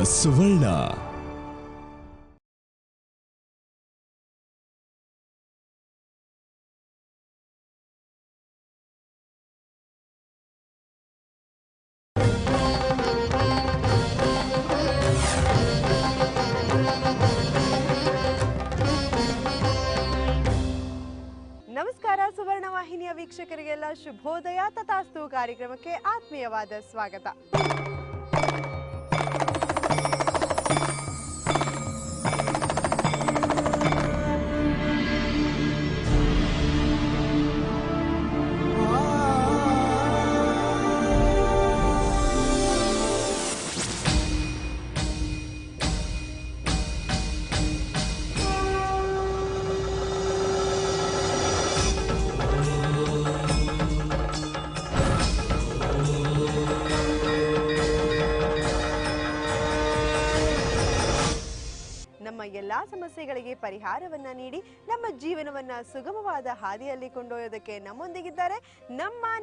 ಸುವರ್ಣ. ನಮಸ್ಕಾರ. ಸುವರ್ಣ ವಾಹಿನಿಯ ವೀಕ್ಷಕರಿಗೆಲ್ಲ ಶುಭೋದಯ. ತಥಾಸ್ತು ಕಾರ್ಯಕ್ರಮಕ್ಕೆ ಆತ್ಮೀಯವಾದ ಸ್ವಾಗತ. ಎಲ್ಲಾ ಸಮಸ್ಯೆಗಳಿಗೆ ಪರಿಹಾರವನ್ನ ನೀಡಿ ನಮ್ಮ ಜೀವನವನ್ನ ಸುಗಮವಾದ ಹಾದಿಯಲ್ಲಿ ಕೊಂಡೊಯ್ಯೋದಕ್ಕೆ ನಮ್ಮೊಂದಿಗಿದ್ದಾರೆ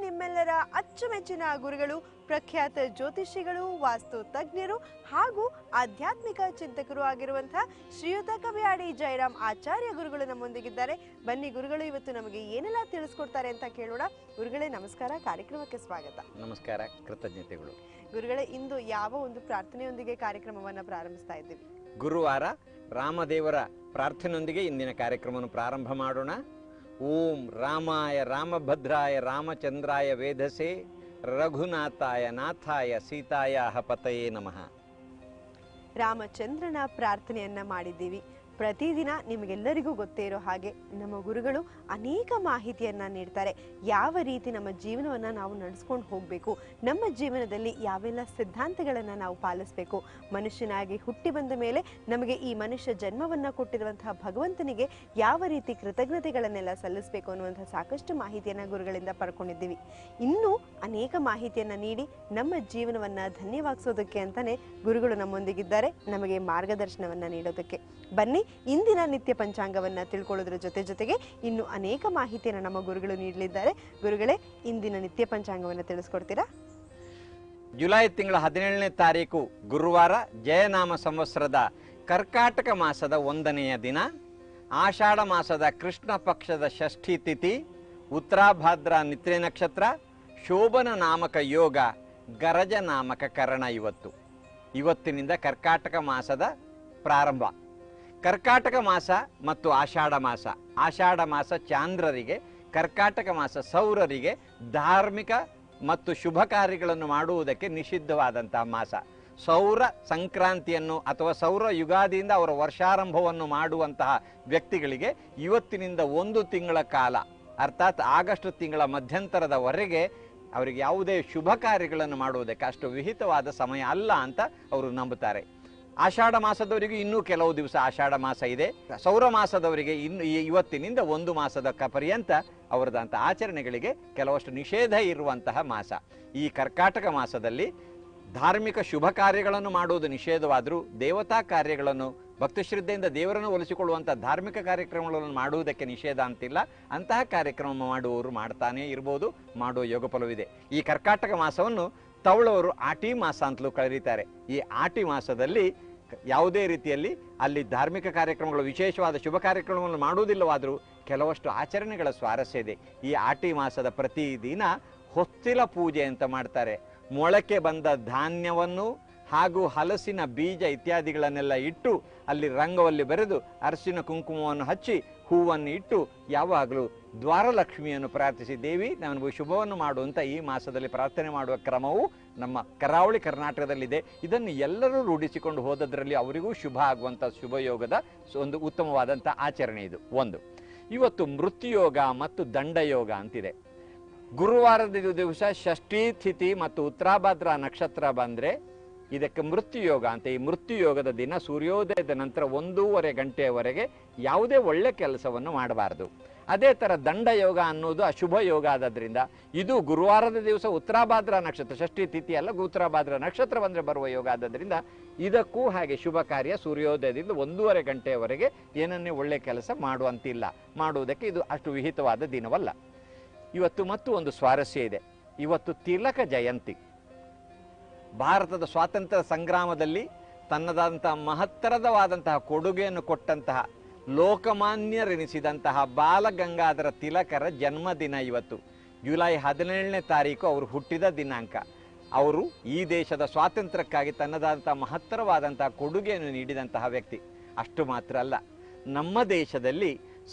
ನಿಮ್ಮೆಲ್ಲರ ಅಚ್ಚುಮೆಚ್ಚಿನ ಗುರುಗಳು, ಪ್ರಖ್ಯಾತ ಜ್ಯೋತಿಷಿಗಳು, ವಾಸ್ತು ತಜ್ಞರು ಹಾಗೂ ಆಧ್ಯಾತ್ಮಿಕ ಚಿಂತಕರು ಆಗಿರುವಂತಹ ಶ್ರೀಯುತ ಕವಿಯಾಡಿ ಜಯರಾಮ್ ಆಚಾರ್ಯ ಗುರುಗಳು ನಮ್ಮೊಂದಿಗಿದ್ದಾರೆ. ಬನ್ನಿ ಗುರುಗಳು ಇವತ್ತು ನಮಗೆ ಏನೆಲ್ಲ ತಿಳಿಸ್ಕೊಡ್ತಾರೆ ಅಂತ ಕೇಳೋಣ. ಗುರುಗಳೇ ನಮಸ್ಕಾರ, ಕಾರ್ಯಕ್ರಮಕ್ಕೆ ಸ್ವಾಗತ. ನಮಸ್ಕಾರ, ಕೃತಜ್ಞತೆಗಳು. ಗುರುಗಳೇ, ಇಂದು ಯಾವ ಒಂದು ಪ್ರಾರ್ಥನೆಯೊಂದಿಗೆ ಕಾರ್ಯಕ್ರಮವನ್ನ ಪ್ರಾರಂಭಿಸ್ತಾ ಇದ್ದೀವಿ? ಗುರುವಾರ ರಾಮದೇವರ ಪ್ರಾರ್ಥನೆಯೊಂದಿಗೆ ಇಂದಿನ ಕಾರ್ಯಕ್ರಮವನ್ನು ಪ್ರಾರಂಭ ಮಾಡೋಣ. ಓಂ ರಾಮಾಯ ರಾಮಭದ್ರಾಯ ರಾಮಚಂದ್ರಾಯ ವೇಧಸೆ ರಘುನಾಥಾಯ ನಾಥಾಯ ಸೀತಾಯ ಪತಯೇ ನಮಃ. ರಾಮಚಂದ್ರನ ಪ್ರಾರ್ಥನೆಯನ್ನ ಮಾಡಿದ್ದೀವಿ. ಪ್ರತಿದಿನ ನಿಮಗೆಲ್ಲರಿಗೂ ಗೊತ್ತೇ ಇರೋ ಹಾಗೆ ನಮ್ಮ ಗುರುಗಳು ಅನೇಕ ಮಾಹಿತಿಯನ್ನ ನೀಡ್ತಾರೆ. ಯಾವ ರೀತಿ ನಮ್ಮ ಜೀವನವನ್ನ ನಾವು ನಡೆಸ್ಕೊಂಡು ಹೋಗಬೇಕು, ನಮ್ಮ ಜೀವನದಲ್ಲಿ ಯಾವೆಲ್ಲ ಸಿದ್ಧಾಂತಗಳನ್ನ ನಾವು ಪಾಲಿಸಬೇಕು, ಮನುಷ್ಯನಾಗಿ ಹುಟ್ಟಿ ಬಂದ ಮೇಲೆ ನಮಗೆ ಈ ಮನುಷ್ಯ ಜನ್ಮವನ್ನ ಕೊಟ್ಟಿರುವಂತಹ ಭಗವಂತನಿಗೆ ಯಾವ ರೀತಿ ಕೃತಜ್ಞತೆಗಳನ್ನೆಲ್ಲ ಸಲ್ಲಿಸಬೇಕು ಅನ್ನುವಂತಹ ಸಾಕಷ್ಟು ಮಾಹಿತಿಯನ್ನ ಗುರುಗಳಿಂದ ಪಡ್ಕೊಂಡಿದ್ದೀವಿ. ಇನ್ನೂ ಅನೇಕ ಮಾಹಿತಿಯನ್ನ ನೀಡಿ ನಮ್ಮ ಜೀವನವನ್ನ ಧನ್ಯವಾಗಿಸೋದಕ್ಕೆ ಅಂತಾನೆ ಗುರುಗಳು ನಮ್ಮೊಂದಿಗಿದ್ದಾರೆ, ನಮಗೆ ಮಾರ್ಗದರ್ಶನವನ್ನ ನೀಡೋದಕ್ಕೆ. ಬನ್ನಿ, ಇಂದಿನ ನಿತ್ಯ ಪಂಚಾಂಗವನ್ನ ತಿಳ್ಕೊಳ್ಳೋದ್ರ ಜೊತೆಗೆ ಇನ್ನು ಅನೇಕ ಮಾಹಿತಿಯನ್ನು ನಮ್ಮ ಗುರುಗಳು ನೀಡಲಿದ್ದಾರೆ. ಗುರುಗಳೇ, ಇಂದಿನ ನಿತ್ಯ ಪಂಚಾಂಗವನ್ನ ತಿಳಿಸ್ಕೊಡ್ತೀರಾ? ಜುಲೈ ತಿಂಗಳ 17ನೇ ತಾರೀಕು ಗುರುವಾರ, ಜಯನಾಮ ಸಂವತ್ಸರದ ಕರ್ಕಾಟಕ ಮಾಸದ 1ನೆಯ ದಿನ, ಆಷಾಢ ಮಾಸದ ಕೃಷ್ಣ ಪಕ್ಷದ ಷಷ್ಠಿ ತಿಥಿ, ಉತ್ತರಾಭಾದ್ರ ನಿತ್ಯ ನಕ್ಷತ್ರ, ಶೋಭನ ನಾಮಕ ಯೋಗ, ಗರಜ ನಾಮಕ ಕರಣ. ಇವತ್ತಿನಿಂದ ಕರ್ಕಾಟಕ ಮಾಸದ ಪ್ರಾರಂಭ. ಕರ್ಕಾಟಕ ಮಾಸ ಮತ್ತು ಆಷಾಢ ಮಾಸ ಚಾಂದ್ರರಿಗೆ, ಕರ್ಕಾಟಕ ಮಾಸ ಸೌರರಿಗೆ ಧಾರ್ಮಿಕ ಮತ್ತು ಶುಭ ಕಾರ್ಯಗಳನ್ನು ಮಾಡುವುದಕ್ಕೆ ನಿಷಿದ್ಧವಾದಂತಹ ಮಾಸ. ಸೌರ ಸಂಕ್ರಾಂತಿಯನ್ನು ಅಥವಾ ಸೌರ ಯುಗಾದಿಯಿಂದ ಅವರ ವರ್ಷಾರಂಭವನ್ನು ಮಾಡುವಂತಹ ವ್ಯಕ್ತಿಗಳಿಗೆ ಇವತ್ತಿನಿಂದ 1 ತಿಂಗಳ ಕಾಲ, ಅರ್ಥಾತ್ ಆಗಸ್ಟ್ ತಿಂಗಳ ಮಧ್ಯಂತರದವರೆಗೆ ಅವರಿಗೆ ಯಾವುದೇ ಶುಭ ಕಾರ್ಯಗಳನ್ನು ಮಾಡುವುದಕ್ಕೆ ಅಷ್ಟು ವಿಹಿತವಾದ ಸಮಯ ಅಲ್ಲ ಅಂತ ಅವರು ನಂಬುತ್ತಾರೆ. ಆಷಾಢ ಮಾಸದವರಿಗೆ ಇನ್ನೂ ಕೆಲವು ದಿವಸ ಆಷಾಢ ಮಾಸ ಇದೆ. ಸೌರ ಮಾಸದವರಿಗೆ ಇವತ್ತಿನಿಂದ 1 ಮಾಸದ ಪರ್ಯಂತ ಅವರದಂಥ ಆಚರಣೆಗಳಿಗೆ ಕೆಲವಷ್ಟು ನಿಷೇಧ ಇರುವಂತಹ ಮಾಸ. ಈ ಕರ್ಕಾಟಕ ಮಾಸದಲ್ಲಿ ಧಾರ್ಮಿಕ ಶುಭ ಕಾರ್ಯಗಳನ್ನು ಮಾಡುವುದು ನಿಷೇಧವಾದರೂ ದೇವತಾ ಕಾರ್ಯಗಳನ್ನು, ಭಕ್ತಿ ಶ್ರದ್ಧೆಯಿಂದ ದೇವರನ್ನು ಒಲಿಸಿಕೊಳ್ಳುವಂಥ ಧಾರ್ಮಿಕ ಕಾರ್ಯಕ್ರಮಗಳನ್ನು ಮಾಡುವುದಕ್ಕೆ ನಿಷೇಧ ಅಂತಿಲ್ಲ. ಅಂತಹ ಕಾರ್ಯಕ್ರಮ ಮಾಡುವವರು ಮಾಡ್ತಾನೇ ಇರ್ಬೋದು, ಮಾಡುವ ಯೋಗ ಫಲವಿದೆ. ಈ ಕರ್ಕಾಟಕ ಮಾಸವನ್ನು ತವಳವರು ಆಟಿ ಮಾಸ ಅಂತಲೂ ಕರೀತಾರೆ. ಈ ಆಟಿ ಮಾಸದಲ್ಲಿ ಯಾವುದೇ ರೀತಿಯಲ್ಲಿ ಅಲ್ಲಿ ಧಾರ್ಮಿಕ ಕಾರ್ಯಕ್ರಮಗಳು, ವಿಶೇಷವಾದ ಶುಭ ಕಾರ್ಯಕ್ರಮಗಳನ್ನು ಮಾಡುವುದಿಲ್ಲವಾದರೂ ಕೆಲವಷ್ಟು ಆಚರಣೆಗಳ ಸ್ವಾರಸ್ಯ ಇದೆ. ಈ ಆಟಿ ಮಾಸದ ಪ್ರತಿದಿನ ಹೊಸ್ತಿಲ ಪೂಜೆ ಅಂತ ಮಾಡ್ತಾರೆ. ಮೊಳಕೆ ಬಂದ ಧಾನ್ಯವನ್ನು ಹಾಗೂ ಹಲಸಿನ ಬೀಜ ಇತ್ಯಾದಿಗಳನ್ನೆಲ್ಲ ಇಟ್ಟು ಅಲ್ಲಿ ರಂಗವಲ್ಲಿ ಬರೆದು ಅರಸಿನ ಕುಂಕುಮವನ್ನು ಹಚ್ಚಿ ಹೂವನ್ನು ಇಟ್ಟು ಯಾವಾಗಲೂ ದ್ವಾರಲಕ್ಷ್ಮಿಯನ್ನು ಪ್ರಾರ್ಥಿಸಿ, ದೇವಿ ನಮಗೆ ಶುಭವನ್ನು ಮಾಡುವಂಥ ಈ ಮಾಸದಲ್ಲಿ ಪ್ರಾರ್ಥನೆ ಮಾಡುವ ಕ್ರಮವು ನಮ್ಮ ಕರಾವಳಿ ಕರ್ನಾಟಕದಲ್ಲಿದೆ. ಇದನ್ನು ಎಲ್ಲರೂ ರೂಢಿಸಿಕೊಂಡು ಹೋದದ್ರಲ್ಲಿ ಅವರಿಗೂ ಶುಭ ಆಗುವಂಥ ಶುಭಯೋಗದ ಒಂದು ಉತ್ತಮವಾದಂಥ ಆಚರಣೆ ಇದು. ಇವತ್ತು ಮೃತ್ಯುಯೋಗ ಮತ್ತು ದಂಡಯೋಗ ಅಂತಿದೆ. ಗುರುವಾರದ ದಿವಸ ಷಷ್ಠಿ ತಿಥಿ ಮತ್ತು ಉತ್ತರಾಭಾದ್ರ ನಕ್ಷತ್ರ ಬಂದರೆ ಇದಕ್ಕೆ ಮೃತ್ಯುಯೋಗ ಅಂತ. ಈ ಮೃತ್ಯುಯೋಗದ ದಿನ ಸೂರ್ಯೋದಯದ ನಂತರ 1:30 ಗಂಟೆಯವರೆಗೆ ಯಾವುದೇ ಒಳ್ಳೆ ಕೆಲಸವನ್ನು ಮಾಡಬಾರದು. ಅದೇ ಥರ ದಂಡಯೋಗ ಅನ್ನೋದು ಅಶುಭ ಯೋಗ ಆದ್ರಿಂದ ಇದು ಗುರುವಾರದ ದಿವಸ ಉತ್ತರಾಭಾದ್ರ ನಕ್ಷತ್ರ, ಷಷ್ಠಿ ತಿಥಿ ಅಲ್ಲ, ಉತ್ತರಾಭಾದ್ರ ನಕ್ಷತ್ರ ಬಂದರೆ ಬರುವ ಯೋಗ ಆದ್ರಿಂದ ಇದಕ್ಕೂ ಹಾಗೆ ಶುಭ ಕಾರ್ಯ ಸೂರ್ಯೋದಯದಿಂದ 1:30 ಗಂಟೆಯವರೆಗೆ ಏನನ್ನೇ ಒಳ್ಳೆ ಕೆಲಸ ಮಾಡುವಂತಿಲ್ಲ. ಮಾಡುವುದಕ್ಕೆ ಇದು ಅಷ್ಟು ವಿಹಿತವಾದ ದಿನವಲ್ಲ. ಇವತ್ತು ಮತ್ತು ಒಂದು ಸ್ವಾರಸ್ಯ ಇದೆ. ಇವತ್ತು ತಿಲಕ ಜಯಂತಿ. ಭಾರತದ ಸ್ವಾತಂತ್ರ್ಯ ಸಂಗ್ರಾಮದಲ್ಲಿ ತನ್ನದಂತಹ ಮಹತ್ತರವಾದಂತಹ ಕೊಡುಗೆಯನ್ನು ಕೊಟ್ಟಂತಹ ಲೋಕಮಾನ್ಯರೆನಿಸಿದಂತಹ ಬಾಲಗಂಗಾಧರ ತಿಲಕರ ಜನ್ಮದಿನ ಇವತ್ತು. ಜುಲೈ 17ನೇ ತಾರೀಕು ಅವರು ಹುಟ್ಟಿದ ದಿನಾಂಕ. ಅವರು ಈ ದೇಶದ ಸ್ವಾತಂತ್ರ್ಯಕ್ಕಾಗಿ ತನ್ನದಾದಂತಹ ಮಹತ್ತರವಾದಂತಹ ಕೊಡುಗೆಯನ್ನು ನೀಡಿದಂತಹ ವ್ಯಕ್ತಿ. ಅಷ್ಟು ಮಾತ್ರ ಅಲ್ಲ, ನಮ್ಮ ದೇಶದಲ್ಲಿ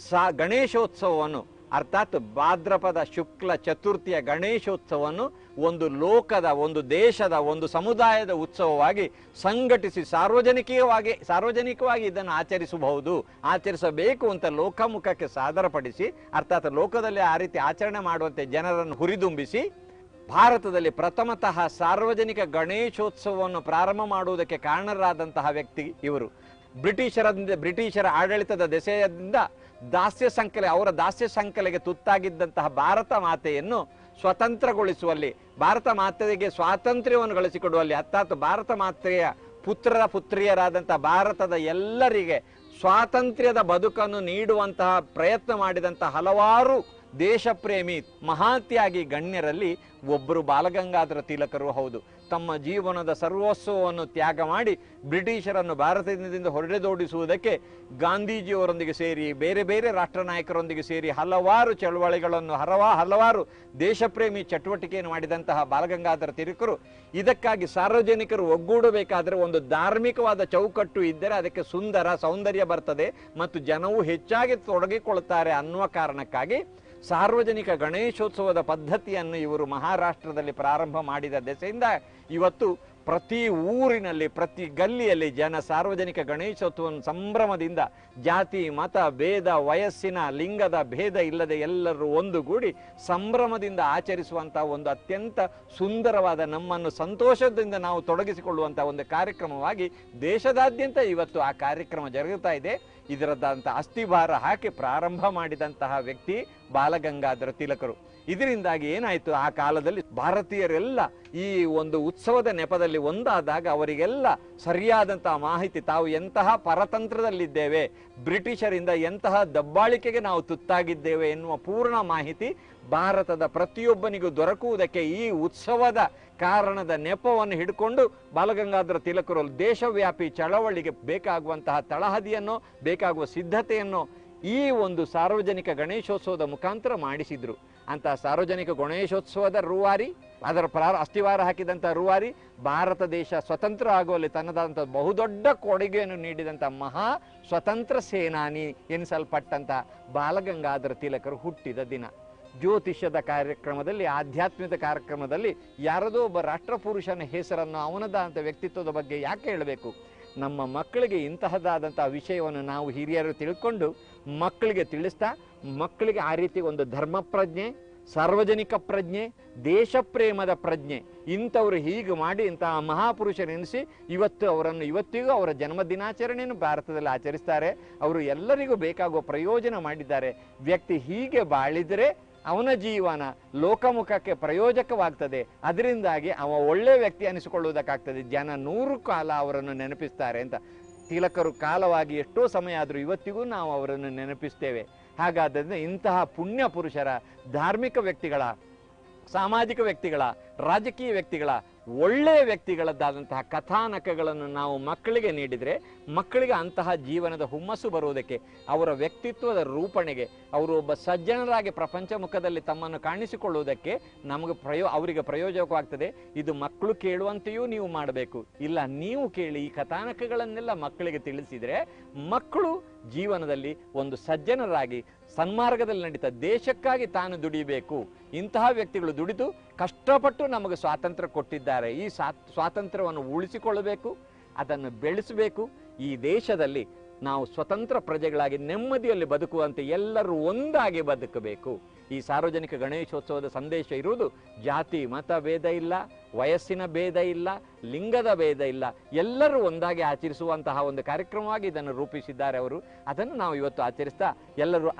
ಗಣೇಶೋತ್ಸವವನ್ನು ಅರ್ಥಾತ್ ಭಾದ್ರಪದ ಶುಕ್ಲ ಚತುರ್ಥಿಯ ಗಣೇಶೋತ್ಸವವನ್ನು ಒಂದು ಲೋಕದ, ಒಂದು ದೇಶದ, ಒಂದು ಸಮುದಾಯದ ಉತ್ಸವವಾಗಿ ಸಂಘಟಿಸಿ ಸಾರ್ವಜನಿಕವಾಗಿ ಇದನ್ನು ಆಚರಿಸಬೇಕು ಅಂತ ಲೋಕಮುಖಕ್ಕೆ ಸಾದರಪಡಿಸಿ, ಅರ್ಥಾತ್ ಲೋಕದಲ್ಲಿ ಆ ರೀತಿ ಆಚರಣೆ ಮಾಡುವಂತೆ ಜನರನ್ನು ಹುರಿದುಂಬಿಸಿ ಭಾರತದಲ್ಲಿ ಪ್ರಥಮತಃ ಸಾರ್ವಜನಿಕ ಗಣೇಶೋತ್ಸವವನ್ನು ಪ್ರಾರಂಭ ಮಾಡುವುದಕ್ಕೆ ಕಾರಣರಾದಂತಹ ವ್ಯಕ್ತಿ ಇವರು. ಬ್ರಿಟಿಷರ ಆಡಳಿತದ ದೆಸೆಯಿಂದ ಅವರ ದಾಸ್ಯ ಸಂಕಲೆಗೆ ತುತ್ತಾಗಿದ್ದಂತಹ ಭಾರತ ಮಾತೆಯನ್ನು ಸ್ವತಂತ್ರಗೊಳಿಸುವಲ್ಲಿ, ಭಾರತ ಮಾತೆಗೆ ಸ್ವಾತಂತ್ರ್ಯವನ್ನು ಗಳಿಸಿಕೊಡುವಲ್ಲಿ, ಅರ್ಥಾತ್ ಭಾರತ ಮಾತೆಯ ಪುತ್ರಿಯರಾದಂತಹ ಭಾರತದ ಎಲ್ಲರಿಗೆ ಸ್ವಾತಂತ್ರ್ಯದ ಬದುಕನ್ನು ನೀಡುವಂತಹ ಪ್ರಯತ್ನ ಮಾಡಿದಂತಹ ಹಲವಾರು ದೇಶಪ್ರೇಮಿ ಮಹಾತ್ಯಾಗಿ ಗಣ್ಯರಲ್ಲಿ ಒಬ್ಬರು ಬಾಲಗಂಗಾಧರ ತಿಲಕರು ಹೌದು. ತಮ್ಮ ಜೀವನದ ಸರ್ವಸ್ವವನ್ನು ತ್ಯಾಗ ಮಾಡಿ ಬ್ರಿಟಿಷರನ್ನು ಭಾರತದಿಂದ ಹೊರಡೆದೋಡಿಸುವುದಕ್ಕೆ ಗಾಂಧೀಜಿಯವರೊಂದಿಗೆ ಸೇರಿ, ಬೇರೆ ಬೇರೆ ರಾಷ್ಟ್ರ ನಾಯಕರೊಂದಿಗೆ ಸೇರಿ ಹಲವಾರು ಚಳವಳಿಗಳನ್ನು, ಹಲವಾರು ದೇಶಪ್ರೇಮಿ ಚಟುವಟಿಕೆಯನ್ನು ಮಾಡಿದಂತಹ ಬಾಲಗಂಗಾಧರ ತಿಲಕರು ಇದಕ್ಕಾಗಿ ಸಾರ್ವಜನಿಕರು ಒಗ್ಗೂಡಬೇಕಾದರೆ ಒಂದು ಧಾರ್ಮಿಕವಾದ ಚೌಕಟ್ಟು ಇದ್ದರೆ ಅದಕ್ಕೆ ಸೌಂದರ್ಯ ಬರ್ತದೆ ಮತ್ತು ಜನವು ಹೆಚ್ಚಾಗಿ ತೊಡಗಿಕೊಳ್ಳುತ್ತಾರೆ ಅನ್ನುವ ಕಾರಣಕ್ಕಾಗಿ ಸಾರ್ವಜನಿಕ ಗಣೇಶೋತ್ಸವದ ಪದ್ಧತಿಯನ್ನು ಇವರು ಮಹಾರಾಷ್ಟ್ರದಲ್ಲಿ ಪ್ರಾರಂಭ ಮಾಡಿದ ದೆಸೆಯಿಂದ ಇವತ್ತು ಪ್ರತಿ ಊರಿನಲ್ಲಿ, ಪ್ರತಿ ಗಲ್ಲಿಯಲ್ಲಿ ಜನ ಸಾರ್ವಜನಿಕ ಗಣೇಶೋತ್ಸವವನ್ನು ಸಂಭ್ರಮದಿಂದ ಜಾತಿ, ಮತ, ಭೇದ, ವಯಸ್ಸಿನ, ಲಿಂಗದ ಭೇದ ಇಲ್ಲದೆ ಎಲ್ಲರೂ ಒಂದುಗೂಡಿ ಸಂಭ್ರಮದಿಂದ ಆಚರಿಸುವಂತಹ ಒಂದು ಅತ್ಯಂತ ಸುಂದರವಾದ, ನಮ್ಮನ್ನು ಸಂತೋಷದಿಂದ ನಾವು ತೊಡಗಿಸಿಕೊಳ್ಳುವಂತಹ ಒಂದು ಕಾರ್ಯಕ್ರಮವಾಗಿ ದೇಶದಾದ್ಯಂತ ಇವತ್ತು ಆ ಕಾರ್ಯಕ್ರಮ ಜರುಗುತ್ತಾ ಇದೆ. ಇದರದಂಥ ಅಸ್ಥಿಭಾರ ಹಾಕಿ ಪ್ರಾರಂಭ ಮಾಡಿದಂತಹ ವ್ಯಕ್ತಿ ಬಾಲಗಂಗಾಧರ ತಿಲಕರು. ಇದರಿಂದಾಗಿ ಏನಾಯಿತು, ಆ ಕಾಲದಲ್ಲಿ ಭಾರತೀಯರೆಲ್ಲ ಈ ಒಂದು ಉತ್ಸವದ ನೆಪದಲ್ಲಿ ಒಂದಾದಾಗ ಅವರಿಗೆಲ್ಲ ಸರಿಯಾದಂತಹ ಮಾಹಿತಿ, ತಾವು ಎಂತಹ ಪರತಂತ್ರದಲ್ಲಿದ್ದೇವೆ, ಬ್ರಿಟಿಷರಿಂದ ಎಂತಹ ದಬ್ಬಾಳಿಕೆಗೆ ನಾವು ತುತ್ತಾಗಿದ್ದೇವೆ ಎನ್ನುವ ಪೂರ್ಣ ಮಾಹಿತಿ ಭಾರತದ ಪ್ರತಿಯೊಬ್ಬನಿಗೂ ದೊರಕುವುದಕ್ಕೆ ಈ ಉತ್ಸವದ ಕಾರಣದ ನೆಪವನ್ನು ಹಿಡ್ಕೊಂಡು ಬಾಲಗಂಗಾಧರ ತಿಲಕರು ದೇಶವ್ಯಾಪಿ ಚಳವಳಿಗೆ ಬೇಕಾಗುವಂತಹ ತಳಹದಿಯನ್ನು, ಬೇಕಾಗುವ ಸಿದ್ಧತೆಯನ್ನು ಈ ಒಂದು ಸಾರ್ವಜನಿಕ ಗಣೇಶೋತ್ಸವದ ಮುಖಾಂತರ ಮಾಡಿಸಿದ್ರು. ಅಂತಹ ಸಾರ್ವಜನಿಕ ಗಣೇಶೋತ್ಸವದ ರೂವಾರಿ, ಅದರ ಅಸ್ಥಿವಾರ ಹಾಕಿದಂಥ ರೂವಾರಿ, ಭಾರತ ದೇಶ ಸ್ವತಂತ್ರ ಆಗುವಲ್ಲಿ ತನ್ನದಾದಂಥ ಬಹುದೊಡ್ಡ ಕೊಡುಗೆಯನ್ನು ನೀಡಿದಂಥ ಮಹಾ ಸ್ವತಂತ್ರ ಸೇನಾನಿ ಎನಿಸಲ್ಪಟ್ಟಂಥ ಬಾಲಗಂಗಾಧರ ತಿಲಕರು ಹುಟ್ಟಿದ ದಿನ. ಜ್ಯೋತಿಷ್ಯದ ಕಾರ್ಯಕ್ರಮದಲ್ಲಿ, ಆಧ್ಯಾತ್ಮಿಕ ಕಾರ್ಯಕ್ರಮದಲ್ಲಿ ಯಾರದೋ ಒಬ್ಬ ರಾಷ್ಟ್ರಪುರುಷನ ಹೆಸರನ್ನು, ಅವನದಾದಂಥ ವ್ಯಕ್ತಿತ್ವದ ಬಗ್ಗೆ ಯಾಕೆ ಹೇಳಬೇಕು? ನಮ್ಮ ಮಕ್ಕಳಿಗೆ ಇಂತಹದಾದಂಥ ವಿಷಯವನ್ನು ನಾವು ಹಿರಿಯರು ತಿಳ್ಕೊಂಡು ಮಕ್ಕಳಿಗೆ ತಿಳಿಸ್ತಾ, ಮಕ್ಕಳಿಗೆ ಆ ರೀತಿ ಒಂದು ಧರ್ಮ ಪ್ರಜ್ಞೆ, ಸಾರ್ವಜನಿಕ ಪ್ರಜ್ಞೆ, ದೇಶ ಪ್ರೇಮದ ಪ್ರಜ್ಞೆ, ಇಂಥವರು ಹೀಗೆ ಮಾಡಿ ಇಂತಹ ಮಹಾಪುರುಷರೆನಿಸಿ ಇವತ್ತಿಗೂ ಅವರ ಜನ್ಮದಿನಾಚರಣೆಯನ್ನು ಭಾರತದಲ್ಲಿ ಆಚರಿಸ್ತಾರೆ. ಅವರು ಎಲ್ಲರಿಗೂ ಬೇಕಾಗುವ ಪ್ರಯೋಜನ ಮಾಡಿದ್ದಾರೆ. ವ್ಯಕ್ತಿ ಹೀಗೆ ಬಾಳಿದರೆ ಅವನ ಜೀವನ ಲೋಕಮುಖಕ್ಕೆ ಪ್ರಯೋಜಕವಾಗ್ತದೆ. ಅದರಿಂದಾಗಿ ಅವ ಒಳ್ಳೆ ವ್ಯಕ್ತಿ ಅನಿಸಿಕೊಳ್ಳುವುದಕ್ಕಾಗ್ತದೆ. ಜನ 100 ಕಾಲ ಅವರನ್ನು ನೆನಪಿಸ್ತಾರೆ ಅಂತ. ತಿಲಕರು ಕಾಲವಾಗಿ ಎಷ್ಟೋ ಸಮಯ ಆದರೂ ಇವತ್ತಿಗೂ ನಾವು ಅವರನ್ನು ನೆನಪಿಸ್ತೇವೆ. ಹಾಗಾದ್ದರಿಂದ ಇಂತಹ ಪುಣ್ಯ ಪುರುಷರ, ಧಾರ್ಮಿಕ ವ್ಯಕ್ತಿಗಳ, ಸಾಮಾಜಿಕ ವ್ಯಕ್ತಿಗಳ, ರಾಜಕೀಯ ವ್ಯಕ್ತಿಗಳ, ಒಳ್ಳೆಯ ವ್ಯಕ್ತಿಗಳದ್ದಾದಂತಹ ಕಥಾನಕಗಳನ್ನು ನಾವು ಮಕ್ಕಳಿಗೆ ನೀಡಿದರೆ ಮಕ್ಕಳಿಗೆ ಅಂತಹ ಜೀವನದ ಹುಮ್ಮಸ್ಸು ಬರುವುದಕ್ಕೆ, ಅವರ ವ್ಯಕ್ತಿತ್ವದ ರೂಪಣೆಗೆ, ಅವರು ಒಬ್ಬ ಸಜ್ಜನರಾಗಿ ಪ್ರಪಂಚ ಮುಖದಲ್ಲಿ ತಮ್ಮನ್ನು ಕಾಣಿಸಿಕೊಳ್ಳುವುದಕ್ಕೆ ಅವರಿಗೆ ಪ್ರಯೋಜಕವಾಗ್ತದೆ. ಇದು ಮಕ್ಕಳು ಕೇಳುವಂತೆಯೂ ನೀವು ಮಾಡಬೇಕು. ಇಲ್ಲ, ನೀವು ಕೇಳಿ ಈ ಕಥಾನಕಗಳನ್ನೆಲ್ಲ ಮಕ್ಕಳಿಗೆ ತಿಳಿಸಿದರೆ ಮಕ್ಕಳು ಜೀವನದಲ್ಲಿ ಒಂದು ಸಜ್ಜನರಾಗಿ ಸನ್ಮಾರ್ಗದಲ್ಲಿ ನಡೀತಾ ದೇಶಕ್ಕಾಗಿ ತಾನು ದುಡಿಬೇಕು. ಇಂತಹ ವ್ಯಕ್ತಿಗಳು ದುಡಿದು ಕಷ್ಟಪಟ್ಟು ನಮಗೆ ಸ್ವಾತಂತ್ರ್ಯ ಕೊಟ್ಟಿದ್ದಾರೆ. ಈ ಸ್ವಾತಂತ್ರ್ಯವನ್ನು ಉಳಿಸಿಕೊಳ್ಳಬೇಕು, ಅದನ್ನು ಬೆಳೆಸಬೇಕು. ಈ ದೇಶದಲ್ಲಿ ನಾವು ಸ್ವತಂತ್ರ ಪ್ರಜೆಗಳಾಗಿ ನೆಮ್ಮದಿಯಲ್ಲಿ ಬದುಕುವಂತೆ ಎಲ್ಲರೂ ಒಂದಾಗಿ ಬದುಕಬೇಕು. ಈ ಸಾರ್ವಜನಿಕ ಗಣೇಶೋತ್ಸವದ ಸಂದೇಶ ಇರುವುದು ಜಾತಿ ಮತ ಭೇದ ಇಲ್ಲ, ವಯಸ್ಸಿನ ಭೇದ ಇಲ್ಲ, ಲಿಂಗದ ಭೇದ ಇಲ್ಲ, ಎಲ್ಲರೂ ಒಂದಾಗಿ ಆಚರಿಸುವಂತಹ ಒಂದು ಕಾರ್ಯಕ್ರಮವಾಗಿ ಇದನ್ನು ರೂಪಿಸಿದ್ದಾರೆ ಅವರು. ಅದನ್ನು ನಾವು ಇವತ್ತು ಆಚರಿಸ್ತಾ ಎಲ್ಲರೂ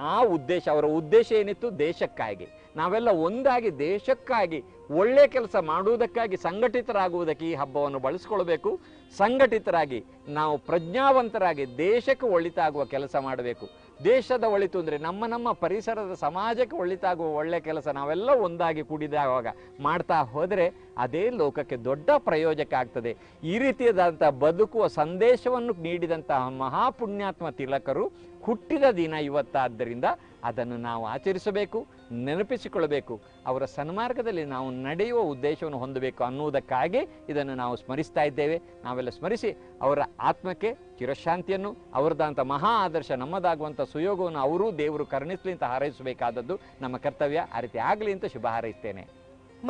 ಅವರ ಉದ್ದೇಶ ಏನಿತ್ತು? ದೇಶಕ್ಕಾಗಿ ನಾವೆಲ್ಲ ಒಂದಾಗಿ ದೇಶಕ್ಕಾಗಿ ಒಳ್ಳೆ ಕೆಲಸ ಮಾಡುವುದಕ್ಕಾಗಿ ಸಂಘಟಿತರಾಗುವುದಕ್ಕೆ ಈ ಹಬ್ಬವನ್ನು ಬಳಸಿಕೊಳ್ಬೇಕು. ಸಂಘಟಿತರಾಗಿ ನಾವು ಪ್ರಜ್ಞಾವಂತರಾಗಿ ದೇಶಕ್ಕೆ ಒಳಿತಾಗುವ ಕೆಲಸ ಮಾಡಬೇಕು. ದೇಶದ ಒಳಿತು ಅಂದರೆ ನಮ್ಮ ಪರಿಸರದ ಸಮಾಜಕ್ಕೆ ಒಳಿತಾಗುವ ಒಳ್ಳೆ ಕೆಲಸ ನಾವೆಲ್ಲ ಒಂದಾಗಿ ಕೂಡಿದಾಗ ಮಾಡ್ತಾ ಹೋದರೆ ಅದೇ ಲೋಕಕ್ಕೆ ದೊಡ್ಡ ಪ್ರಯೋಜಕ ಆಗ್ತದೆ. ಈ ರೀತಿಯಾದಂಥ ಬದುಕುವ ಸಂದೇಶವನ್ನು ನೀಡಿದಂತಹ ಮಹಾಪುಣ್ಯಾತ್ಮ ತಿಲಕರು ಹುಟ್ಟಿದ ದಿನ ಇವತ್ತಾದ್ದರಿಂದ ಅದನ್ನು ನಾವು ಆಚರಿಸಬೇಕು, ನೆನಪಿಸಿಕೊಳ್ಳಬೇಕು. ಅವರ ಸನ್ಮಾರ್ಗದಲ್ಲಿ ನಾವು ನಡೆಯುವ ಉದ್ದೇಶವನ್ನು ಹೊಂದಬೇಕು ಅನ್ನುವುದಕ್ಕಾಗಿ ಇದನ್ನು ನಾವು ಸ್ಮರಿಸ್ತಾ ಇದ್ದೇವೆ. ನಾವೆಲ್ಲ ಸ್ಮರಿಸಿ ಅವರ ಆತ್ಮಕ್ಕೆ ಚಿರಶಾಂತಿಯನ್ನು, ಅವರದಂಥ ಮಹಾ ಆದರ್ಶ ನಮ್ಮದಾಗುವಂಥ ಸುಯೋಗವನ್ನು ಅವರೂ ದೇವರು ಕರುಣಿಸಲಿ ಅಂತ ಹಾರೈಸಬೇಕಾದದ್ದು ನಮ್ಮ ಕರ್ತವ್ಯ. ಆ ರೀತಿ ಆಗಲಿ ಅಂತ ಶುಭ ಹಾರೈಸ್ತೇನೆ.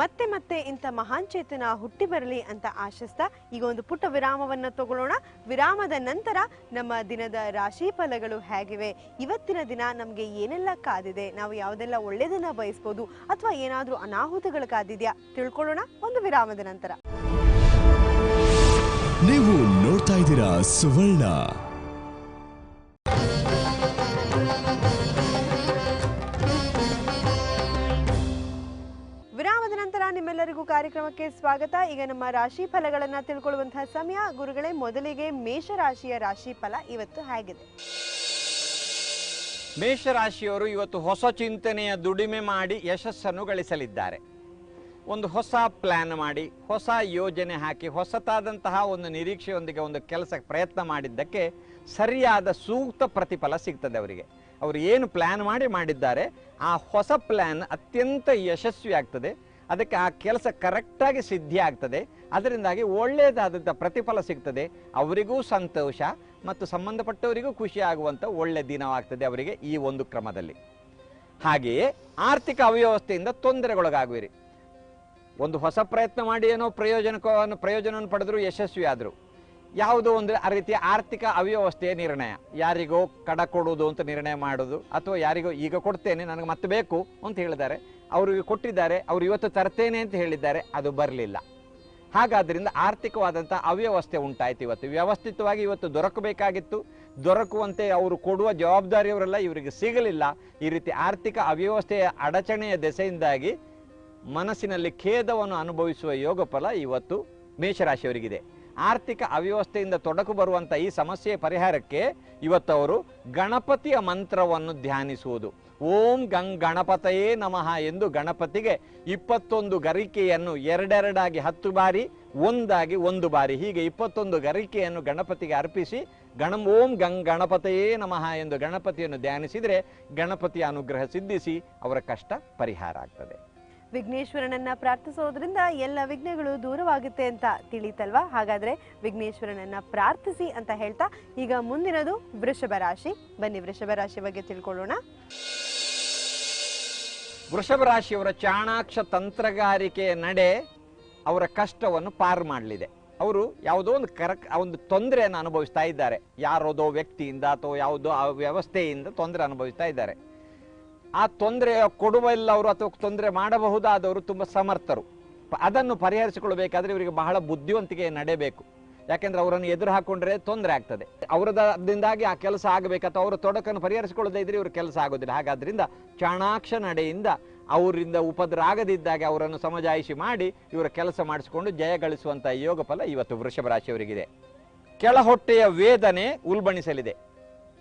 ಮತ್ತೆ ಮತ್ತೆ ಇಂಥ ಮಹಾನ್ ಚೇತನ ಹುಟ್ಟಿ ಬರಲಿ ಅಂತ ಆಶಿಸ್ತಾ ಈಗ ಒಂದು ಪುಟ್ಟ ವಿರಾಮವನ್ನು ತಗೊಳ್ಳೋಣ. ವಿರಾಮದ ನಂತರ ನಮ್ಮ ದಿನದ ರಾಶಿ ಫಲಗಳು ಹೇಗಿವೆ, ಇವತ್ತಿನ ದಿನ ನಮಗೆ ಏನೆಲ್ಲ ಕಾದಿದೆ, ನಾವು ಯಾವುದೆಲ್ಲ ಒಳ್ಳೆಯದನ್ನ ಬಯಸ್ಬೋದು ಅಥವಾ ಏನಾದರೂ ಅನಾಹುತಗಳು ಕಾದಿದೆಯಾ ತಿಳ್ಕೊಳ್ಳೋಣ ಒಂದು ವಿರಾಮದ ನಂತರ. ನೀವು ನೋಡ್ತಾ ಇದ್ದೀರಾ ಸುವರ್ಣ. ವಿರಾಮದ ನಂತರ ನಿಮ್ಮೆಲ್ಲರಿಗೂ ಕಾರ್ಯಕ್ರಮಕ್ಕೆ ಸ್ವಾಗತ. ಈಗ ನಮ್ಮ ರಾಶಿ ಫಲಗಳನ್ನ ತಿಳ್ಕೊಳ್ಳುವಂತಹ ಸಮಯ. ಗುರುಗಳೇ, ಮೊದಲಿಗೆ ಮೇಷರಾಶಿಯ ರಾಶಿ ಫಲ ಇವತ್ತು ಹೇಗಿದೆ? ಮೇಷರಾಶಿಯವರು ಇವತ್ತು ಹೊಸ ಚಿಂತನೆಯ ದುಡಿಮೆ ಮಾಡಿ ಯಶಸ್ಸನ್ನು ಗಳಿಸಲಿದ್ದಾರೆ. ಒಂದು ಹೊಸ ಪ್ಲ್ಯಾನ್ ಮಾಡಿ, ಹೊಸ ಯೋಜನೆ ಹಾಕಿ, ಹೊಸತಾದಂತಹ ಒಂದು ನಿರೀಕ್ಷೆಯೊಂದಿಗೆ ಒಂದು ಕೆಲಸಕ್ಕೆ ಪ್ರಯತ್ನ ಮಾಡಿದ್ದಕ್ಕೆ ಸರಿಯಾದ ಸೂಕ್ತ ಪ್ರತಿಫಲ ಸಿಗ್ತದೆ ಅವರಿಗೆ. ಅವರು ಏನು ಪ್ಲ್ಯಾನ್ ಮಾಡಿದ್ದಾರೆ ಆ ಹೊಸ ಪ್ಲ್ಯಾನ್ ಅತ್ಯಂತ ಯಶಸ್ವಿ ಆಗ್ತದೆ. ಅದಕ್ಕೆ ಆ ಕೆಲಸ ಕರೆಕ್ಟಾಗಿ ಸಿದ್ಧಿ ಆಗ್ತದೆ. ಅದರಿಂದಾಗಿ ಒಳ್ಳೆಯದಾದಂಥ ಪ್ರತಿಫಲ ಸಿಗ್ತದೆ. ಅವರಿಗೂ ಸಂತೋಷ ಮತ್ತು ಸಂಬಂಧಪಟ್ಟವರಿಗೂ ಖುಷಿ ಆಗುವಂಥ ಒಳ್ಳೆ ದಿನವಾಗ್ತದೆ ಅವರಿಗೆ ಈ ಒಂದು ಕ್ರಮದಲ್ಲಿ. ಹಾಗೆಯೇ ಆರ್ಥಿಕ ಅವ್ಯವಸ್ಥೆಯಿಂದ ತೊಂದರೆಗೊಳಗಾಗುವಿರಿ. ಒಂದು ಹೊಸ ಪ್ರಯತ್ನ ಮಾಡಿ ಏನೋ ಪ್ರಯೋಜನವನ್ನು ಪಡೆದರೂ ಯಶಸ್ವಿ ಆದರು. ಯಾವುದೋ ಒಂದು ರೀತಿಯ ಆರ್ಥಿಕ ಅವ್ಯವಸ್ಥೆಯ ನಿರ್ಣಯ, ಯಾರಿಗೋ ಕಡ ಕೊಡುವುದು ಅಂತ ನಿರ್ಣಯ ಮಾಡೋದು, ಅಥವಾ ಯಾರಿಗೋ ಈಗ ಕೊಡ್ತೇನೆ ನನಗೆ ಮತ್ತೆ ಬೇಕು ಅಂತ ಹೇಳಿದ್ದಾರೆ, ಅವರಿಗೆ ಕೊಟ್ಟಿದ್ದಾರೆ, ಅವರು ಇವತ್ತು ತರ್ತೇನೆ ಅಂತ ಹೇಳಿದ್ದಾರೆ, ಅದು ಬರಲಿಲ್ಲ. ಹಾಗಾದ್ರಿಂದ ಆರ್ಥಿಕವಾದಂಥ ಅವ್ಯವಸ್ಥೆ ಉಂಟಾಯ್ತು. ಇವತ್ತು ವ್ಯವಸ್ಥಿತವಾಗಿ ಇವತ್ತು ದೊರಕಬೇಕಾಗಿತ್ತು, ದೊರಕುವಂತೆ ಅವರು ಕೊಡುವ ಜವಾಬ್ದಾರಿಯವರೆಲ್ಲ ಇವರಿಗೆ ಸಿಗಲಿಲ್ಲ. ಈ ರೀತಿ ಆರ್ಥಿಕ ಅವ್ಯವಸ್ಥೆಯ ಅಡಚಣೆಯ ದೆಸೆಯಿಂದಾಗಿ ಮನಸ್ಸಿನಲ್ಲಿ ಖೇದವನ್ನು ಅನುಭವಿಸುವ ಯೋಗ ಫಲ ಇವತ್ತು ಮೇಷರಾಶಿಯವರಿಗಿದೆ. ಆರ್ಥಿಕ ಅವ್ಯವಸ್ಥೆಯಿಂದ ತೊಡಕು ಬರುವಂಥ ಈ ಸಮಸ್ಯೆಯ ಪರಿಹಾರಕ್ಕೆ ಇವತ್ತು ಅವರು ಗಣಪತಿಯ ಮಂತ್ರವನ್ನು ಧ್ಯಾನಿಸುವುದು. ಓಂ ಗಣಪತಯೇ ನಮಃ ಎಂದು ಗಣಪತಿಗೆ 21 ಗರಿಕೆಯನ್ನು ಎರಡೆರಡಾಗಿ 10 ಬಾರಿ, ಒಂದಾಗಿ 1 ಬಾರಿ, ಹೀಗೆ 21 ಗರಿಕೆಯನ್ನು ಗಣಪತಿಗೆ ಅರ್ಪಿಸಿ ಓಂ ಗಣಪತಯೇ ನಮಃ ಎಂದು ಗಣಪತಿಯನ್ನು ಧ್ಯಾನಿಸಿದರೆ ಗಣಪತಿಯ ಅನುಗ್ರಹ ಸಿದ್ಧಿಸಿ ಅವರ ಕಷ್ಟ ಪರಿಹಾರ ಆಗ್ತದೆ. ವಿಘ್ನೇಶ್ವರನನ್ನ ಪ್ರಾರ್ಥಿಸೋದ್ರಿಂದ ಎಲ್ಲ ವಿಘ್ನಗಳು ದೂರವಾಗುತ್ತೆ ಅಂತ ತಿಳಿತಲ್ವಾ? ಹಾಗಾದ್ರೆ ವಿಘ್ನೇಶ್ವರನನ್ನ ಪ್ರಾರ್ಥಿಸಿ ಅಂತ ಹೇಳ್ತಾ ಈಗ ಮುಂದಿನದು ವೃಷಭ ರಾಶಿ. ಬನ್ನಿ ವೃಷಭ ರಾಶಿ ಬಗ್ಗೆ ತಿಳ್ಕೊಳ್ಳೋಣ. ವೃಷಭ ರಾಶಿಯವರ ಚಾಣಾಕ್ಷ ತಂತ್ರಗಾರಿಕೆಯ ನಡೆ ಅವರ ಕಷ್ಟವನ್ನು ಪಾರು ಮಾಡಲಿದೆ. ಅವರು ಯಾವುದೋ ಒಂದು ತೊಂದರೆಯನ್ನು ಅನುಭವಿಸ್ತಾ ಇದ್ದಾರೆ. ಯಾರೋದೋ ವ್ಯಕ್ತಿಯಿಂದ ಅಥವಾ ಯಾವುದೋ ಆ ವ್ಯವಸ್ಥೆಯಿಂದ ತೊಂದರೆ ಅನುಭವಿಸ್ತಾ ಇದ್ದಾರೆ. ಆ ತೊಂದರೆ ಕೊಡುವಲ್ಲವರು ಅಥವಾ ತೊಂದರೆ ಮಾಡಬಹುದಾದವರು ತುಂಬ ಸಮರ್ಥರು. ಅದನ್ನು ಪರಿಹರಿಸಿಕೊಳ್ಬೇಕಾದ್ರೆ ಇವರಿಗೆ ಬಹಳ ಬುದ್ಧಿವಂತಿಕೆ ನಡೆಯಬೇಕು. ಯಾಕೆಂದ್ರೆ ಅವರನ್ನು ಎದುರು ಹಾಕೊಂಡ್ರೆ ತೊಂದರೆ ಆಗ್ತದೆ. ಅವರದಿಂದಾಗಿ ಆ ಕೆಲಸ ಆಗಬೇಕು ಅಥವಾ ಅವರ ತೊಡಕನ್ನು ಪರಿಹರಿಸಿಕೊಳ್ಳದೇ ಇದ್ರೆ ಇವ್ರ ಕೆಲಸ ಆಗೋದಿಲ್ಲ. ಹಾಗಾದ್ರಿಂದ ಚಾಣಾಕ್ಷ ನಡೆಯಿಂದ ಅವರಿಂದ ಉಪದ್ರ ಆಗದಿದ್ದಾಗ ಅವರನ್ನು ಸಮಜಾಯಿಷಿ ಮಾಡಿ ಇವರ ಕೆಲಸ ಮಾಡಿಸಿಕೊಂಡು ಜಯ ಗಳಿಸುವಂಥ ಯೋಗ ಫಲ ಇವತ್ತು ವೃಷಭ ರಾಶಿಯವರಿಗಿದೆ. ಕೆಳ ಹೊಟ್ಟೆಯ ವೇದನೆ ಉಲ್ಬಣಿಸಲಿದೆ.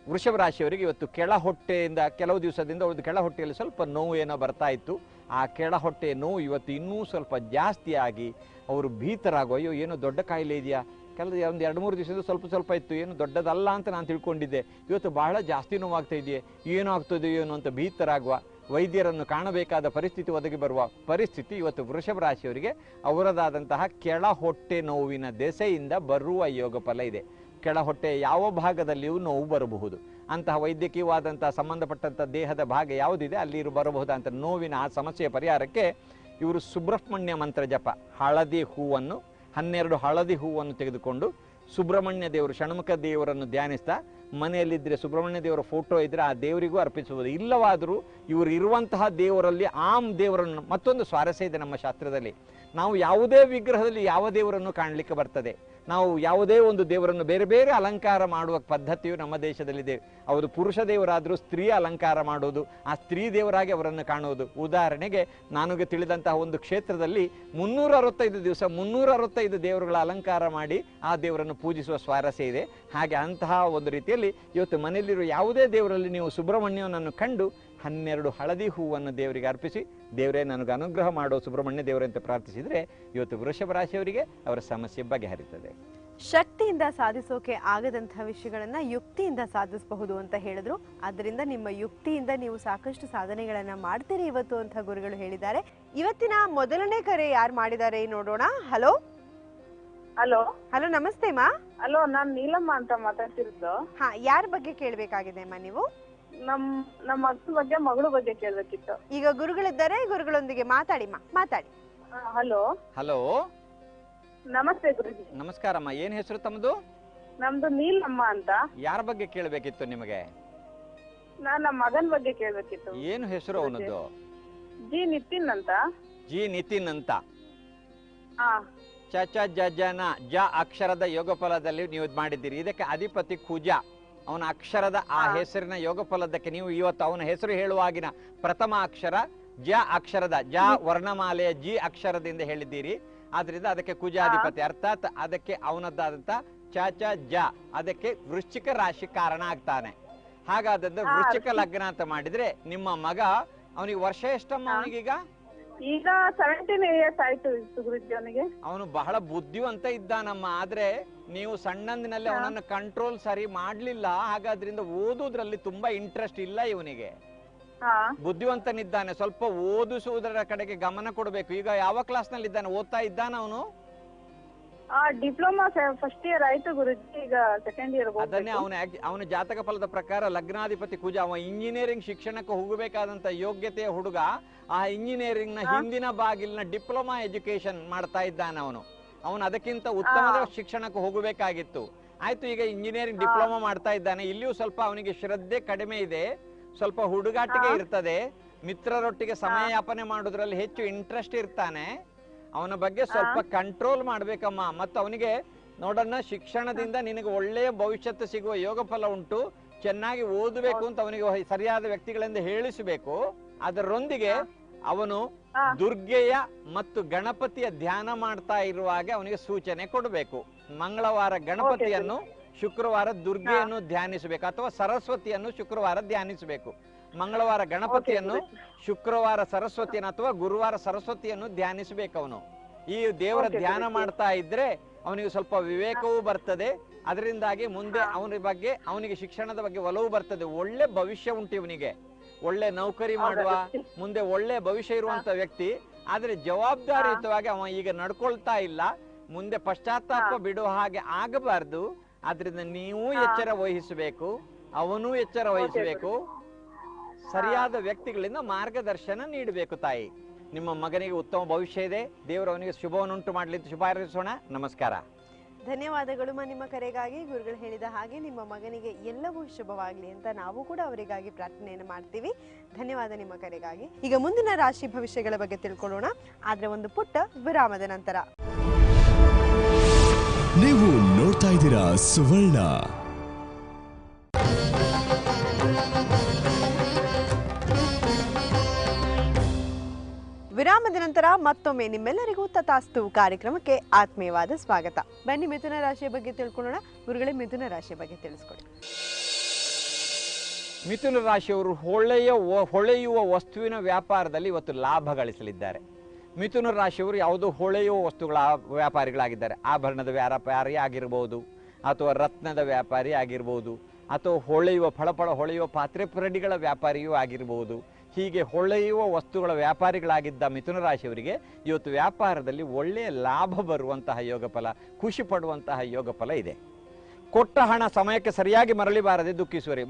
ವೃಷಭ ರಾಶಿಯವರಿಗೆ ಇವತ್ತು ಕೆಳ ಹೊಟ್ಟೆಯಿಂದ ಕೆಲವು ದಿವಸದಿಂದ ಒಂದು ಕೆಳ ಹೊಟ್ಟೆಯಲ್ಲಿ ಸ್ವಲ್ಪ ನೋವು ಏನೋ ಬರ್ತಾ ಇತ್ತು. ಆ ಕೆಳ ಹೊಟ್ಟೆಯ ನೋವು ಇವತ್ತು ಇನ್ನೂ ಸ್ವಲ್ಪ ಜಾಸ್ತಿ ಆಗಿ ಅವರು ಭೀತರಾಗುವ, ಅಯ್ಯೋ ಏನೋ ದೊಡ್ಡ ಕಾಯಿಲೆ ಇದೆಯಾ, ಒಂದು 2-3 ದಿವಸದ ಸ್ವಲ್ಪ ಇತ್ತು, ಏನು ದೊಡ್ಡದಲ್ಲ ಅಂತ ನಾನು ತಿಳ್ಕೊಂಡಿದ್ದೆ, ಇವತ್ತು ಬಹಳ ಜಾಸ್ತಿ ನೋವಾಗ್ತಾ ಇದೆಯೇ, ಏನೋ ಆಗ್ತದೆಯೋ ಏನೋ ಅಂತ ಭೀತರಾಗುವ, ವೈದ್ಯರನ್ನು ಕಾಣಬೇಕಾದ ಪರಿಸ್ಥಿತಿ ಒದಗಿ ಬರುವ ಪರಿಸ್ಥಿತಿ ಇವತ್ತು ವೃಷಭ ರಾಶಿಯವರಿಗೆ ಅವರದಾದಂತಹ ಕೆಳ ಹೊಟ್ಟೆ ನೋವಿನ ದೆಸೆಯಿಂದ ಬರುವ ಯೋಗ ಫಲ ಇದೆ. ಕೆಳ ಹೊಟ್ಟೆ ಯಾವ ಭಾಗದಲ್ಲಿಯೂ ನೋವು ಬರಬಹುದು. ಅಂತಹ ವೈದ್ಯಕೀಯವಾದಂತಹ ಸಂಬಂಧಪಟ್ಟಂಥ ದೇಹದ ಭಾಗ ಯಾವುದಿದೆ ಅಲ್ಲಿ ಬರಬಹುದಂಥ ನೋವಿನ ಆ ಸಮಸ್ಯೆಯ ಪರಿಹಾರಕ್ಕೆ ಇವರು ಸುಬ್ರಹ್ಮಣ್ಯ ಮಂತ್ರ ಜಪ, ಹಳದಿ ಹೂವನ್ನು 12 ಹಳದಿ ಹೂವನ್ನು ತೆಗೆದುಕೊಂಡು ಸುಬ್ರಹ್ಮಣ್ಯ ದೇವರು, ಷಣ್ಮುಖ ದೇವರನ್ನು ಧ್ಯಾನಿಸ್ತಾ, ಮನೆಯಲ್ಲಿದ್ದರೆ ಸುಬ್ರಹ್ಮಣ್ಯ ದೇವರ ಫೋಟೋ ಇದ್ದರೆ ಆ ದೇವರಿಗೂ ಅರ್ಪಿಸುವುದು. ಇಲ್ಲವಾದರೂ ಇವರು ಇರುವಂತಹ ದೇವರಲ್ಲಿ ದೇವರನ್ನು, ಮತ್ತೊಂದು ಸ್ವಾರಸ್ಯ ಇದೆ ನಮ್ಮ ಶಾಸ್ತ್ರದಲ್ಲಿ, ನಾವು ಯಾವುದೇ ವಿಗ್ರಹದಲ್ಲಿ ಯಾವ ದೇವರನ್ನು ಕಾಣಲಿಕ್ಕೆ ಬರ್ತದೆ. ನಾವು ಯಾವುದೇ ಒಂದು ದೇವರನ್ನು ಬೇರೆ ಬೇರೆ ಅಲಂಕಾರ ಮಾಡುವ ಪದ್ಧತಿಯು ನಮ್ಮ ದೇಶದಲ್ಲಿದೆ. ಅವರು ಪುರುಷ ದೇವರಾದರೂ ಸ್ತ್ರೀ ಅಲಂಕಾರ ಮಾಡೋದು, ಆ ಸ್ತ್ರೀ ದೇವರಾಗಿ ಅವರನ್ನು ಕಾಣುವುದು. ಉದಾಹರಣೆಗೆ ನನಗೆ ತಿಳಿದಂತಹ ಒಂದು ಕ್ಷೇತ್ರದಲ್ಲಿ 365 ದಿವಸ 365 ದೇವರುಗಳ ಅಲಂಕಾರ ಮಾಡಿ ಆ ದೇವರನ್ನು ಪೂಜಿಸುವ ಸ್ವಾರಸ್ಯ ಇದೆ. ಹಾಗೆ ಅಂತಹ ಒಂದು ರೀತಿಯಲ್ಲಿ ಇವತ್ತು ಮನೆಯಲ್ಲಿರುವ ಯಾವುದೇ ದೇವರಲ್ಲಿ ನೀವು ಸುಬ್ರಹ್ಮಣ್ಯನನ್ನು ಕಂಡು 12 ಹಳದಿ ಹೂವನ್ನು ದೇವರಿಗೆ ಅರ್ಪಿಸಿ, ದೇವರೇ ನನಗೆ ಅನುಗ್ರಹ ಮಾಡೋ ಸುಬ್ರಹ್ಮಣ್ಯ ದೇವರೇ ಅಂತ ಪ್ರಾರ್ಥಿಸಿದರೆ ಇವತ್ತು ವೃಷಭ ರಾಶಿಯವರಿಗೆ ಅವರ ಸಮಸ್ಯೆ ಬಗೆಹರಿತದೆ. ಶಕ್ತಿಯಿಂದ ಸಾಧಿಸೋಕೆ ಆಗದಂತಹ ವಿಷಯಗಳನ್ನ ಯುಕ್ತಿಯಿಂದ ಸಾಧಿಸಬಹುದು ಅಂತ ಹೇಳಿದ್ರು. ಆದ್ದರಿಂದ ನಿಮ್ಮ ಯುಕ್ತಿಯಿಂದ ನೀವು ಸಾಕಷ್ಟು ಸಾಧನೆಗಳನ್ನ ಮಾಡ್ತೀರಿ ಇವತ್ತು ಅಂತ ಗುರುಗಳು ಹೇಳಿದ್ದಾರೆ. ಇವತ್ತಿನ ಮೊದಲನೇ ಕರೆ ಯಾರು ಮಾಡಿದ್ದಾರೆ ನೋಡೋಣ. ಹಲೋ ಹಲೋ ಹಲೋ, ನಮಸ್ತೆ ಮಾ. ಹಲೋ, ನಾನ್ ನೀಲಮ್ಮ ಅಂತ ಮಾತಾಡ್ತಿರೋದು. ಹಾ, ಯಾರ ಬಗ್ಗೆ ಕೇಳ್ಬೇಕಾಗಿದೆ ಅಮ್ಮ ನೀವು? ನಮ್ಮ ಅಕ್ಕ ಬಗ್ಗೆ, ಮಗಳ ಬಗ್ಗೆ ಕೇಳ್ಬೇಕಿತ್ತು. ಈಗ ಗುರುಗಳಿದ್ದಾರೆ, ಗುರುಗಳೊಂದಿಗೆ ಮಾತಾಡಿ ಮಾತಾಡಿ. ಹಲೋ ಹಲೋ, ನಮಸ್ತೆ ಗುರುಜಿ. ನಮಸ್ಕಾರಮ್ಮ. ಏನ್ ಹೆಸರು ತಮ್ಮದು? ನಮ್ದು ನೀಲಮ್ಮ ಅಂತ. ಯಾರ ಬಗ್ಗೆ ಕೇಳಬೇಕಿತ್ತು ನಿಮಗೆ? ನಮ್ಮ ಮಗನ್ ಬಗ್ಗೆ ಕೇಳ್ಬೇಕಿತ್ತು. ಏನು ಹೆಸರು ಅವನದ್ದು? ಜಿ ನಿತಿನ್ ಅಂತ. ಜಿ ನಿತಿನ್ ಅಂತ. ಹಾ, ಚ ಚ ಜ ಜನ ಜ ಅಕ್ಷರದ ಯೋಗಫಲದಲ್ಲಿ ನೀವು ಇದ್ ಮಾಡಿದ್ದೀರಿ. ಇದಕ್ಕೆ ಅಧಿಪತಿ ಕುಜ. ಅವನ ಅಕ್ಷರದ ಆ ಹೆಸರಿನ ಯೋಗಫಲದಕ್ಕೆ ನೀವು ಇವತ್ತು ಅವನ ಹೆಸರು ಹೇಳುವಾಗಿನ ಪ್ರಥಮ ಅಕ್ಷರ ಜ ಅಕ್ಷರದ ಜ ವರ್ಣಮಾಲೆಯ ಜಿ ಅಕ್ಷರದಿಂದ ಹೇಳಿದ್ದೀರಿ. ಆದ್ರಿಂದ ಅದಕ್ಕೆ ಕುಜಾಧಿಪತಿ, ಅರ್ಥಾತ್ ಅದಕ್ಕೆ ಅವನದ್ದಾದಂತ ಚ ಚ ಜ, ಅದಕ್ಕೆ ವೃಶ್ಚಿಕ ರಾಶಿ ಕಾರಣ ಆಗ್ತಾನೆ. ಹಾಗಾದ್ರೆ ವೃಶ್ಚಿಕ ಲಗ್ನ ಅಂತ ಮಾಡಿದ್ರೆ ನಿಮ್ಮ ಮಗ, ಅವನಿಗೆ ವರ್ಷ ಎಷ್ಟಮ್ಮ ಅವನಿಗೀಗ? ಈಗ 17 years ಆಯ್ತು ಗುರುಜಿ ಅವನಿಗೆ. ಅವನು ಬಹಳ ಬುದ್ಧಿವಂತ ಇದ್ದಾನಮ್ಮ. ಆದ್ರೆ ನೀವು ಸಣ್ಣಂದಿನಲ್ಲಿ ಅವನನ್ನು ಕಂಟ್ರೋಲ್ ಸರಿ ಮಾಡ್ಲಿಲ್ಲ. ಹಾಗಾದ್ರಿಂದ ಓದುದ್ರಲ್ಲಿ ತುಂಬಾ ಇಂಟ್ರೆಸ್ಟ್ ಇಲ್ಲ ಇವನಿಗೆ. ಬುದ್ಧಿವಂತನಿದ್ದಾನೆ, ಸ್ವಲ್ಪ ಓದಿಸುವುದರ ಕಡೆಗೆ ಗಮನ ಕೊಡಬೇಕು. ಈಗ ಯಾವ ಕ್ಲಾಸ್ ನಲ್ಲಿ ಇದ್ದಾನೆ? ಓದ್ತಾ ಇದ್ದಾನ ಅವನು? ಡಿಪ್ಲೊಮಾ ಫಸ್ಟ್ ಇಯರ್ ಆಯ್ತು ಗುರುಜಿ, ಈಗ ಸೆಕೆಂಡ್ ಇಯರ್. ಅದನ್ನೇ ಅವನ ಜಾತಕ ಫಲದ ಪ್ರಕಾರ ಲಗ್ನಾಧಿಪತಿ ಕುಜ. ಅವ ಇಂಜಿನಿಯರಿಂಗ್ ಶಿಕ್ಷಣಕ್ಕೆ ಹೋಗಬೇಕಾದಂತ ಯೋಗ್ಯತೆಯ ಹುಡುಗ. ಆ ಇಂಜಿನಿಯರಿಂಗ್ ನ ಹಿಂದಿನ ಬಾಗಿಲಿನ ಡಿಪ್ಲೊಮಾ ಎಜುಕೇಶನ್ ಮಾಡ್ತಾ ಇದ್ದಾನೆ ಅವನು ಅದಕ್ಕಿಂತ ಉತ್ತಮದ ಶಿಕ್ಷಣಕ್ಕೆ ಹೋಗಬೇಕಾಗಿತ್ತು. ಆಯ್ತು, ಈಗ ಇಂಜಿನಿಯರಿಂಗ್ ಡಿಪ್ಲೊಮಾ ಮಾಡ್ತಾ ಇದ್ದಾನೆ. ಇಲ್ಲಿಯೂ ಸ್ವಲ್ಪ ಅವನಿಗೆ ಶ್ರದ್ಧೆ ಕಡಿಮೆ ಇದೆ, ಸ್ವಲ್ಪ ಹುಡುಗಾಟಿಗೆ ಇರ್ತದೆ, ಮಿತ್ರರೊಟ್ಟಿಗೆ ಸಮಯ ಯಾಪನೆ ಮಾಡೋದ್ರಲ್ಲಿ ಹೆಚ್ಚು ಇಂಟ್ರೆಸ್ಟ್ ಇರ್ತಾನೆ. ಅವನ ಬಗ್ಗೆ ಸ್ವಲ್ಪ ಕಂಟ್ರೋಲ್ ಮಾಡ್ಬೇಕಮ್ಮ. ಮತ್ತು ಅವನಿಗೆ ನೋಡೋಣ, ಶಿಕ್ಷಣದಿಂದ ನಿನಗೆ ಒಳ್ಳೆಯ ಭವಿಷ್ಯತ್ತು ಸಿಗುವ ಯೋಗ ಫಲ ಉಂಟು, ಚೆನ್ನಾಗಿ ಓದಬೇಕು ಅಂತ ಅವನಿಗೆ ಸರಿಯಾದ ವ್ಯಕ್ತಿಗಳಿಂದ ಹೇಳಿಸಬೇಕು. ಅದರೊಂದಿಗೆ ಅವನು ದುರ್ಗೆಯ ಮತ್ತು ಗಣಪತಿಯ ಧ್ಯಾನ ಮಾಡ್ತಾ ಇರುವಾಗ ಅವನಿಗೆ ಸೂಚನೆ ಕೊಡಬೇಕು. ಮಂಗಳವಾರ ಗಣಪತಿಯನ್ನು, ಶುಕ್ರವಾರ ದುರ್ಗೆಯನ್ನು ಧ್ಯಾನಿಸಬೇಕು, ಅಥವಾ ಸರಸ್ವತಿಯನ್ನು ಶುಕ್ರವಾರ ಧ್ಯಾನಿಸಬೇಕು. ಮಂಗಳವಾರ ಗಣಪತಿಯನ್ನು, ಶುಕ್ರವಾರ ಸರಸ್ವತಿಯನ್ನು, ಅಥವಾ ಗುರುವಾರ ಸರಸ್ವತಿಯನ್ನು ಧ್ಯಾನಿಸಬೇಕು. ಅವನು ಈ ದೇವರ ಧ್ಯಾನ ಮಾಡ್ತಾ ಇದ್ರೆ ಅವನಿಗೆ ಸ್ವಲ್ಪ ವಿವೇಕವೂ ಬರ್ತದೆ. ಅದರಿಂದಾಗಿ ಮುಂದೆ ಅವನಿಗೆ ಶಿಕ್ಷಣದ ಬಗ್ಗೆ ಒಲವು ಬರ್ತದೆ. ಒಳ್ಳೆ ಭವಿಷ್ಯ ಉಂಟು ಇವನಿಗೆ, ಒಳ್ಳೆ ನೌಕರಿ ಮಾಡುವ, ಮುಂದೆ ಒಳ್ಳೆ ಭವಿಷ್ಯ ಇರುವಂತ ವ್ಯಕ್ತಿ. ಆದ್ರೆ ಜವಾಬ್ದಾರಿಯುತವಾಗಿ ಅವ ಈಗ ನಡ್ಕೊಳ್ತಾ ಇಲ್ಲ. ಮುಂದೆ ಪಶ್ಚಾತ್ತಾಪ ಬಿಡುವ ಹಾಗೆ ಆಗಬಾರ್ದು. ಆದ್ರಿಂದ ನೀವು ಎಚ್ಚರ ವಹಿಸಬೇಕು, ಅವನು ಎಚ್ಚರ ವಹಿಸಬೇಕು. ಸರಿಯಾದ ವ್ಯಕ್ತಿಗಳಿಂದ ಮಾರ್ಗದರ್ಶನ ನೀಡಬೇಕು. ತಾಯಿ, ನಿಮ್ಮ ಮಗನಿಗೆ ಉತ್ತಮ ಭವಿಷ್ಯ ಇದೆ. ದೇವರು ಅವನಿಗೆ ಶುಭವನ್ನುಂಟು ಮಾಡಲಿ ಅಂತ ಶುಭ ಹಾರೈಸೋಣ. ನಮಸ್ಕಾರ. ಧನ್ಯವಾದಗಳು ನಿಮ್ಮ ಕರೆಗಾಗಿ. ಗುರುಗಳು ಹೇಳಿದ ಹಾಗೆ ನಿಮ್ಮ ಮಗನಿಗೆ ಎಲ್ಲವೂ ಶುಭವಾಗಲಿ ಅಂತ ನಾವು ಕೂಡ ಅವರಿಗಾಗಿ ಪ್ರಾರ್ಥನೆಯನ್ನು ಮಾಡ್ತೀವಿ. ಧನ್ಯವಾದ ನಿಮ್ಮ ಕರೆಗಾಗಿ. ಈಗ ಮುಂದಿನ ರಾಶಿ ಭವಿಷ್ಯಗಳ ಬಗ್ಗೆ ತಿಳ್ಕೊಳ್ಳೋಣ, ಆದ್ರೆ ಒಂದು ಪುಟ್ಟ ವಿರಾಮದ ನಂತರ. ನೀವು ನೋಡ್ತಾ ಇದ್ದೀರಾ ಸುವರ್ಣ. ವಿರಾಮದ ನಂತರ ಮತ್ತೊಮ್ಮೆ ನಿಮ್ಮೆಲ್ಲರಿಗೂ ತಥಾಸ್ತು ಕಾರ್ಯಕ್ರಮಕ್ಕೆ ಆತ್ಮೀಯವಾದ ಸ್ವಾಗತ. ಬನ್ನಿ ಮಿಥುನ ರಾಶಿಯ ಬಗ್ಗೆ ತಿಳ್ಕೊಳ್ಳೋಣ. ಗುರುಗಳೇ, ಮಿಥುನ ರಾಶಿಯ ಬಗ್ಗೆ ತಿಳಿಸ್ಕೊಡಿ. ಮಿಥುನ ರಾಶಿಯವರು ಹೊಳೆಯುವ ವಸ್ತುವಿನ ವ್ಯಾಪಾರದಲ್ಲಿ ಇವತ್ತು ಲಾಭ ಗಳಿಸಲಿದ್ದಾರೆ. ಮಿಥುನ ರಾಶಿಯವರು ಯಾವುದೋ ಹೊಳೆಯುವ ವಸ್ತುಗಳ ವ್ಯಾಪಾರಿಗಳಾಗಿದ್ದಾರೆ. ಆಭರಣದ ವ್ಯಾಪಾರಿ ಆಗಿರ್ಬೋದು, ಅಥವಾ ರತ್ನದ ವ್ಯಾಪಾರಿ ಆಗಿರ್ಬೋದು, ಅಥವಾ ಫಳಫಳ ಹೊಳೆಯುವ ಪಾತ್ರೆ ಪರಡಿಗಳ ವ್ಯಾಪಾರಿಯೂ ಆಗಿರ್ಬೋದು. ಹೀಗೆ ಹೊಳೆಯುವ ವಸ್ತುಗಳ ವ್ಯಾಪಾರಿಗಳಾಗಿದ್ದ ಮಿಥುನ ರಾಶಿಯವರಿಗೆ ಇವತ್ತು ವ್ಯಾಪಾರದಲ್ಲಿ ಒಳ್ಳೆಯ ಲಾಭ ಬರುವಂತಹ ಯೋಗ ಫಲ, ಖುಷಿ ಪಡುವಂತಹ ಯೋಗ ಫಲ ಇದೆ. ಕೊಟ್ಟ ಹಣ ಸಮಯಕ್ಕೆ ಸರಿಯಾಗಿ ಮರಳಿ ಬಾರದೆ ದುಃಖಿಸುವರೆ.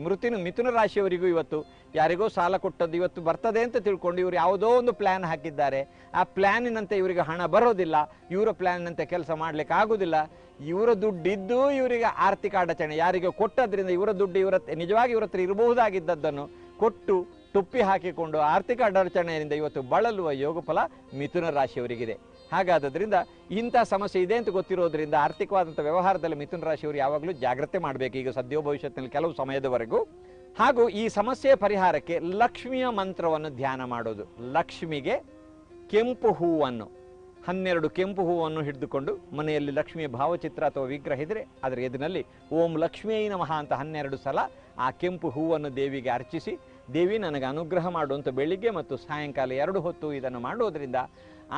ಮಿಥುನ ರಾಶಿಯವರಿಗೂ ಇವತ್ತು ಯಾರಿಗೋ ಸಾಲ ಕೊಟ್ಟದ್ದು ಇವತ್ತು ಬರ್ತದೆ ಅಂತ ತಿಳ್ಕೊಂಡು ಇವರು ಯಾವುದೋ ಒಂದು ಪ್ಲಾನ್ ಹಾಕಿದ್ದಾರೆ. ಆ ಪ್ಲಾನಿನಂತೆ ಇವರಿಗೆ ಹಣ ಬರೋದಿಲ್ಲ, ಇವರ ಪ್ಲಾನಿನಂತೆ ಕೆಲಸ ಮಾಡ್ಲಿಕ್ಕೆ ಆಗುದಿಲ್ಲ. ಇವರ ದುಡ್ಡಿದ್ದು ಇವರಿಗೆ ಆರ್ಥಿಕ ಅಡಚಣೆ. ಯಾರಿಗೂ ಕೊಟ್ಟದ್ರಿಂದ ಇವರ ದುಡ್ಡು ನಿಜವಾಗಿ ಇವರ ಹತ್ರ ಇರಬಹುದಾಗಿದ್ದದ್ದನ್ನು ಕೊಟ್ಟು ತುಪ್ಪಿ ಹಾಕಿಕೊಂಡು ಆರ್ಥಿಕ ಅಡಚಣೆಯಿಂದ ಇವತ್ತು ಬಳಲುವ ಯೋಗ ಫಲ ಮಿಥುನ ರಾಶಿಯವರಿಗಿದೆ. ಹಾಗಾದ್ರಿಂದ ಇಂಥ ಸಮಸ್ಯೆ ಇದೆ ಅಂತ ಗೊತ್ತಿರೋದ್ರಿಂದ ಆರ್ಥಿಕವಾದಂಥ ವ್ಯವಹಾರದಲ್ಲಿ ಮಿಥುನ ರಾಶಿಯವರು ಯಾವಾಗಲೂ ಜಾಗ್ರತೆ ಮಾಡಬೇಕು, ಈಗ ಸದ್ಯ ಭವಿಷ್ಯತ್ತಿನಲ್ಲಿ ಕೆಲವು ಸಮಯದವರೆಗೂ. ಹಾಗೂ ಈ ಸಮಸ್ಯೆಯ ಪರಿಹಾರಕ್ಕೆ ಲಕ್ಷ್ಮಿಯ ಮಂತ್ರವನ್ನು ಧ್ಯಾನ ಮಾಡೋದು. ಲಕ್ಷ್ಮಿಗೆ ಕೆಂಪು ಹೂವನ್ನು 12 ಕೆಂಪು ಹೂವನ್ನು ಹಿಡಿದುಕೊಂಡು ಮನೆಯಲ್ಲಿ ಲಕ್ಷ್ಮಿಯ ಭಾವಚಿತ್ರ ಅಥವಾ ವಿಗ್ರಹ ಇದ್ದರೆ ಅದರ ಎದುರಿನಲ್ಲಿ ಓಂ ಲಕ್ಷ್ಮೀ ನಮಃ ಅಂತ 12 ಸಲ ಆ ಕೆಂಪು ಹೂವನ್ನು ದೇವಿಗೆ ಅರ್ಚಿಸಿ, ದೇವಿ ನನಗೆ ಅನುಗ್ರಹ ಮಾಡುವಂಥ ಬೆಳಿಗ್ಗೆ ಮತ್ತು ಸಾಯಂಕಾಲ 2 ಹೊತ್ತು ಇದನ್ನು ಮಾಡೋದರಿಂದ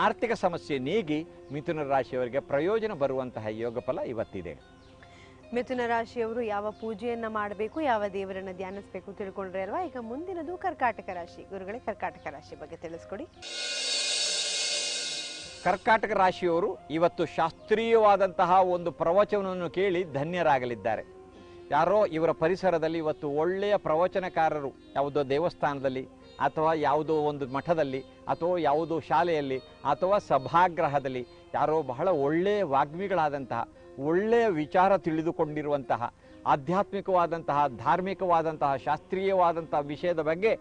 ಆರ್ಥಿಕ ಸಮಸ್ಯೆ ನೀಗಿ ಮಿಥುನ ರಾಶಿಯವರಿಗೆ ಪ್ರಯೋಜನ ಬರುವಂತಹ ಯೋಗ ಫಲ ಇವತ್ತಿದೆ. ಮಿಥುನ ರಾಶಿಯವರು ಯಾವ ಪೂಜೆಯನ್ನ ಮಾಡಬೇಕು, ಯಾವ ದೇವರನ್ನ ಧ್ಯಾನಿಸಬೇಕು ತಿಳ್ಕೊಂಡ್ರೆ ಅಲ್ವಾ. ಈಗ ಮುಂದಿನದು ಕರ್ಕಾಟಕ ರಾಶಿ. ಗುರುಗಳೇ, ಕರ್ಕಾಟಕ ರಾಶಿ ಬಗ್ಗೆ ತಿಳಿಸ್ಕೊಡಿ. ಕರ್ಕಾಟಕ ರಾಶಿಯವರು ಇವತ್ತು ಶಾಸ್ತ್ರೀಯವಾದಂತಹ ಒಂದು ಪ್ರವಚನವನ್ನು ಕೇಳಿ ಧನ್ಯರಾಗಲಿದ್ದಾರೆ. ಯಾರೋ ಇವರ ಪರಿಸರದಲ್ಲಿ ಇವತ್ತು ಒಳ್ಳೆಯ ಪ್ರವಚನಕಾರರು ಯಾವುದೋ ದೇವಸ್ಥಾನದಲ್ಲಿ ಅಥವಾ ಯಾವುದೋ ಒಂದು ಮಠದಲ್ಲಿ ಅಥವಾ ಯಾವುದೋ ಶಾಲೆಯಲ್ಲಿ ಅಥವಾ ಸಭಾಗೃಹದಲ್ಲಿ ಯಾರೋ ಬಹಳ ಒಳ್ಳೆಯ ವಾಗ್ಮಿಗಳಾದಂತಹ, ಒಳ್ಳೆಯ ವಿಚಾರ ತಿಳಿದುಕೊಂಡಿರುವಂತಹ, ಆಧ್ಯಾತ್ಮಿಕವಾದಂತಹ, ಧಾರ್ಮಿಕವಾದಂತಹ, ಶಾಸ್ತ್ರೀಯವಾದಂತಹ ವಿಷಯದ ಬಗ್ಗೆ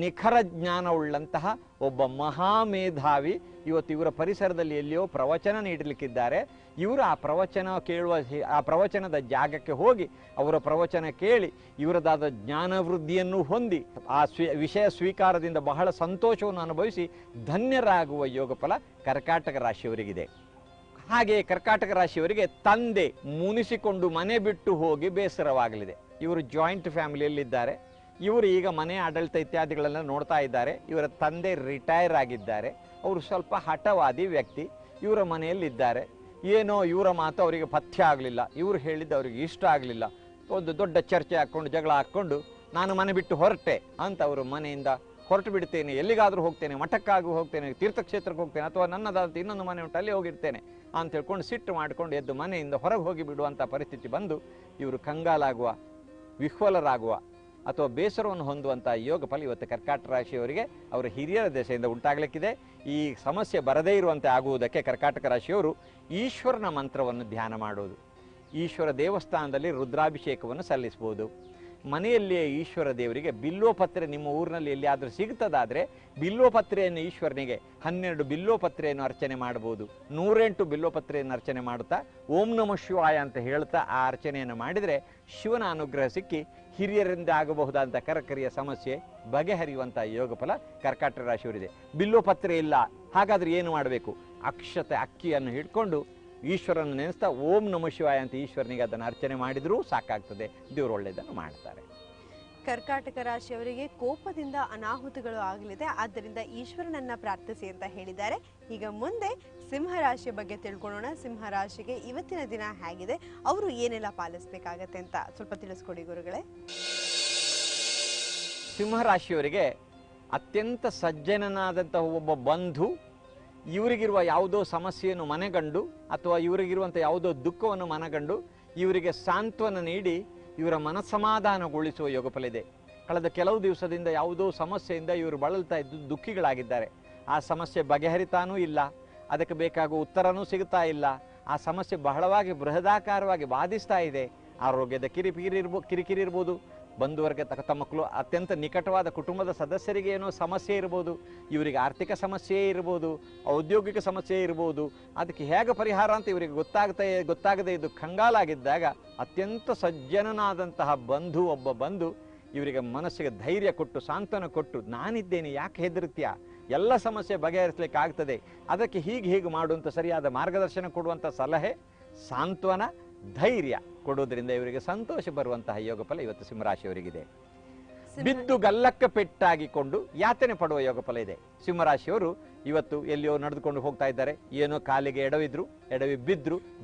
ನಿಖರ ಜ್ಞಾನವುಳ್ಳಂತಹ ಒಬ್ಬ ಮಹಾಮೇಧಾವಿ ಇವತ್ತು ಇವರ ಪರಿಸರದಲ್ಲಿ ಎಲ್ಲಿಯೋ ಪ್ರವಚನ ನೀಡಲಿಕ್ಕಿದ್ದಾರೆ. ಇವರು ಆ ಪ್ರವಚನ ಕೇಳುವ, ಆ ಪ್ರವಚನದ ಜಾಗಕ್ಕೆ ಹೋಗಿ ಅವರ ಪ್ರವಚನ ಕೇಳಿ ಇವರದಾದ ಜ್ಞಾನವೃದ್ಧಿಯನ್ನು ಹೊಂದಿ ಆ ವಿಷಯ ಸ್ವೀಕಾರದಿಂದ ಬಹಳ ಸಂತೋಷವನ್ನು ಅನುಭವಿಸಿ ಧನ್ಯರಾಗುವ ಯೋಗ ಫಲ ಕರ್ಕಾಟಕ ರಾಶಿಯವರಿಗಿದೆ. ಹಾಗೆ ಕರ್ಕಾಟಕ ರಾಶಿಯವರಿಗೆ ತಂದೆ ಮುನಿಸಿಕೊಂಡು ಮನೆ ಬಿಟ್ಟು ಹೋಗಿ ಬೇಸರವಾಗಲಿದೆ. ಇವರು ಜಾಯಿಂಟ್ ಫ್ಯಾಮಿಲಿಯಲ್ಲಿದ್ದಾರೆ. ಇವರು ಈಗ ಮನೆ ಆಡಳಿತ ಇತ್ಯಾದಿಗಳೆಲ್ಲ ನೋಡ್ತಾ ಇದ್ದಾರೆ. ಇವರ ತಂದೆ ರಿಟೈರ್ ಆಗಿದ್ದಾರೆ. ಅವರು ಸ್ವಲ್ಪ ಹಠವಾದಿ ವ್ಯಕ್ತಿ. ಇವರ ಮನೆಯಲ್ಲಿದ್ದಾರೆ. ಏನೋ ಇವರ ಮಾತು ಅವರಿಗೆ ಪಥ್ಯ ಆಗಲಿಲ್ಲ, ಇವರು ಹೇಳಿದ್ದು ಅವರಿಗೆ ಇಷ್ಟ ಆಗಲಿಲ್ಲ. ಒಂದು ದೊಡ್ಡ ಚರ್ಚೆ ಹಾಕ್ಕೊಂಡು ಜಗಳ ಹಾಕ್ಕೊಂಡು ನಾನು ಮನೆ ಬಿಟ್ಟು ಹೊರಟೆ ಅಂತ ಅವರು ಮನೆಯಿಂದ ಹೊರಟು ಬಿಡ್ತೇನೆ, ಎಲ್ಲಿಗಾದರೂ ಹೋಗ್ತೇನೆ, ಮಠಕ್ಕಾಗೂ ಹೋಗ್ತೇನೆ, ತೀರ್ಥಕ್ಷೇತ್ರಕ್ಕೆ ಹೋಗ್ತೇನೆ, ಅಥವಾ ನನ್ನದಾದ ಇನ್ನೊಂದು ಮನೆ ಉಂಟು ಅಲ್ಲಿ ಹೋಗಿರ್ತೇನೆ ಅಂತ ಹೇಳ್ಕೊಂಡು ಸಿಟ್ಟು ಮಾಡಿಕೊಂಡು ಎದ್ದು ಮನೆಯಿಂದ ಹೊರಗೆ ಹೋಗಿ ಬಿಡುವಂಥ ಪರಿಸ್ಥಿತಿ ಬಂದು ಇವರು ಕಂಗಾಲಾಗುವ, ವಿಹ್ವಲರಾಗುವ ಅಥವಾ ಬೇಸರವನ್ನು ಹೊಂದುವಂಥ ಯೋಗ ಫಲ ಇವತ್ತು ಕರ್ಕಾಟಕ ರಾಶಿಯವರಿಗೆ ಅವರ ಹಿರಿಯರ ದೆಸೆಯಿಂದ ಉಂಟಾಗಲಿಕ್ಕಿದೆ. ಈ ಸಮಸ್ಯೆ ಬರದೇ ಇರುವಂತೆ ಆಗುವುದಕ್ಕೆ ಕರ್ಕಾಟಕ ರಾಶಿಯವರು ಈಶ್ವರನ ಮಂತ್ರವನ್ನು ಧ್ಯಾನ ಮಾಡೋದು. ಈಶ್ವರ ದೇವಸ್ಥಾನದಲ್ಲಿ ರುದ್ರಾಭಿಷೇಕವನ್ನು ಸಲ್ಲಿಸ್ಬೋದು. ಮನೆಯಲ್ಲಿಯೇ ಈಶ್ವರ ದೇವರಿಗೆ ಬಿಲ್ವಪತ್ರೆ ನಿಮ್ಮ ಊರಿನಲ್ಲಿ ಎಲ್ಲಿಯಾದರೂ ಸಿಗ್ತದಾದರೆ ಬಿಲ್ವಪತ್ರೆಯನ್ನು ಈಶ್ವರನಿಗೆ 12 ಬಿಲ್ವಪತ್ರೆಯನ್ನು ಅರ್ಚನೆ ಮಾಡ್ಬೋದು. 108 ಬಿಲ್ವಪತ್ರೆಯನ್ನು ಅರ್ಚನೆ ಮಾಡುತ್ತಾ ಓಂ ನಮಃ ಶಿವಾಯ ಅಂತ ಹೇಳ್ತಾ ಆ ಅರ್ಚನೆಯನ್ನು ಮಾಡಿದರೆ ಶಿವನ ಅನುಗ್ರಹ ಸಿಕ್ಕಿ ಹಿರಿಯರಿಂದ ಆಗಬಹುದಾದಂಥ ಕರಕರಿಯ ಸಮಸ್ಯೆ ಬಗೆಹರಿಯುವಂಥ ಯೋಗ ಫಲ ಕರ್ಕಾಟಕ ರಾಶಿಯವರಿದೆ. ಬಿಲ್ವಪತ್ರೆ ಇಲ್ಲ, ಹಾಗಾದರೆ ಏನು ಮಾಡಬೇಕು? ಅಕ್ಷತೆ ಅಕ್ಕಿಯನ್ನು ಹಿಡ್ಕೊಂಡು ಈಶ್ವರನ ನೆನೆಸ್ತಾ ಓಂ ನಮಃ ಶಿವಾಯ ಅಂತ ಈಶ್ವರನಿಗೆ ಅದನ್ನು ಅರ್ಚನೆ ಮಾಡಿದರೂ ಸಾಕಾಗ್ತದೆ. ದೇವರು ಒಳ್ಳೆಯದನ್ನು ಮಾಡ್ತಾರೆ. ಕರ್ಕಾಟಕ ರಾಶಿಯವರಿಗೆ ಕೋಪದಿಂದ ಅನಾಹುತಗಳು ಆಗಲಿದೆ, ಆದ್ದರಿಂದ ಈಶ್ವರನನ್ನ ಪ್ರಾರ್ಥಿಸಿ ಅಂತ ಹೇಳಿದ್ದಾರೆ. ಈಗ ಮುಂದೆ ಸಿಂಹ ರಾಶಿಯ ಬಗ್ಗೆ ತಿಳ್ಕೊಳ್ಳೋಣ. ಸಿಂಹ ರಾಶಿಗೆ ಇವತ್ತಿನ ದಿನ ಹೇಗಿದೆ, ಅವರು ಏನೆಲ್ಲ ಪಾಲಿಸಬೇಕಾಗತ್ತೆ ಅಂತ ಸ್ವಲ್ಪ ತಿಳಿಸ್ಕೊಡಿ ಗುರುಗಳೇ. ಸಿಂಹ ರಾಶಿಯವರಿಗೆ ಅತ್ಯಂತ ಸಜ್ಜನನಾದಂತಹ ಒಬ್ಬ ಬಂಧು ಇವರಿಗಿರುವ ಯಾವುದೋ ಸಮಸ್ಯೆಯನ್ನು ಮನೆಗಂಡು ಅಥವಾ ಇವರಿಗಿರುವಂಥ ಯಾವುದೋ ದುಃಖವನ್ನು ಮನಗಂಡು ಇವರಿಗೆ ಸಾಂತ್ವನ ನೀಡಿ ಇವರ ಮನಸಮಾಧಾನಗೊಳಿಸುವ ಯೋಗಫಲ ಇದೆ. ಕಳೆದ ಕೆಲವು ದಿವಸದಿಂದ ಯಾವುದೋ ಸಮಸ್ಯೆಯಿಂದ ಇವರು ಬಳಲ್ತಾ ಇದ್ದು ದುಃಖಿಗಳಾಗಿದ್ದಾರೆ. ಆ ಸಮಸ್ಯೆ ಬಗೆಹರಿತಾನೂ ಇಲ್ಲ, ಅದಕ್ಕೆ ಬೇಕಾಗುವ ಉತ್ತರನೂ ಸಿಗ್ತಾ ಇಲ್ಲ. ಆ ಸಮಸ್ಯೆ ಬಹಳವಾಗಿ ಬೃಹದಾಕಾರವಾಗಿ ಬಾಧಿಸ್ತಾ ಇದೆ. ಆರೋಗ್ಯದ ಕಿರಿಕಿರಿ ಇರ್ಬೋದು, ಬಂಧುವರ್ಗ ತಮ್ಮ ಅತ್ಯಂತ ನಿಕಟವಾದ ಕುಟುಂಬದ ಸದಸ್ಯರಿಗೆ ಏನೋ ಸಮಸ್ಯೆ ಇರ್ಬೋದು, ಇವರಿಗೆ ಆರ್ಥಿಕ ಸಮಸ್ಯೆ ಇರ್ಬೋದು, ಔದ್ಯೋಗಿಕ ಸಮಸ್ಯೆ ಇರ್ಬೋದು. ಅದಕ್ಕೆ ಹೇಗೆ ಪರಿಹಾರ ಅಂತ ಇವರಿಗೆ ಗೊತ್ತಾಗದೇ ಇದ್ದು ಕಂಗಾಲಾಗಿದ್ದಾಗ ಅತ್ಯಂತ ಸಜ್ಜನನಾದಂತಹ ಒಬ್ಬ ಬಂಧು ಇವರಿಗೆ ಮನಸ್ಸಿಗೆ ಧೈರ್ಯ ಕೊಟ್ಟು ಸಾಂತ್ವನ ಕೊಟ್ಟು, ನಾನಿದ್ದೇನೆ, ಯಾಕೆ ಹೆದರುತ್ತೀಯ, ಎಲ್ಲ ಸಮಸ್ಯೆ ಬಗೆಹರಿಸಲಿಕ್ಕೆ ಆಗ್ತದೆ, ಅದಕ್ಕೆ ಹೀಗೆ ಮಾಡುವಂಥ ಸರಿಯಾದ ಮಾರ್ಗದರ್ಶನ ಕೊಡುವಂಥ ಸಲಹೆ, ಸಾಂತ್ವನ, ಧೈರ್ಯ ಕೊಡೋದ್ರಿಂದ ಇವರಿಗೆ ಸಂತೋಷ ಬರುವಂತಹ ಯೋಗ ಫಲ ಇವತ್ತು ಸಿಂಹರಾಶಿಯವರಿಗಿದೆ. ಬಿದ್ದು ಗಲ್ಲಕ್ಕೆ ಪೆಟ್ಟಾಗಿಕೊಂಡು ಯಾತನೆ ಪಡುವ ಯೋಗ ಫಲ ಇದೆ. ಸಿಂಹರಾಶಿಯವರು ಇವತ್ತು ಎಲ್ಲಿಯೋ ನಡೆದುಕೊಂಡು ಹೋಗ್ತಾ ಇದ್ದಾರೆ, ಏನೋ ಕಾಲಿಗೆ ಎಡವಿ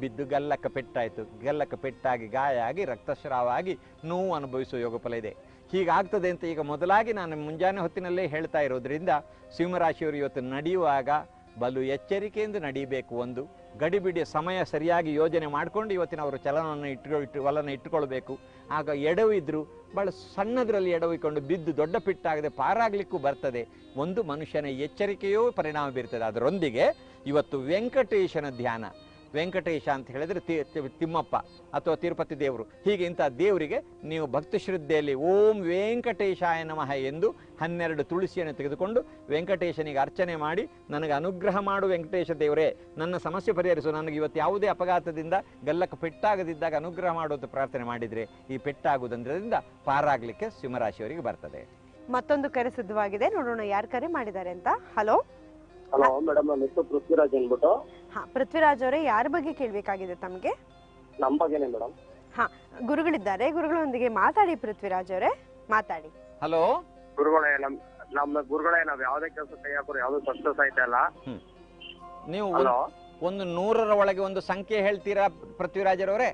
ಬಿದ್ದು ಗಲ್ಲಕ್ಕೆ ಪೆಟ್ಟಾಯಿತು, ಗಲ್ಲಕ್ಕೆ ಪೆಟ್ಟಾಗಿ ಗಾಯ ಆಗಿ ರಕ್ತಸ್ರಾವ ಆಗಿ ನೋವು ಅನುಭವಿಸುವ ಯೋಗ ಫಲ ಇದೆ. ಹೀಗಾಗ್ತದೆ ಅಂತ ಈಗ ಮೊದಲಾಗಿ ನಾನು ಮುಂಜಾನೆ ಹೊತ್ತಿನಲ್ಲೇ ಹೇಳ್ತಾ ಇರೋದ್ರಿಂದ ಸಿಂಹರಾಶಿಯವರು ಇವತ್ತು ನಡೆಯುವಾಗ ಬಲು ಎಚ್ಚರಿಕೆಯಿಂದ ನಡೀಬೇಕು. ಒಂದು ಗಡಿಬಿಡಿ ಸಮಯ ಸರಿಯಾಗಿ ಯೋಜನೆ ಮಾಡಿಕೊಂಡು ಇವತ್ತಿನ ಅವರು ಚಲನವನ್ನು ವಲನ ಇಟ್ಟುಕೊಳ್ಬೇಕು. ಆಗ ಎಡವಿದ್ರು ಬಹಳ ಸಣ್ಣದರಲ್ಲಿ ಎಡವಿಕೊಂಡು ಬಿದ್ದು ದೊಡ್ಡ ಪಿಟ್ಟಾಗದೆ ಪಾರಾಗಲಿಕ್ಕೂ ಬರ್ತದೆ. ಒಂದು ಮನುಷ್ಯನ ಎಚ್ಚರಿಕೆಯೂ ಪರಿಣಾಮ ಬೀರ್ತದೆ. ಅದರೊಂದಿಗೆ ಇವತ್ತು ವೆಂಕಟೇಶನ ಧ್ಯಾನ, ವೆಂಕಟೇಶ ಅಂತ ಹೇಳಿದರೆ ತಿಮ್ಮಪ್ಪ ಅಥವಾ ತಿರುಪತಿ ದೇವರು, ಹೀಗೆ ಇಂಥ ದೇವರಿಗೆ ನೀವು ಭಕ್ತಿ ಶ್ರದ್ಧೆಯಲ್ಲಿ ಓಂ ವೆಂಕಟೇಶಾಯ ನಮಃ ಎಂದು 12 ತುಳಸಿಯನ್ನು ತೆಗೆದುಕೊಂಡು ವೆಂಕಟೇಶನಿಗೆ ಅರ್ಚನೆ ಮಾಡಿ, ನನಗೆ ಅನುಗ್ರಹ ಮಾಡು ವೆಂಕಟೇಶ ದೇವರೇ, ನನ್ನ ಸಮಸ್ಯೆ ಪರಿಹರಿಸು, ನನಗೆ ಇವತ್ತು ಯಾವುದೇ ಅಪಘಾತದಿಂದ ಗಲ್ಲಕ್ಕೆ ಪೆಟ್ಟಾಗದಿದ್ದಾಗ ಅನುಗ್ರಹ ಮಾಡುವಂತ ಪ್ರಾರ್ಥನೆ ಮಾಡಿದರೆ ಈ ಪೆಟ್ಟಾಗುವುದರಿಂದ ಪಾರಾಗಲಿಕ್ಕೆ ಸಿಂಹರಾಶಿಯವರಿಗೆ ಬರ್ತದೆ. ಮತ್ತೊಂದು ಕರೆ ಸಿದ್ಧವಾಗಿದೆ, ನೋಡೋಣ ಯಾರು ಕರೆ ಮಾಡಿದ್ದಾರೆ ಅಂತ. ಹಲೋ ಹಲೋ ಮೇಡಮ್, ನನ್ನ ಹೆಸರು ಪೃಥ್ವಿರಾಜ್ ಅಂದ್ಬಿಟ್ಟು. ಹಾ, ಪೃಥ್ವಿರಾಜ್ ಅವರೇ, ಯಾರ ಬಗ್ಗೆ ಕೇಳಬೇಕಾಗಿದೆ ತಮಗೆ? ನಮ್ಮ ಬಗ್ಗೆನೇ ಮೇಡಮ್. ಹಾ, ಗುರುಗಳಿದ್ದಾರೆ, ಗುರುಗಳೊಂದಿಗೆ ಮಾತಾಡಿ. ಪೃಥ್ವಿರಾಜ್ ಅವರೇ ಮಾತಾಡಿ. ಹಲೋ ಗುರುಗಳೇ, ನಮ್ಮ ಗುರುಗಳೇ, ನಾವ್ ಯಾವ್ದೇ ಕೆಲಸ ಕೈ ಹಾಕೋರು ಯಾವ್ದು ಸಕ್ಸಸ್ ಆಯ್ತಾ ಇಲ್ಲ. ನೀವು ಹಲೋ, ಒಂದು 100ರ ಒಳಗೆ ಒಂದು ಸಂಖ್ಯೆ ಹೇಳ್ತೀರಾ ಪೃಥ್ವಿರಾಜರವರೇ?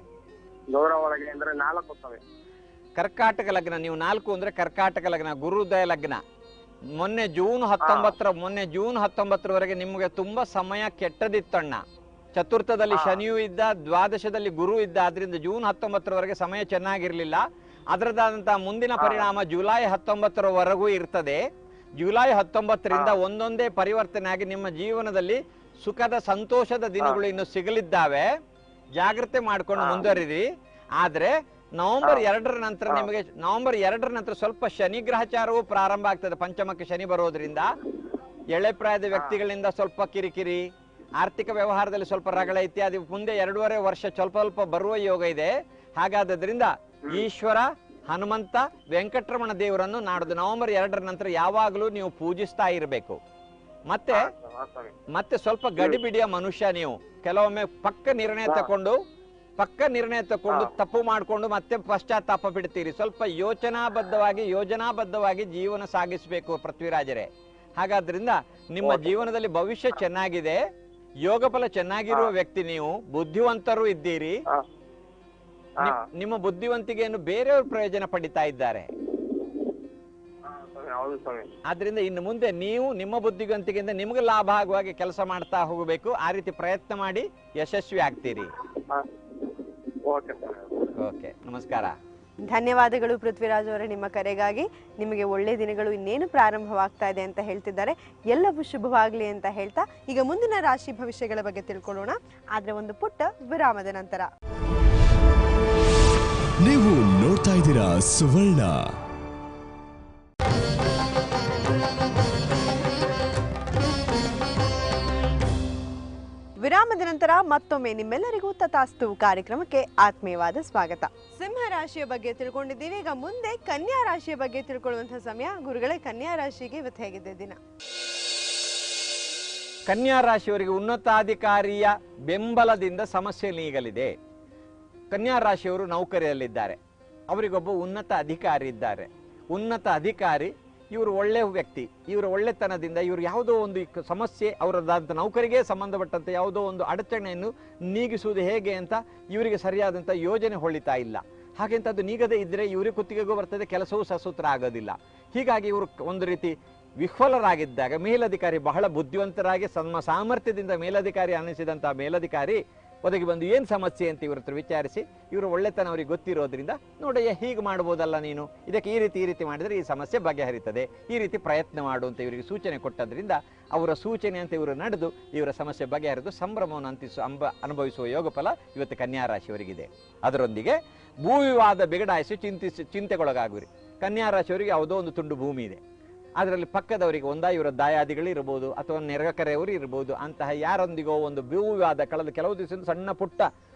100ರ ಒಳಗೆ ಅಂದ್ರೆ 4 ಬರ್ತವೆ. ಕರ್ಕಾಟಕ ಲಗ್ನ, ನೀವು 4 ಅಂದ್ರೆ ಕರ್ಕಾಟಕ ಲಗ್ನ, ಗುರುದಯ ಲಗ್ನ. ಮೊನ್ನೆ ಜೂನ್ 19ರವರೆಗೆ ನಿಮಗೆ ತುಂಬಾ ಸಮಯ ಕೆಟ್ಟದಿತ್ತಣ್ಣ. ಚತುರ್ಥದಲ್ಲಿ ಶನಿಯೂ ಇದ್ದ, ದ್ವಾದಶದಲ್ಲಿ ಗುರು ಇದ್ದ, ಆದ್ರಿಂದ ಜೂನ್ 19ರವರೆಗೆ ಸಮಯ ಚೆನ್ನಾಗಿರ್ಲಿಲ್ಲ. ಅದರದಾದಂತಹ ಮುಂದಿನ ಪರಿಣಾಮ ಜುಲೈ 19ರವರೆಗೂ ಇರ್ತದೆ. ಜುಲೈ 19ರಿಂದ ಒಂದೊಂದೇ ಪರಿವರ್ತನೆ ಆಗಿ ನಿಮ್ಮ ಜೀವನದಲ್ಲಿ ಸುಖದ ಸಂತೋಷದ ದಿನಗಳು ಇನ್ನು ಸಿಗಲಿದ್ದಾವೆ. ಜಾಗ್ರತೆ ಮಾಡ್ಕೊಂಡು ಮುಂದುವರಿರಿ. ಆದ್ರೆ ನವೆಂಬರ್ 2ರ ನಂತರ ನಿಮಗೆ ನವೆಂಬರ್ 2ರ ನಂತರ ಸ್ವಲ್ಪ ಶನಿ ಗ್ರಹಚಾರವು ಪ್ರಾರಂಭ ಆಗ್ತದೆ. ಪಂಚಮಕ್ಕೆ ಶನಿ ಬರೋದ್ರಿಂದ ಎಳೆ ಪ್ರಾಯದ ವ್ಯಕ್ತಿಗಳಿಂದ ಸ್ವಲ್ಪ ಕಿರಿಕಿರಿ, ಆರ್ಥಿಕ ವ್ಯವಹಾರದಲ್ಲಿ ಸ್ವಲ್ಪ ರಗಳ ಇತ್ಯಾದಿ ಮುಂದೆ 2.5 ವರ್ಷ ಸ್ವಲ್ಪ ಬರುವ ಯೋಗ ಇದೆ. ಹಾಗಾದ್ರಿಂದ ಈಶ್ವರ, ಹನುಮಂತ, ವೆಂಕಟರಮಣ ದೇವರನ್ನು ನಾಡ್ದು ನವೆಂಬರ್ 2ರ ನಂತರ ಯಾವಾಗಲೂ ನೀವು ಪೂಜಿಸ್ತಾ ಇರಬೇಕು. ಮತ್ತೆ ಸ್ವಲ್ಪ ಗಡಿಬಿಡಿಯ ಮನುಷ್ಯ ನೀವು. ಕೆಲವೊಮ್ಮೆ ಪಕ್ಕ ನಿರ್ಣಯ ತಕೊಂಡು ತಪ್ಪು ಮಾಡಿಕೊಂಡು ಮತ್ತೆ ಪಶ್ಚಾತ್ತಾಪ ಬಿಡ್ತೀರಿ. ಸ್ವಲ್ಪ ಯೋಜನಾಬದ್ಧವಾಗಿ ಜೀವನ ಸಾಗಿಸಬೇಕು ಪೃಥ್ವಿರಾಜರೇ. ಹಾಗಾದ್ರಿಂದ ನಿಮ್ಮ ಜೀವನದಲ್ಲಿ ಭವಿಷ್ಯ ಚೆನ್ನಾಗಿದೆ, ಯೋಗ ಫಲ ಚೆನ್ನಾಗಿರುವ ವ್ಯಕ್ತಿ ನೀವು, ಬುದ್ಧಿವಂತರು ಇದ್ದೀರಿ. ನಿಮ್ಮ ಬುದ್ಧಿವಂತಿಕೆಯನ್ನು ಬೇರೆಯವರು ಪ್ರಯೋಜನ ಪಡಿತಾ ಇದ್ದಾರೆ. ಆದ್ರಿಂದ ಇನ್ನು ಮುಂದೆ ನೀವು ನಿಮ್ಮ ಬುದ್ಧಿವಂತಿಕೆಯಿಂದ ನಿಮಗೆ ಲಾಭ ಆಗುವಾಗೆ ಕೆಲಸ ಮಾಡ್ತಾ ಹೋಗಬೇಕು. ಆ ರೀತಿ ಪ್ರಯತ್ನ ಮಾಡಿ ಯಶಸ್ವಿ ಆಗ್ತೀರಿ. ಓಕೆ, ನಮಸ್ಕಾರ. ಧನ್ಯವಾದಗಳು ಪೃಥ್ವಿರಾಜ್ ಅವರೇ ನಿಮ್ಮ ಕರೆಗಾಗಿ. ನಿಮಗೆ ಒಳ್ಳೆ ದಿನಗಳು ಇನ್ನೇನು ಪ್ರಾರಂಭವಾಗ್ತಾ ಇದೆ ಅಂತ ಹೇಳ್ತಿದ್ದಾರೆ. ಎಲ್ಲವೂ ಶುಭವಾಗಲಿ ಅಂತ ಹೇಳ್ತಾ ಈಗ ಮುಂದಿನ ರಾಶಿ ಭವಿಷ್ಯಗಳ ಬಗ್ಗೆ ತಿಳ್ಕೊಳ್ಳೋಣ. ಆದ್ರೆ ಒಂದು ಪುಟ್ಟ ವಿರಾಮದ ನಂತರ. ನೀವು ನೋಡ್ತಾ ಇದ್ದೀರಾ ಸುವರ್ಣ. ವಿರಾಮದ ನಂತರ ಮತ್ತೊಮ್ಮೆ ನಿಮ್ಮೆಲ್ಲರಿಗೂ ತಥಾಸ್ತು ಕಾರ್ಯಕ್ರಮಕ್ಕೆ ಆತ್ಮೀಯವಾದ ಸ್ವಾಗತ. ಸಿಂಹ ರಾಶಿಯ ಬಗ್ಗೆ ತಿಳ್ಕೊಂಡಿದ್ದೀವಿ. ಈಗ ಮುಂದೆ ಕನ್ಯಾ ರಾಶಿಯ ಬಗ್ಗೆ ತಿಳ್ಕೊಳ್ಳುವಂತಹ ಸಮಯ. ಗುರುಗಳೇ, ಕನ್ಯಾ ರಾಶಿಗೆ ಇವತ್ತು ಹೇಗಿದೆ ದಿನ? ಕನ್ಯಾ ರಾಶಿಯವರಿಗೆ ಉನ್ನತಾಧಿಕಾರಿಯ ಬೆಂಬಲದಿಂದ ಸಮಸ್ಯೆ ನೀಗಲಿದೆ. ಕನ್ಯಾ ರಾಶಿಯವರು ನೌಕರಿಯಲ್ಲಿದ್ದಾರೆ, ಅವರಿಗೊಬ್ಬ ಉನ್ನತ ಅಧಿಕಾರಿ ಇದ್ದಾರೆ. ಉನ್ನತ ಅಧಿಕಾರಿ ಇವರು ಒಳ್ಳೆಯ ವ್ಯಕ್ತಿ. ಇವರ ಒಳ್ಳೆತನದಿಂದ ಇವರು ಯಾವುದೋ ಒಂದು ಸಮಸ್ಯೆ, ಅವರದಾದಂಥ ನೌಕರಿಗೆ ಸಂಬಂಧಪಟ್ಟಂತೆ ಯಾವುದೋ ಒಂದು ಅಡಚಣೆಯನ್ನು ನೀಗಿಸುವುದು ಹೇಗೆ ಅಂತ ಇವರಿಗೆ ಸರಿಯಾದಂಥ ಯೋಜನೆ ಹೊಳಿತಾ ಇಲ್ಲ. ಹಾಗೆಂತ ಅದು ನೀಗದೇ ಇದ್ದರೆ ಇವರಿಗೆ ಕುತ್ತಿಗೆಗೂ ಬರ್ತದೆ, ಕೆಲಸವೂ ಸಸೂತ್ರ ಆಗೋದಿಲ್ಲ. ಹೀಗಾಗಿ ಇವರು ಒಂದು ರೀತಿ ವಿಫಲರಾಗಿದ್ದಾಗ ಮೇಲಧಿಕಾರಿ ಬಹಳ ಬುದ್ಧಿವಂತರಾಗಿ ಸಾಮರ್ಥ್ಯದಿಂದ ಮೇಲಧಿಕಾರಿ ಅನ್ನಿಸಿದಂತಹ ಮೇಲಧಿಕಾರಿ ಒದಗಿ ಬಂದು ಏನು ಸಮಸ್ಯೆ ಅಂತ ಇವ್ರ ಹತ್ರ ವಿಚಾರಿಸಿ, ಇವರು ಒಳ್ಳೆತನ ಅವರಿಗೆ ಗೊತ್ತಿರೋದ್ರಿಂದ ನೋಡಯ್ಯ ಹೀಗೆ ಮಾಡ್ಬೋದಲ್ಲ, ನೀನು ಇದಕ್ಕೆ ಈ ರೀತಿ ಮಾಡಿದರೆ ಈ ಸಮಸ್ಯೆ ಬಗೆಹರಿತದೆ, ಈ ರೀತಿ ಪ್ರಯತ್ನ ಮಾಡು ಅಂತ ಇವರಿಗೆ ಸೂಚನೆ ಕೊಟ್ಟದ್ರಿಂದ ಅವರ ಸೂಚನೆ ಅಂತ ಇವರು ನಡೆದು ಇವರ ಸಮಸ್ಯೆ ಬಗೆಹರಿದು ಸಂಭ್ರಮವನ್ನು ಅನುಭವಿಸುವ ಯೋಗ ಫಲ ಇವತ್ತು ಕನ್ಯಾ ರಾಶಿಯವರಿಗಿದೆ. ಅದರೊಂದಿಗೆ ಭೂ ವಿವಾದ ಬಿಗಡಾಯಿಸಿ ಚಿಂತೆಗೊಳಗಾಗುವಿರಿ. ಕನ್ಯಾ ರಾಶಿಯವರಿಗೆ ಯಾವುದೋ ಒಂದು ತುಂಡು ಭೂಮಿ ಇದೆ, ಅದರಲ್ಲಿ ಪಕ್ಕದವರಿಗೆ ಇವರ ದಾಯಾದಿಗಳಿರ್ಬೋದು ಅಥವಾ ನೆರೆಕರೆಯವರು ಇರ್ಬೋದು, ಅಂತಹ ಯಾರೊಂದಿಗೋ ಒಂದು ಭೂ ವಿವಾದ ಕಳೆದ ಕೆಲವು ದಿವಸದಿಂದ ಸಣ್ಣ ಪುಟ್ಟ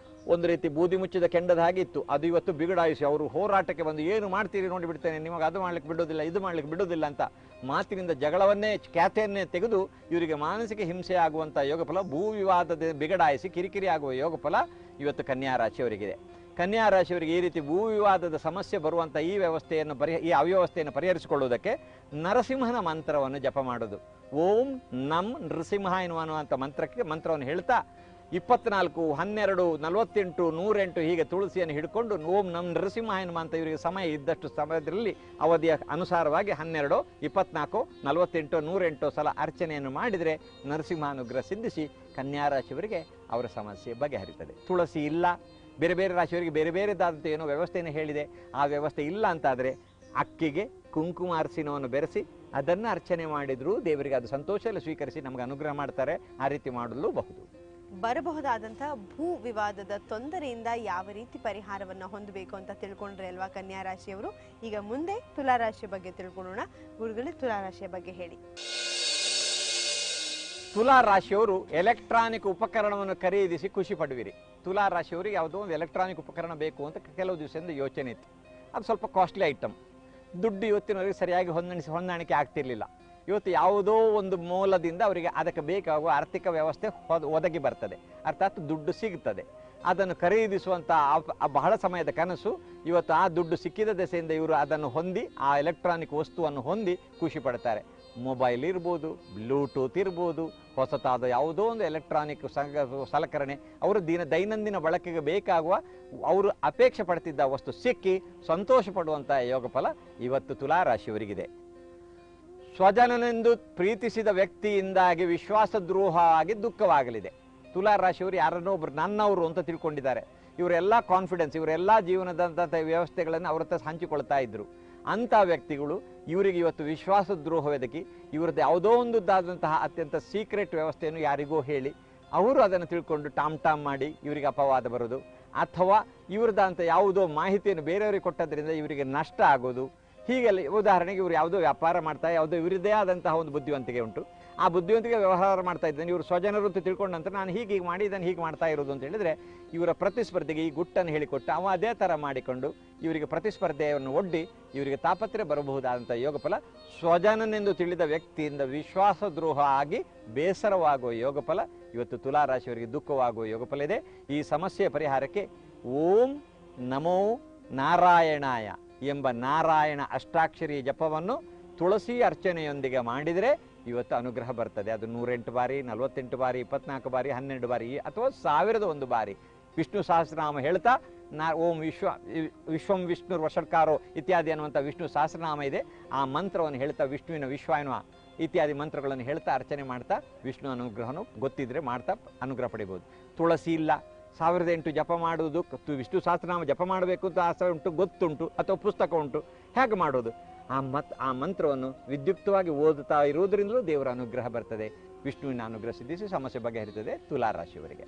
ಒಂದು ರೀತಿ ಬೂದಿ ಮುಚ್ಚಿದ ಕೆಂಡದ ಹಾಗೆ ಇತ್ತು. ಅದು ಇವತ್ತು ಬಿಗಡಾಯಿಸಿ ಅವರು ಹೋರಾಟಕ್ಕೆ ಬಂದು ಏನು ಮಾಡ್ತೀರಿ ನೋಡಿ ಬಿಡ್ತೇನೆ, ನಿಮಗೆ ಅದು ಮಾಡ್ಲಿಕ್ಕೆ ಬಿಡೋದಿಲ್ಲ, ಇದು ಮಾಡ್ಲಿಕ್ಕೆ ಬಿಡೋದಿಲ್ಲ ಅಂತ ಮಾತಿನಿಂದ ಜಗಳವನ್ನೇ ಖ್ಯಾತೆಯನ್ನೇ ತೆಗೆದು ಇವರಿಗೆ ಮಾನಸಿಕ ಹಿಂಸೆ ಆಗುವಂಥ ಯೋಗಫಲ, ಭೂ ವಿವಾದದ ಬಿಗಡಾಯಿಸಿ ಕಿರಿಕಿರಿ ಆಗುವ ಯೋಗಫಲ ಇವತ್ತು ಕನ್ಯಾ ರಾಶಿಯವರಿಗಿದೆ. ಕನ್ಯಾ ರಾಶಿಯವರಿಗೆ ಈ ರೀತಿ ಭೂ ವಿವಾದದ ಸಮಸ್ಯೆ ಬರುವಂಥ ಈ ಅವ್ಯವಸ್ಥೆಯನ್ನು ಪರಿಹರಿಸಿಕೊಳ್ಳುವುದಕ್ಕೆ ನರಸಿಂಹನ ಮಂತ್ರವನ್ನು ಜಪ ಮಾಡೋದು. ಓಂ ನಮ್ ನೃಸಿಂಹ ಎನ್ನುವಂಥ ಮಂತ್ರವನ್ನು ಹೇಳ್ತಾ 24, 12, 48, 108 ಹೀಗೆ ತುಳಸಿಯನ್ನು ಹಿಡ್ಕೊಂಡು ಓಂ ನಮ್ ನರಸಿಂಹ ಎನ್ನುವಂಥ ಇವರಿಗೆ ಸಮಯ ಇದ್ದಷ್ಟು ಸಮಯದಲ್ಲಿ ಅವಧಿಯ ಅನುಸಾರವಾಗಿ 12, 24, 48, 108 ಸಲ ಅರ್ಚನೆಯನ್ನು ಮಾಡಿದರೆ ನರಸಿಂಹಾನುಗ್ರಹ ಸಿದ್ಧಿಸಿ ಕನ್ಯಾ ರಾಶಿಯವರಿಗೆ ಅವರ ಸಮಸ್ಯೆ ಬಗೆಹರಿತದೆ. ತುಳಸಿ ಇಲ್ಲ, ಬೇರೆ ಬೇರೆ ರಾಶಿಯವರಿಗೆ ಬೇರೆ ಬೇರೆದಾದಂಥ ಏನೋ ವ್ಯವಸ್ಥೆಯನ್ನು ಹೇಳಿದೆ, ಆ ವ್ಯವಸ್ಥೆ ಇಲ್ಲ ಅಂತಾದರೆ ಅಕ್ಕಿಗೆ ಕುಂಕುಮ ಅರಿಶಿನವನ್ನು ಬೆರೆಸಿ ಅದನ್ನು ಅರ್ಚನೆ ಮಾಡಿದರೂ ದೇವರಿಗೆ ಅದು ಸಂತೋಷದಲ್ಲಿ ಸ್ವೀಕರಿಸಿ ನಮಗೆ ಅನುಗ್ರಹ ಮಾಡ್ತಾರೆ. ಆ ರೀತಿ ಮಾಡಲೂಬಹುದು. ಬರಬಹುದಾದಂತಹ ಭೂ ವಿವಾದದ ತೊಂದರೆಯಿಂದ ಯಾವ ರೀತಿ ಪರಿಹಾರವನ್ನ ಹೊಂದಬೇಕು ಅಂತ ತಿಳ್ಕೊಂಡ್ರೆ ಅಲ್ವಾ ಕನ್ಯಾ ರಾಶಿಯವರು. ಈಗ ಮುಂದೆ ತುಲಾರಾಶಿಯ ಬಗ್ಗೆ ತಿಳ್ಕೊಳ್ಳೋಣ. ಗುರುಗಳೇ, ತುಲಾರಾಶಿಯ ಬಗ್ಗೆ ಹೇಳಿ. ತುಲಾ ರಾಶಿಯವರು ಎಲೆಕ್ಟ್ರಾನಿಕ್ ಉಪಕರಣವನ್ನು ಖರೀದಿಸಿ ಖುಷಿ ಪಡುವಿರಿ. ತುಲಾ ರಾಶಿಯವರಿಗೆ ಯಾವುದೋ ಒಂದು ಎಲೆಕ್ಟ್ರಾನಿಕ್ ಉಪಕರಣ ಬೇಕು ಅಂತ ಕೆಲವು ದಿವಸದಿಂದ ಯೋಚನೆ ಇತ್ತು. ಅದು ಸ್ವಲ್ಪ ಕಾಸ್ಟ್ಲಿ ಐಟಮ್. ದುಡ್ಡು ಇವತ್ತಿನವರೆಗೆ ಸರಿಯಾಗಿ ಹೊಂದಾಣಿಕೆ ಆಗ್ತಿರ್ಲಿಲ್ಲ. ಇವತ್ತು ಯಾವುದೋ ಒಂದು ಮೂಲದಿಂದ ಅವರಿಗೆ ಅದಕ್ಕೆ ಬೇಕಾಗುವ ಆರ್ಥಿಕ ವ್ಯವಸ್ಥೆ ಒದಗಿ ಬರ್ತದೆ, ಅರ್ಥಾತ್ ದುಡ್ಡು ಸಿಗ್ತದೆ. ಅದನ್ನು ಖರೀದಿಸುವಂಥ ಬಹಳ ಸಮಯದ ಕನಸು ಇವತ್ತು ಆ ದುಡ್ಡು ಸಿಕ್ಕಿದ ದೆಸೆಯಿಂದ ಇವರು ಅದನ್ನು ಹೊಂದಿ, ಆ ಎಲೆಕ್ಟ್ರಾನಿಕ್ ವಸ್ತುವನ್ನು ಹೊಂದಿ ಖುಷಿ ಪಡ್ತಾರೆ. ಮೊಬೈಲ್ ಇರ್ಬೋದು, ಬ್ಲೂಟೂತ್ ಇರ್ಬೋದು, ಹೊಸತಾದ ಯಾವುದೋ ಒಂದು ಎಲೆಕ್ಟ್ರಾನಿಕ್ ಸಲಕರಣೆ ಅವರು ದೈನಂದಿನ ಬಳಕೆಗೆ ಬೇಕಾಗುವ ಅವರು ಅಪೇಕ್ಷೆ ಪಡ್ತಿದ್ದ ವಸ್ತು ಸಿಕ್ಕಿ ಸಂತೋಷ ಪಡುವಂಥ ಯೋಗ ಫಲ ಇವತ್ತು ತುಲಾ ರಾಶಿಯವರಿಗಿದೆ. ಸ್ವಜನನೆಂದು ಪ್ರೀತಿಸಿದ ವ್ಯಕ್ತಿಯಿಂದಾಗಿ ವಿಶ್ವಾಸದ್ರೋಹ ಆಗಿ ದುಃಖವಾಗಲಿದೆ. ತುಲಾ ರಾಶಿಯವರು ಯಾರನ್ನೋ ಒಬ್ರು ನನ್ನವರು ಅಂತ ತಿಳ್ಕೊಂಡಿದ್ದಾರೆ. ಇವರೆಲ್ಲ ಕಾನ್ಫಿಡೆನ್ಸ್, ಇವರೆಲ್ಲ ಜೀವನದಂಥ ವ್ಯವಸ್ಥೆಗಳನ್ನು ಅವ್ರ ಹತ್ರ ಹಂಚಿಕೊಳ್ತಾ ಇದ್ರು. ಅಂಥ ವ್ಯಕ್ತಿಗಳು ಇವರಿಗೆ ಇವತ್ತು ವಿಶ್ವಾಸದ್ರೋಹವೆದಕಿ ಇವರದ್ದು ಯಾವುದೋ ಒಂದಾದಂತಹ ಅತ್ಯಂತ ಸೀಕ್ರೆಟ್ ವ್ಯವಸ್ಥೆಯನ್ನು ಯಾರಿಗೋ ಹೇಳಿ ಅವರು ಅದನ್ನು ತಿಳ್ಕೊಂಡು ಟಾಮ್ ಮಾಡಿ ಇವರಿಗೆ ಅಪವಾದ ಬರೋದು, ಅಥವಾ ಇವರದಂಥ ಯಾವುದೋ ಮಾಹಿತಿಯನ್ನು ಬೇರೆಯವರಿಗೆ ಕೊಟ್ಟದ್ರಿಂದ ಇವರಿಗೆ ನಷ್ಟ ಆಗೋದು. ಹೀಗೆಲ್ಲ ಉದಾಹರಣೆಗೆ ಇವರು ಯಾವುದೋ ವ್ಯಾಪಾರ ಮಾಡ್ತಾ ಯಾವುದೋ ಇವರದ್ದೇ ಆದಂತಹ ಒಂದು ಬುದ್ಧಿವಂತಿಕೆ ಉಂಟು. ಆ ಬುದ್ಧಿವಂತಿಕೆ ವ್ಯವಹಾರ ಮಾಡ್ತಾ ಇದ್ದಾನೆ. ಇವರು ಸ್ವಜನರು ಅಂತ ತಿಳ್ಕೊಂಡ ನಂತರ ನಾನು ಹೀಗೆ ಮಾಡಿ ಇದನ್ನು ಹೀಗೆ ಮಾಡ್ತಾ ಇರೋದು ಅಂತ ಹೇಳಿದರೆ ಇವರ ಪ್ರತಿಸ್ಪರ್ಧೆಗೆ ಈ ಗುಟ್ಟನ್ನು ಹೇಳಿಕೊಟ್ಟು ಅವ ಅದೇ ಥರ ಮಾಡಿಕೊಂಡು ಇವರಿಗೆ ಪ್ರತಿಸ್ಪರ್ಧೆಯನ್ನು ಒಡ್ಡಿ ಇವರಿಗೆ ತಾಪತ್ರೆ ಬರಬಹುದಾದಂಥ ಯೋಗ ಫಲ. ಸ್ವಜನನೆಂದು ತಿಳಿದ ವ್ಯಕ್ತಿಯಿಂದ ವಿಶ್ವಾಸದ್ರೋಹ ಆಗಿ ಬೇಸರವಾಗುವ ಯೋಗ ಫಲ ಇವತ್ತು ತುಲಾ ರಾಶಿಯವರಿಗೆ ದುಃಖವಾಗುವ ಯೋಗ ಫಲ ಇದೆ. ಈ ಸಮಸ್ಯೆಯ ಪರಿಹಾರಕ್ಕೆ ಓಂ ನಮೋ ನಾರಾಯಣಾಯ ಎಂಬ ನಾರಾಯಣ ಅಷ್ಟಾಕ್ಷರಿ ಜಪವನ್ನು ತುಳಸಿ ಅರ್ಚನೆಯೊಂದಿಗೆ ಮಾಡಿದರೆ ಇವತ್ತು ಅನುಗ್ರಹ ಬರ್ತದೆ. ಅದು 108 ಬಾರಿ, 48 ಬಾರಿ, 24 ಬಾರಿ, 12 ಬಾರಿ ಅಥವಾ 1001 ಬಾರಿ ವಿಷ್ಣು ಸಹಸ್ರನಾಮ ಹೇಳ್ತಾ ಓಂ ವಿಶ್ವಂ ವಿಷ್ಣು ವಷಟ್ಕಾರೋ ಇತ್ಯಾದಿ ಅನ್ನುವಂಥ ವಿಷ್ಣು ಸಹಸ್ರನಾಮ ಇದೆ. ಆ ಮಂತ್ರವನ್ನು ಹೇಳ್ತಾ ವಿಷ್ಣುವಿನ ವಿಶ್ವಾಯನ ಇತ್ಯಾದಿ ಮಂತ್ರಗಳನ್ನು ಹೇಳ್ತಾ ಅರ್ಚನೆ ಮಾಡ್ತಾ ವಿಷ್ಣು ಅನುಗ್ರಹನು ಗೊತ್ತಿದ್ರೆ ಮಾಡ್ತಾ ಅನುಗ್ರಹ ಪಡಿಬೋದು. ತುಳಸಿ ಇಲ್ಲ, 1008 ಜಪ ಮಾಡುವುದು, ವಿಷ್ಣು ಸಹಸ್ರನಾಮ ಜಪ ಮಾಡಬೇಕು ಅಂತ ಆಸೆ ಉಂಟು, ಗೊತ್ತುಂಟು, ಅಥವಾ ಪುಸ್ತಕ ಉಂಟು, ಹೇಗೆ ಮಾಡೋದು? ಆ ಮಂತ್ರವನ್ನು ವಿದ್ಯುಕ್ತವಾಗಿ ಓದುತ್ತಾ ಇರುವುದರಿಂದಲೂ ದೇವರ ಅನುಗ್ರಹ ಬರ್ತದೆ. ವಿಷ್ಣುವಿನ ಅನುಗ್ರಹ ಸಿದ್ಧಿಸಿ ಸಮಸ್ಯೆ ಬಗೆಹರಿತದೆ ತುಲಾ ರಾಶಿಯವರಿಗೆ.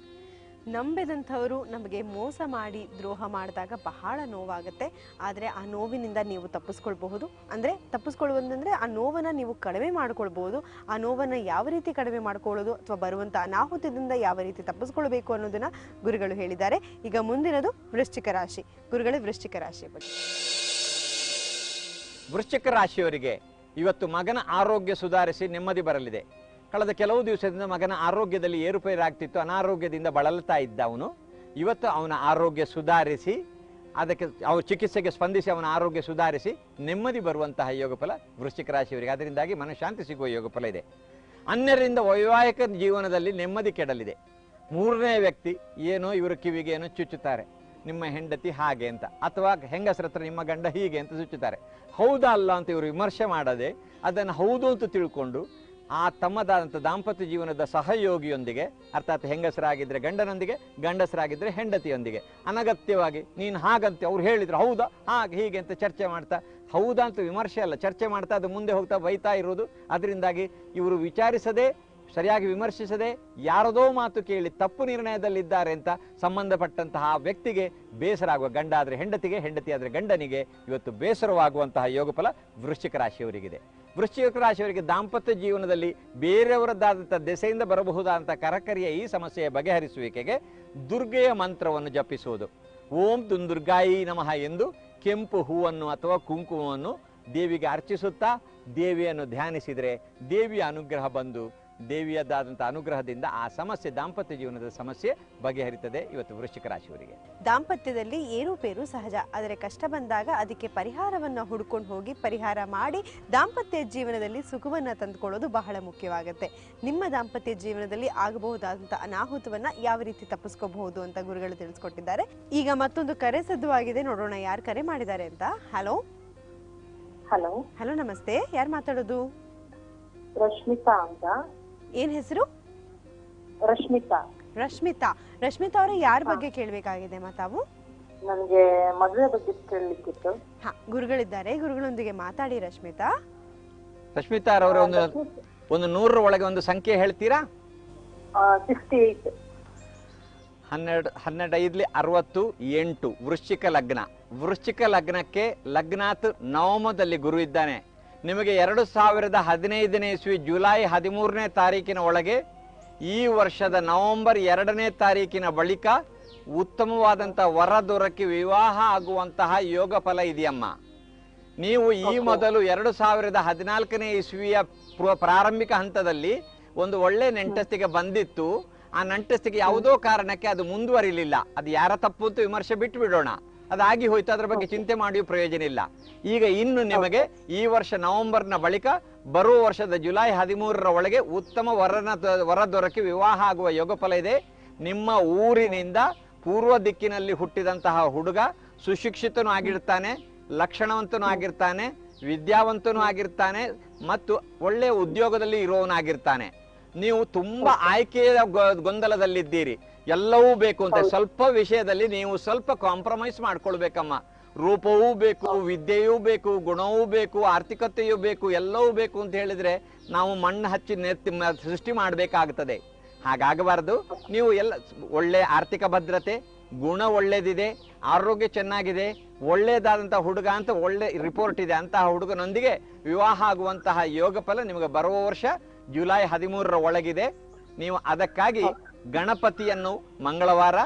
ನಂಬಿದಂಥವರು ನಮಗೆ ಮೋಸ ಮಾಡಿ ದ್ರೋಹ ಮಾಡಿದಾಗ ಬಹಳ ನೋವಾಗುತ್ತೆ. ಆದರೆ ಆ ನೋವಿನಿಂದ ನೀವು ತಪ್ಪಿಸ್ಕೊಳ್ಬಹುದು. ಅಂದರೆ ತಪ್ಪಿಸ್ಕೊಳ್ಳುವುದಂದರೆ ಆ ನೋವನ್ನು ನೀವು ಕಡಿಮೆ ಮಾಡ್ಕೊಳ್ಬಹುದು. ಆ ನೋವನ್ನು ಯಾವ ರೀತಿ ಕಡಿಮೆ ಮಾಡ್ಕೊಳ್ಳೋದು ಅಥವಾ ಬರುವಂಥ ಅನಾಹುತದಿಂದ ಯಾವ ರೀತಿ ತಪ್ಪಿಸ್ಕೊಳ್ಬೇಕು ಅನ್ನೋದನ್ನ ಗುರುಗಳು ಹೇಳಿದ್ದಾರೆ. ಈಗ ಮುಂದಿನದು ವೃಶ್ಚಿಕ ರಾಶಿ. ಗುರುಗಳೇ, ವೃಶ್ಚಿಕ ರಾಶಿಯ ಬಗ್ಗೆ. ವೃಶ್ಚಿಕ ರಾಶಿಯವರಿಗೆ ಇವತ್ತು ಮಗನ ಆರೋಗ್ಯ ಸುಧಾರಿಸಿ ನೆಮ್ಮದಿ ಬರಲಿದೆ. ಕಳೆದ ಕೆಲವು ದಿವಸದಿಂದ ಮಗನ ಆರೋಗ್ಯದಲ್ಲಿ ಏರುಪೇರಾಗ್ತಿತ್ತು, ಅನಾರೋಗ್ಯದಿಂದ ಬಳಲ್ತಾ ಇದ್ದ ಅವನು. ಇವತ್ತು ಅವನ ಆರೋಗ್ಯ ಸುಧಾರಿಸಿ ಅದಕ್ಕೆ ಚಿಕಿತ್ಸೆಗೆ ಸ್ಪಂದಿಸಿ ಅವನ ಆರೋಗ್ಯ ಸುಧಾರಿಸಿ ನೆಮ್ಮದಿ ಬರುವಂತಹ ಯೋಗಫಲ ವೃಶ್ಚಿಕ ರಾಶಿಯವರಿಗೆ. ಅದರಿಂದಾಗಿ ಮನಃಶಾಂತಿ ಸಿಗುವ ಯೋಗಫಲ ಇದೆ. ಅನ್ಯರಿಂದ ವೈವಾಹಿಕ ಜೀವನದಲ್ಲಿ ನೆಮ್ಮದಿ ಕೆಡಲಿದೆ. ಮೂರನೇ ವ್ಯಕ್ತಿ ಏನೋ ಇವರು ಕಿವಿಗೆ ಏನೋ ಚುಚ್ಚುತ್ತಾರೆ, ನಿಮ್ಮ ಹೆಂಡತಿ ಹಾಗೆ ಅಂತ, ಅಥವಾ ಹೆಂಗಸರ ಹತ್ರ ನಿಮ್ಮ ಗಂಡ ಹೀಗೆ ಅಂತ ಚುಚ್ಚುತ್ತಾರೆ. ಹೌದಾ ಅಲ್ಲ ಅಂತ ಇವರು ವಿಮರ್ಶೆ ಮಾಡದೆ ಅದನ್ನು ಹೌದು ಅಂತ ತಿಳ್ಕೊಂಡು ಆ ತಮ್ಮದಾದಂಥ ದಾಂಪತ್ಯ ಜೀವನದ ಸಹಯೋಗಿಯೊಂದಿಗೆ, ಅರ್ಥಾತ್ ಹೆಂಗಸರಾಗಿದ್ದರೆ ಗಂಡನೊಂದಿಗೆ, ಗಂಡಸರಾಗಿದ್ದರೆ ಹೆಂಡತಿಯೊಂದಿಗೆ ಅನಗತ್ಯವಾಗಿ ನೀನು ಹಾಗಂತೆ ಅವ್ರು ಹೇಳಿದ್ರು ಹೌದಾ ಹಾಗೆ ಹೀಗೆ ಅಂತ ಚರ್ಚೆ ಮಾಡ್ತಾ, ಹೌದಾ ಅಂತ ವಿಮರ್ಶೆ ಅಲ್ಲ ಚರ್ಚೆ ಮಾಡ್ತಾ ಅದು ಮುಂದೆ ಹೋಗ್ತಾ ಬೈತಾ ಇರೋದು. ಅದರಿಂದಾಗಿ ಇವರು ವಿಚಾರಿಸದೆ ಸರಿಯಾಗಿ ವಿಮರ್ಶಿಸದೆ ಯಾರದೋ ಮಾತು ಕೇಳಿ ತಪ್ಪು ನಿರ್ಣಯದಲ್ಲಿದ್ದಾರೆ ಅಂತ ಸಂಬಂಧಪಟ್ಟಂತಹ ವ್ಯಕ್ತಿಗೆ ಬೇಸರ ಆಗುವ, ಗಂಡ ಆದರೆ ಹೆಂಡತಿಗೆ, ಹೆಂಡತಿ ಆದರೆ ಗಂಡನಿಗೆ ಇವತ್ತು ಬೇಸರವಾಗುವಂತಹ ಯೋಗಫಲ ವೃಶ್ಚಿಕ ರಾಶಿಯವರಿಗಿದೆ. ವೃಶ್ಚಿಕ ರಾಶಿಯವರಿಗೆ ದಾಂಪತ್ಯ ಜೀವನದಲ್ಲಿ ಬೇರೆಯವರದ್ದಾದಂಥ ದೆಸೆಯಿಂದ ಬರಬಹುದಾದಂಥ ಕರಕರಿಯ ಈ ಸಮಸ್ಯೆಯ ಬಗೆಹರಿಸುವಿಕೆಗೆ ದುರ್ಗೆಯ ಮಂತ್ರವನ್ನು ಜಪಿಸುವುದು. ಓಂ ದುರ್ಗಾಯಿ ನಮಃ ಎಂದು ಕೆಂಪು ಹೂವನ್ನು ಅಥವಾ ಕುಂಕುಮವನ್ನು ದೇವಿಗೆ ಅರ್ಚಿಸುತ್ತಾ ದೇವಿಯನ್ನು ಧ್ಯಾನಿಸಿದರೆ ದೇವಿಯ ಅನುಗ್ರಹ ಬಂದು ದೇವಿಯದಾದಂಥ ಅನುಗ್ರಹದಿಂದ ಆ ಸಮಸ್ಯೆ, ದಾಂಪತ್ಯ ಜೀವನದ ಸಮಸ್ಯೆ ಬಗೆಹರಿತದೆ ಇವತ್ತು ವೃಶ್ಚಿಕ ರಾಶಿಯವರಿಗೆ. ದಾಂಪತ್ಯದಲ್ಲಿ ಏರುಪೇರು ಸಹಜ, ಆದರೆ ಕಷ್ಟ ಬಂದಾಗ ಅದಕ್ಕೆ ಪರಿಹಾರವನ್ನು ಹುಡ್ಕೊಂಡು ಹೋಗಿ ಪರಿಹಾರ ಮಾಡಿ ದಾಂಪತ್ಯ ಜೀವನದಲ್ಲಿ ಸುಖವನ್ನು ತಂದುಕೊಳ್ಳೋದು ಬಹಳ ಮುಖ್ಯವಾಗುತ್ತೆ. ನಿಮ್ಮ ದಾಂಪತ್ಯ ಜೀವನದಲ್ಲಿ ಆಗಬಹುದಾದಂಥ ಅನಾಹುತವನ್ನ ಯಾವ ರೀತಿ ತಪ್ಪಿಸ್ಕೋಬಹುದು ಅಂತ ಗುರುಗಳು ತಿಳಿಸ್ಕೊಟ್ಟಿದ್ದಾರೆ. ಈಗ ಮತ್ತೊಂದು ಕರೆ ಸದ್ದುವಾಗಿದೆ, ನೋಡೋಣ ಯಾರು ಕರೆ ಮಾಡಿದ್ದಾರೆ ಅಂತ. ಹಲೋ ಹಲೋ ಹಲೋ, ನಮಸ್ತೆ. ಯಾರು ಮಾತಾಡೋದು? ರಶ್ಮಿತಾ ಅಂತ. ಏನ್ ಹೆಸರು? ರಶ್ಮಿತಾ. ರಶ್ಮಿತಾ. ರಶ್ಮಿತಾ ಅವರೇ, ಯಾರ ಬಗ್ಗೆ ಕೇಳಬೇಕಾಗಿದೆ ತಾವು? ನನಗೆ ಮದುವೆ ಬಗ್ಗೆ ಕೇಳಲಿಕ್ಕಿತ್ತು. ಹಾ, ಗುರುಗಳಿದ್ದಾರೆ, ಗುರುಗಳೊಂದಿಗೆ ಮಾತಾಡಿ. ರಶ್ಮಿತಾ ರಶ್ಮಿತಾ ಅವರೇ, ಒಂದು 100 ಒಳಗೆ ಒಂದು ಸಂಖ್ಯೆ ಹೇಳ್ತೀರಾ? 68. 12 68 ವೃಶ್ಚಿಕ ಲಗ್ನ. ವೃಶ್ಚಿಕ ಲಗ್ನಕ್ಕೆ ಲಗ್ನಾತ್ ನವಮದಲ್ಲಿ ಗುರು ಇದ್ದಾನೆ. ನಿಮಗೆ 2015ನೇ ಇಸ್ವಿ ಜುಲೈ 13ನೇ ತಾರೀಕಿನ ಒಳಗೆ ಈ ವರ್ಷದ ನವೆಂಬರ್ 2ನೇ ತಾರೀಕಿನ ಬಳಿಕ ಉತ್ತಮವಾದಂಥ ವರ ದೊರಕಿ ವಿವಾಹ ಆಗುವಂತಹ ಯೋಗ ಫಲ ಇದೆಯಮ್ಮ. ನೀವು ಈ ಮೊದಲು 2014ನೇ ಇಸ್ವಿಯ ಪ್ರಾರಂಭಿಕ ಹಂತದಲ್ಲಿ ಒಂದು ಒಳ್ಳೆ ನೆಂಟಸ್ತಿಗೆ ಬಂದಿತ್ತು. ಆ ನಂಟಸ್ತಿಗೆ ಯಾವುದೋ ಕಾರಣಕ್ಕೆ ಅದು ಮುಂದುವರಿಲಿಲ್ಲ. ಅದು ಯಾರ ತಪ್ಪು ಅಂತ ವಿಮರ್ಶೆ ಬಿಟ್ಟು ಬಿಡೋಣ, ಅದಾಗಿ ಹೋಯ್ತು, ಅದರ ಬಗ್ಗೆ ಚಿಂತೆ ಮಾಡಿಯೂ ಪ್ರಯೋಜನ ಇಲ್ಲ. ಈಗ ಇನ್ನು ನಿಮಗೆ ಈ ವರ್ಷ ನವೆಂಬರ್ನ ಬಳಿಕ ಬರುವ ವರ್ಷದ ಜುಲೈ 13ರ ಒಳಗೆ ಉತ್ತಮ ವರ ದೊರಕಿ ವಿವಾಹ ಆಗುವ ಯೋಗ ಫಲ ಇದೆ. ನಿಮ್ಮ ಊರಿನಿಂದ ಪೂರ್ವ ದಿಕ್ಕಿನಲ್ಲಿ ಹುಟ್ಟಿದಂತಹ ಹುಡುಗ ಸುಶಿಕ್ಷಿತನೂ ಆಗಿರ್ತಾನೆ, ಲಕ್ಷಣವಂತನೂ ಆಗಿರ್ತಾನೆ, ವಿದ್ಯಾವಂತನೂ ಆಗಿರ್ತಾನೆ ಮತ್ತು ಒಳ್ಳೆಯ ಉದ್ಯೋಗದಲ್ಲಿ ಇರೋವನಾಗಿರ್ತಾನೆ. ನೀವು ತುಂಬಾ ಆಯ್ಕೆಯ ಗೊಂದಲದಲ್ಲಿದ್ದೀರಿ. ಎಲ್ಲವೂ ಬೇಕು ಅಂತ ಸ್ವಲ್ಪ ವಿಷಯದಲ್ಲಿ ನೀವು ಸ್ವಲ್ಪ ಕಾಂಪ್ರಮೈಸ್ ಮಾಡ್ಕೊಳ್ಬೇಕಮ್ಮ. ರೂಪವೂ ಬೇಕು, ವಿದ್ಯೆಯೂ ಬೇಕು, ಗುಣವೂ ಬೇಕು, ಆರ್ಥಿಕತೆಯೂ ಬೇಕು, ಎಲ್ಲವೂ ಬೇಕು ಅಂತ ಹೇಳಿದ್ರೆ ನಾವು ಮಣ್ಣು ಹಚ್ಚಿ ಸೃಷ್ಟಿ ಮಾಡಬೇಕಾಗ್ತದೆ. ಹಾಗಾಗಬಾರದು. ನೀವು ಎಲ್ಲ ಒಳ್ಳೆ ಆರ್ಥಿಕ ಭದ್ರತೆ, ಗುಣ ಒಳ್ಳೇದಿದೆ, ಆರೋಗ್ಯ ಚೆನ್ನಾಗಿದೆ, ಒಳ್ಳೆಯದಾದಂಥ ಹುಡುಗ ಅಂತ ಒಳ್ಳೆ ರಿಪೋರ್ಟ್ ಇದೆ. ಅಂತಹ ಹುಡುಗನೊಂದಿಗೆ ವಿವಾಹ ಆಗುವಂತಹ ಯೋಗ ಫಲ ನಿಮಗೆ ಬರುವ ವರ್ಷ ಜುಲೈ 13ರ ಒಳಗಿದೆ. ನೀವು ಅದಕ್ಕಾಗಿ ಗಣಪತಿಯನ್ನು ಮಂಗಳವಾರ,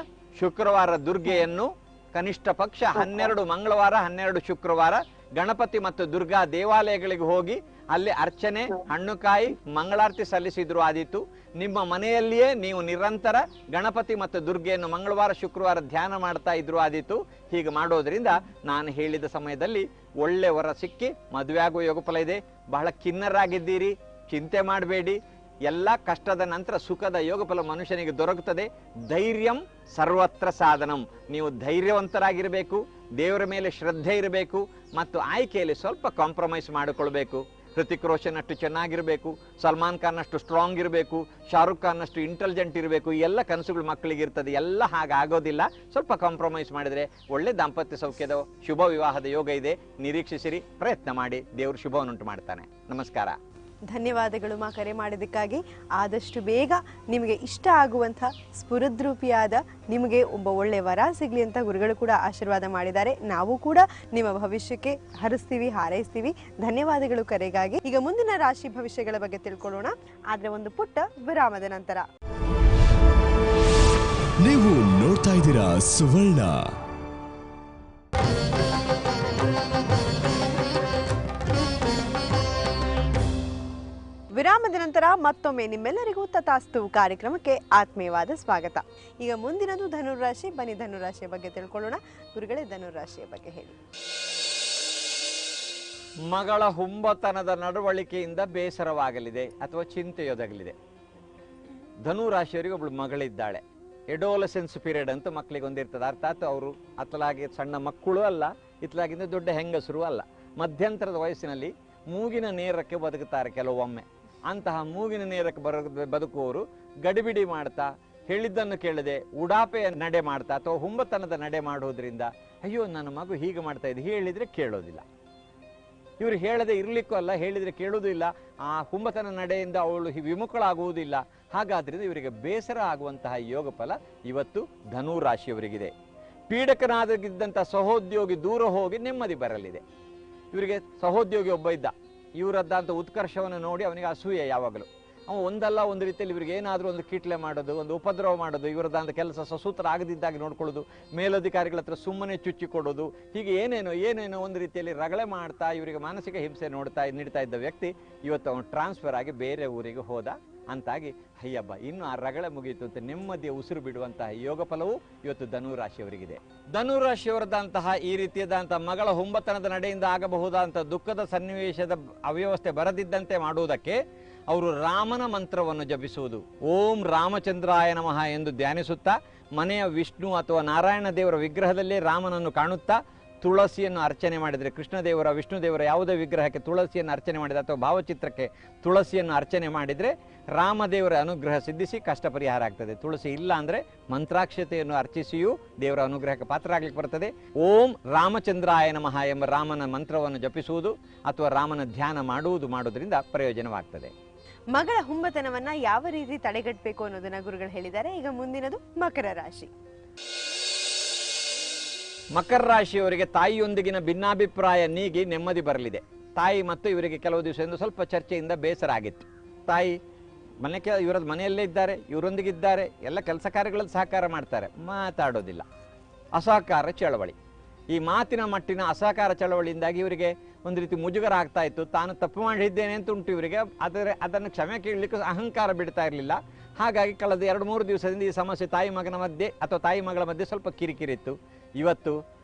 ಶುಕ್ರವಾರ ದುರ್ಗೆಯನ್ನು, ಕನಿಷ್ಠ ಪಕ್ಷ 12 ಮಂಗಳವಾರ 12 ಶುಕ್ರವಾರ ಗಣಪತಿ ಮತ್ತು ದುರ್ಗಾ ದೇವಾಲಯಗಳಿಗೆ ಹೋಗಿ ಅಲ್ಲಿ ಅರ್ಚನೆ, ಹಣ್ಣುಕಾಯಿ, ಮಂಗಳಾರತಿ ಸಲ್ಲಿಸಿದ್ರು ಆದೀತು. ನಿಮ್ಮ ಮನೆಯಲ್ಲಿಯೇ ನೀವು ನಿರಂತರ ಗಣಪತಿ ಮತ್ತು ದುರ್ಗೆಯನ್ನು ಮಂಗಳವಾರ ಶುಕ್ರವಾರ ಧ್ಯಾನ ಮಾಡ್ತಾ ಇದ್ರು ಆದೀತು. ಹೀಗೆ ಮಾಡೋದ್ರಿಂದ ನಾನು ಹೇಳಿದ ಸಮಯದಲ್ಲಿ ಒಳ್ಳೆ ವರ ಸಿಕ್ಕಿ ಮದುವೆ ಆಗುವ ಯೋಗಫಲ ಇದೆ. ಬಹಳ ಖಿನ್ನರಾಗಿದ್ದೀರಿ, ಚಿಂತೆ ಮಾಡಬೇಡಿ. ಎಲ್ಲ ಕಷ್ಟದ ನಂತರ ಸುಖದ ಯೋಗಫಲ ಮನುಷ್ಯನಿಗೆ ದೊರಕುತ್ತದೆ. ಧೈರ್ಯಂ ಸರ್ವತ್ರ ಸಾಧನಂ. ನೀವು ಧೈರ್ಯವಂತರಾಗಿರಬೇಕು, ದೇವರ ಮೇಲೆ ಶ್ರದ್ಧೆ ಇರಬೇಕು ಮತ್ತು ಆಯ್ಕೆಯಲ್ಲಿ ಸ್ವಲ್ಪ ಕಾಂಪ್ರಮೈಸ್ ಮಾಡಿಕೊಳ್ಬೇಕು. ಹೃತಿಕ್ ರೋಷನ್ ಅಷ್ಟು ಚೆನ್ನಾಗಿರಬೇಕು, ಸಲ್ಮಾನ್ ಖಾನ್ ಅಷ್ಟು ಸ್ಟ್ರಾಂಗ್ ಇರಬೇಕು, ಶಾರುಖ್ ಖಾನ್ ಅಷ್ಟು ಇಂಟೆಲಿಜೆಂಟ್ ಇರಬೇಕು. ಎಲ್ಲ ಕನಸುಗಳು ಮಕ್ಕಳಿಗೆ ಇರ್ತದೆ. ಎಲ್ಲ ಹಾಗಾಗೋದಿಲ್ಲ. ಸ್ವಲ್ಪ ಕಾಂಪ್ರಮೈಸ್ ಮಾಡಿದರೆ ಒಳ್ಳೆ ದಾಂಪತ್ಯ ಸೌಖ್ಯದ ಶುಭ ವಿವಾಹದ ಯೋಗ ಇದೆ. ನಿರೀಕ್ಷಿಸಿರಿ, ಪ್ರಯತ್ನ ಮಾಡಿ, ದೇವರು ಶುಭವನ್ನುಂಟು ಮಾಡ್ತಾನೆ. ನಮಸ್ಕಾರ. ಧನ್ಯವಾದಗಳು ಮಾ ಕರೆ ಮಾಡಿದ್ದಕ್ಕಾಗಿ. ಆದಷ್ಟು ಬೇಗ ನಿಮಗೆ ಇಷ್ಟ ಆಗುವಂಥ ಸ್ಫುರದ್ರೂಪಿಯಾದ ನಿಮಗೆ ಒಬ್ಬ ಒಳ್ಳೆಯ ವರ ಸಿಗಲಿ ಅಂತ ಗುರುಗಳು ಕೂಡ ಆಶೀರ್ವಾದ ಮಾಡಿದ್ದಾರೆ. ನಾವು ಕೂಡ ನಿಮ್ಮ ಭವಿಷ್ಯಕ್ಕೆ ಹರಿಸ್ತೀವಿ, ಹಾರೈಸ್ತೀವಿ. ಧನ್ಯವಾದಗಳು ಕರೆಗಾಗಿ. ಈಗ ಮುಂದಿನ ರಾಶಿ ಭವಿಷ್ಯಗಳ ಬಗ್ಗೆ ತಿಳ್ಕೊಳ್ಳೋಣ, ಆದರೆ ಒಂದು ಪುಟ್ಟ ವಿರಾಮದ ನಂತರ. ನೀವು ನೋಡ್ತಾ ಇದ್ದೀರಾ ಸುವರ್ಣ. ವಿರಾಮದ ನಂತರ ಮತ್ತೊಮ್ಮೆ ನಿಮ್ಮೆಲ್ಲರಿಗೂ ತಥಾಸ್ತು ಕಾರ್ಯಕ್ರಮಕ್ಕೆ ಆತ್ಮೀಯವಾದ ಸ್ವಾಗತ. ಈಗ ಮುಂದಿನದು ಧನುರಾಶಿ. ಬನ್ನಿ ಧನುರಾಶಿಯ ಬಗ್ಗೆ ತಿಳ್ಕೊಳ್ಳೋಣ. ಗುರುಗಳೇ, ಧನುರಾಶಿಯ ಬಗ್ಗೆ ಹೇಳಿ. ಮಗಳ ಹುಂಬತನದ ನಡವಳಿಕೆಯಿಂದ ಬೇಸರವಾಗಲಿದೆ ಅಥವಾ ಚಿಂತೆಯೊದಗಲಿದೆ. ಧನುರಾಶಿಯವರಿಗೆ ಒಬ್ಳು ಮಗಳಿದ್ದಾಳೆ. ಎಡೋಲಸೆನ್ಸ್ ಪೀರಿಯಡ್ ಅಂತ ಮಕ್ಕಳಿಗೆ ಒಂದಿರ್ತದೆ. ಅರ್ಥಾತ್ ಅವರು ಅತ್ತಲಾಗಿ ಸಣ್ಣ ಮಕ್ಕಳು ಅಲ್ಲ, ಇತ್ತಲಾಗಿಂದ ದೊಡ್ಡ ಹೆಂಗಸರು ಅಲ್ಲ. ಮಧ್ಯಂತರದ ವಯಸ್ಸಿನಲ್ಲಿ ಮೂಗಿನ ನೇರಕ್ಕೆ ಬದುಕುತ್ತಾರೆ ಕೆಲವೊಮ್ಮೆ. ಅಂತಹ ಮೂಗಿನ ನೇರಕ್ಕೆ ಬದುಕುವವರು ಗಡಿಬಿಡಿ ಮಾಡ್ತಾ, ಹೇಳಿದ್ದನ್ನು ಕೇಳದೆ ಉಡಾಪೆಯ ನಡೆ ಮಾಡ್ತಾ ಅಥವಾ ಹುಂಬತನದ ನಡೆ ಮಾಡೋದ್ರಿಂದ ಅಯ್ಯೋ ನನ್ನ ಮಗು ಹೀಗೆ ಮಾಡ್ತಾ ಇದೆ, ಹೇಳಿದರೆ ಕೇಳೋದಿಲ್ಲ. ಇವರು ಹೇಳದೆ ಇರಲಿಕ್ಕೂ ಅಲ್ಲ, ಹೇಳಿದರೆ ಕೇಳೋದು ಇಲ್ಲ. ಆ ಹುಂಬತನ ನಡೆಯಿಂದ ಅವಳು ವಿಮುಖಳಾಗುವುದಿಲ್ಲ. ಹಾಗಾದ್ರಿಂದ ಇವರಿಗೆ ಬೇಸರ ಆಗುವಂತಹ ಯೋಗ ಫಲ ಇವತ್ತು ಧನುರಾಶಿಯವರಿಗಿದೆ. ಪೀಡಕನಾಗಿದ್ದಂಥ ಸಹೋದ್ಯೋಗಿ ದೂರ ಹೋಗಿ ನೆಮ್ಮದಿ ಬರಲಿದೆ. ಇವರಿಗೆ ಸಹೋದ್ಯೋಗಿ ಒಬ್ಬ ಇದ್ದ. ಇವರದ್ದಂಥ ಉತ್ಕರ್ಷವನ್ನು ನೋಡಿ ಅವನಿಗೆ ಅಸೂಯೆ ಯಾವಾಗಲೂ. ಅವ ಒಂದಲ್ಲ ಒಂದು ರೀತಿಯಲ್ಲಿ ಇವರಿಗೆ ಏನಾದರೂ ಒಂದು ಕೀಟ್ಲೆ ಮಾಡೋದು, ಒಂದು ಉಪದ್ರವ ಮಾಡೋದು, ಇವರದಂಥ ಕೆಲಸ ಸಸೂತ್ರ ಆಗದಿದ್ದಾಗಿ ನೋಡ್ಕೊಳ್ಳೋದು, ಮೇಲಧಿಕಾರಿಗಳ ಹತ್ರ ಸುಮ್ಮನೆ ಚುಚ್ಚಿಕೊಡೋದು, ಹೀಗೆ ಏನೇನೋ ಒಂದು ರೀತಿಯಲ್ಲಿ ರಗಳೆ ಮಾಡ್ತಾ ಇವರಿಗೆ ಮಾನಸಿಕ ಹಿಂಸೆ ನೀಡ್ತಾ ಇದ್ದ ವ್ಯಕ್ತಿ ಇವತ್ತು ಅವನು ಟ್ರಾನ್ಸ್ಫರ್ ಆಗಿ ಬೇರೆ ಊರಿಗೆ ಹೋದ. ಅಂತಾಗಿ ಅಯ್ಯಬ್ಬ ಇನ್ನು ಆ ರಗಳೆ ಮುಗಿಯಿತು ಅಂತ ನೆಮ್ಮದಿಯ ಉಸಿರು ಬಿಡುವಂತಹ ಯೋಗ ಫಲವು ಇವತ್ತು ಧನುರಾಶಿಯವರಿಗಿದೆ. ಧನುರಾಶಿಯವರದಂತಹ ಈ ರೀತಿಯಾದಂತಹ ಮಗಳ ಹುಂಬತನದ ನಡೆಯಿಂದ ಆಗಬಹುದಾದಂತಹ ದುಃಖದ ಸನ್ನಿವೇಶದ ಅವ್ಯವಸ್ಥೆ ಬರದಿದ್ದಂತೆ ಮಾಡುವುದಕ್ಕೆ ಅವರು ರಾಮನ ಮಂತ್ರವನ್ನು ಜಪಿಸುವುದು. ಓಂ ರಾಮಚಂದ್ರಾಯ ನಮಃ ಎಂದು ಧ್ಯಾನಿಸುತ್ತಾ ಮನೆಯ ವಿಷ್ಣು ಅಥವಾ ನಾರಾಯಣ ದೇವರ ವಿಗ್ರಹದಲ್ಲೇ ರಾಮನನ್ನು ಕಾಣುತ್ತಾ ತುಳಸಿಯನ್ನು ಅರ್ಚನೆ ಮಾಡಿದರೆ, ಕೃಷ್ಣದೇವರ ವಿಷ್ಣುದೇವರ ಯಾವುದೇ ವಿಗ್ರಹಕ್ಕೆ ತುಳಸಿಯನ್ನು ಅರ್ಚನೆ ಮಾಡಿದರೆ ಅಥವಾ ಭಾವಚಿತ್ರಕ್ಕೆ ತುಳಸಿಯನ್ನು ಅರ್ಚನೆ ಮಾಡಿದರೆ ರಾಮದೇವರ ಅನುಗ್ರಹ ಸಿದ್ಧಿಸಿ ಕಷ್ಟ ಪರಿಹಾರ ಆಗ್ತದೆ. ತುಳಸಿ ಇಲ್ಲ ಅಂದರೆ ಮಂತ್ರಾಕ್ಷತೆಯನ್ನು ಅರ್ಚಿಸಿಯೂ ದೇವರ ಅನುಗ್ರಹಕ್ಕೆ ಪಾತ್ರ ಆಗ್ಲಿಕ್ಕೆ ಬರ್ತದೆ. ಓಂ ರಾಮಚಂದ್ರಾಯ ನಮಃ ಎಂಬ ರಾಮನ ಮಂತ್ರವನ್ನು ಜಪಿಸುವುದು ಅಥವಾ ರಾಮನ ಧ್ಯಾನ ಮಾಡೋದ್ರಿಂದ ಪ್ರಯೋಜನವಾಗ್ತದೆ. ಮಗಳ ಹುಂಬತನವನ್ನ ಯಾವ ರೀತಿ ತಡೆಗಟ್ಟಬೇಕು ಅನ್ನೋದನ್ನ ಗುರುಗಳು ಹೇಳಿದ್ದಾರೆ. ಈಗ ಮುಂದಿನದು ಮಕರ ರಾಶಿ. ಮಕರ ರಾಶಿಯವರಿಗೆ ತಾಯಿಯೊಂದಿಗಿನ ಭಿನ್ನಾಭಿಪ್ರಾಯ ನೀಗಿ ನೆಮ್ಮದಿ ಬರಲಿದೆ. ತಾಯಿ ಮತ್ತು ಇವರಿಗೆ ಕೆಲವು ದಿವಸದಿಂದ ಸ್ವಲ್ಪ ಚರ್ಚೆಯಿಂದ ಬೇಸರ ಆಗಿತ್ತು. ತಾಯಿ ಇವರ ಮನೆಯಲ್ಲೇ ಇದ್ದಾರೆ, ಇವರೊಂದಿಗಿದ್ದಾರೆ, ಎಲ್ಲ ಕೆಲಸ ಕಾರ್ಯಗಳಲ್ಲಿ ಸಹಕಾರ ಮಾಡ್ತಾರೆ, ಮಾತಾಡೋದಿಲ್ಲ. ಅಸಹಕಾರ ಚಳವಳಿ, ಈ ಮಾತಿನ ಮಟ್ಟಿನ ಅಸಹಕಾರ ಚಳವಳಿಯಿಂದಾಗಿ ಇವರಿಗೆ ಒಂದು ರೀತಿ ಮುಜುಗರ ಆಗ್ತಾ ಇತ್ತು. ತಾನು ತಪ್ಪು ಮಾಡಿದ್ದೇನೆ ಅಂತ ಉಂಟು ಇವರಿಗೆ, ಆದರೆ ಅದನ್ನು ಕ್ಷಮೆ ಕೇಳಲಿಕ್ಕೆ ಅಹಂಕಾರ ಬಿಡ್ತಾ ಇರಲಿಲ್ಲ. ಹಾಗಾಗಿ ಕಳೆದ 2-3 ದಿವಸದಿಂದ ಈ ಸಮಸ್ಯೆ ತಾಯಿ ಮಗನ ಮಧ್ಯೆ ಅಥವಾ ತಾಯಿ ಮಗಳ ಮಧ್ಯೆ ಸ್ವಲ್ಪ ಕಿರಿಕಿರಿತ್ತು. ಇವತ್ತು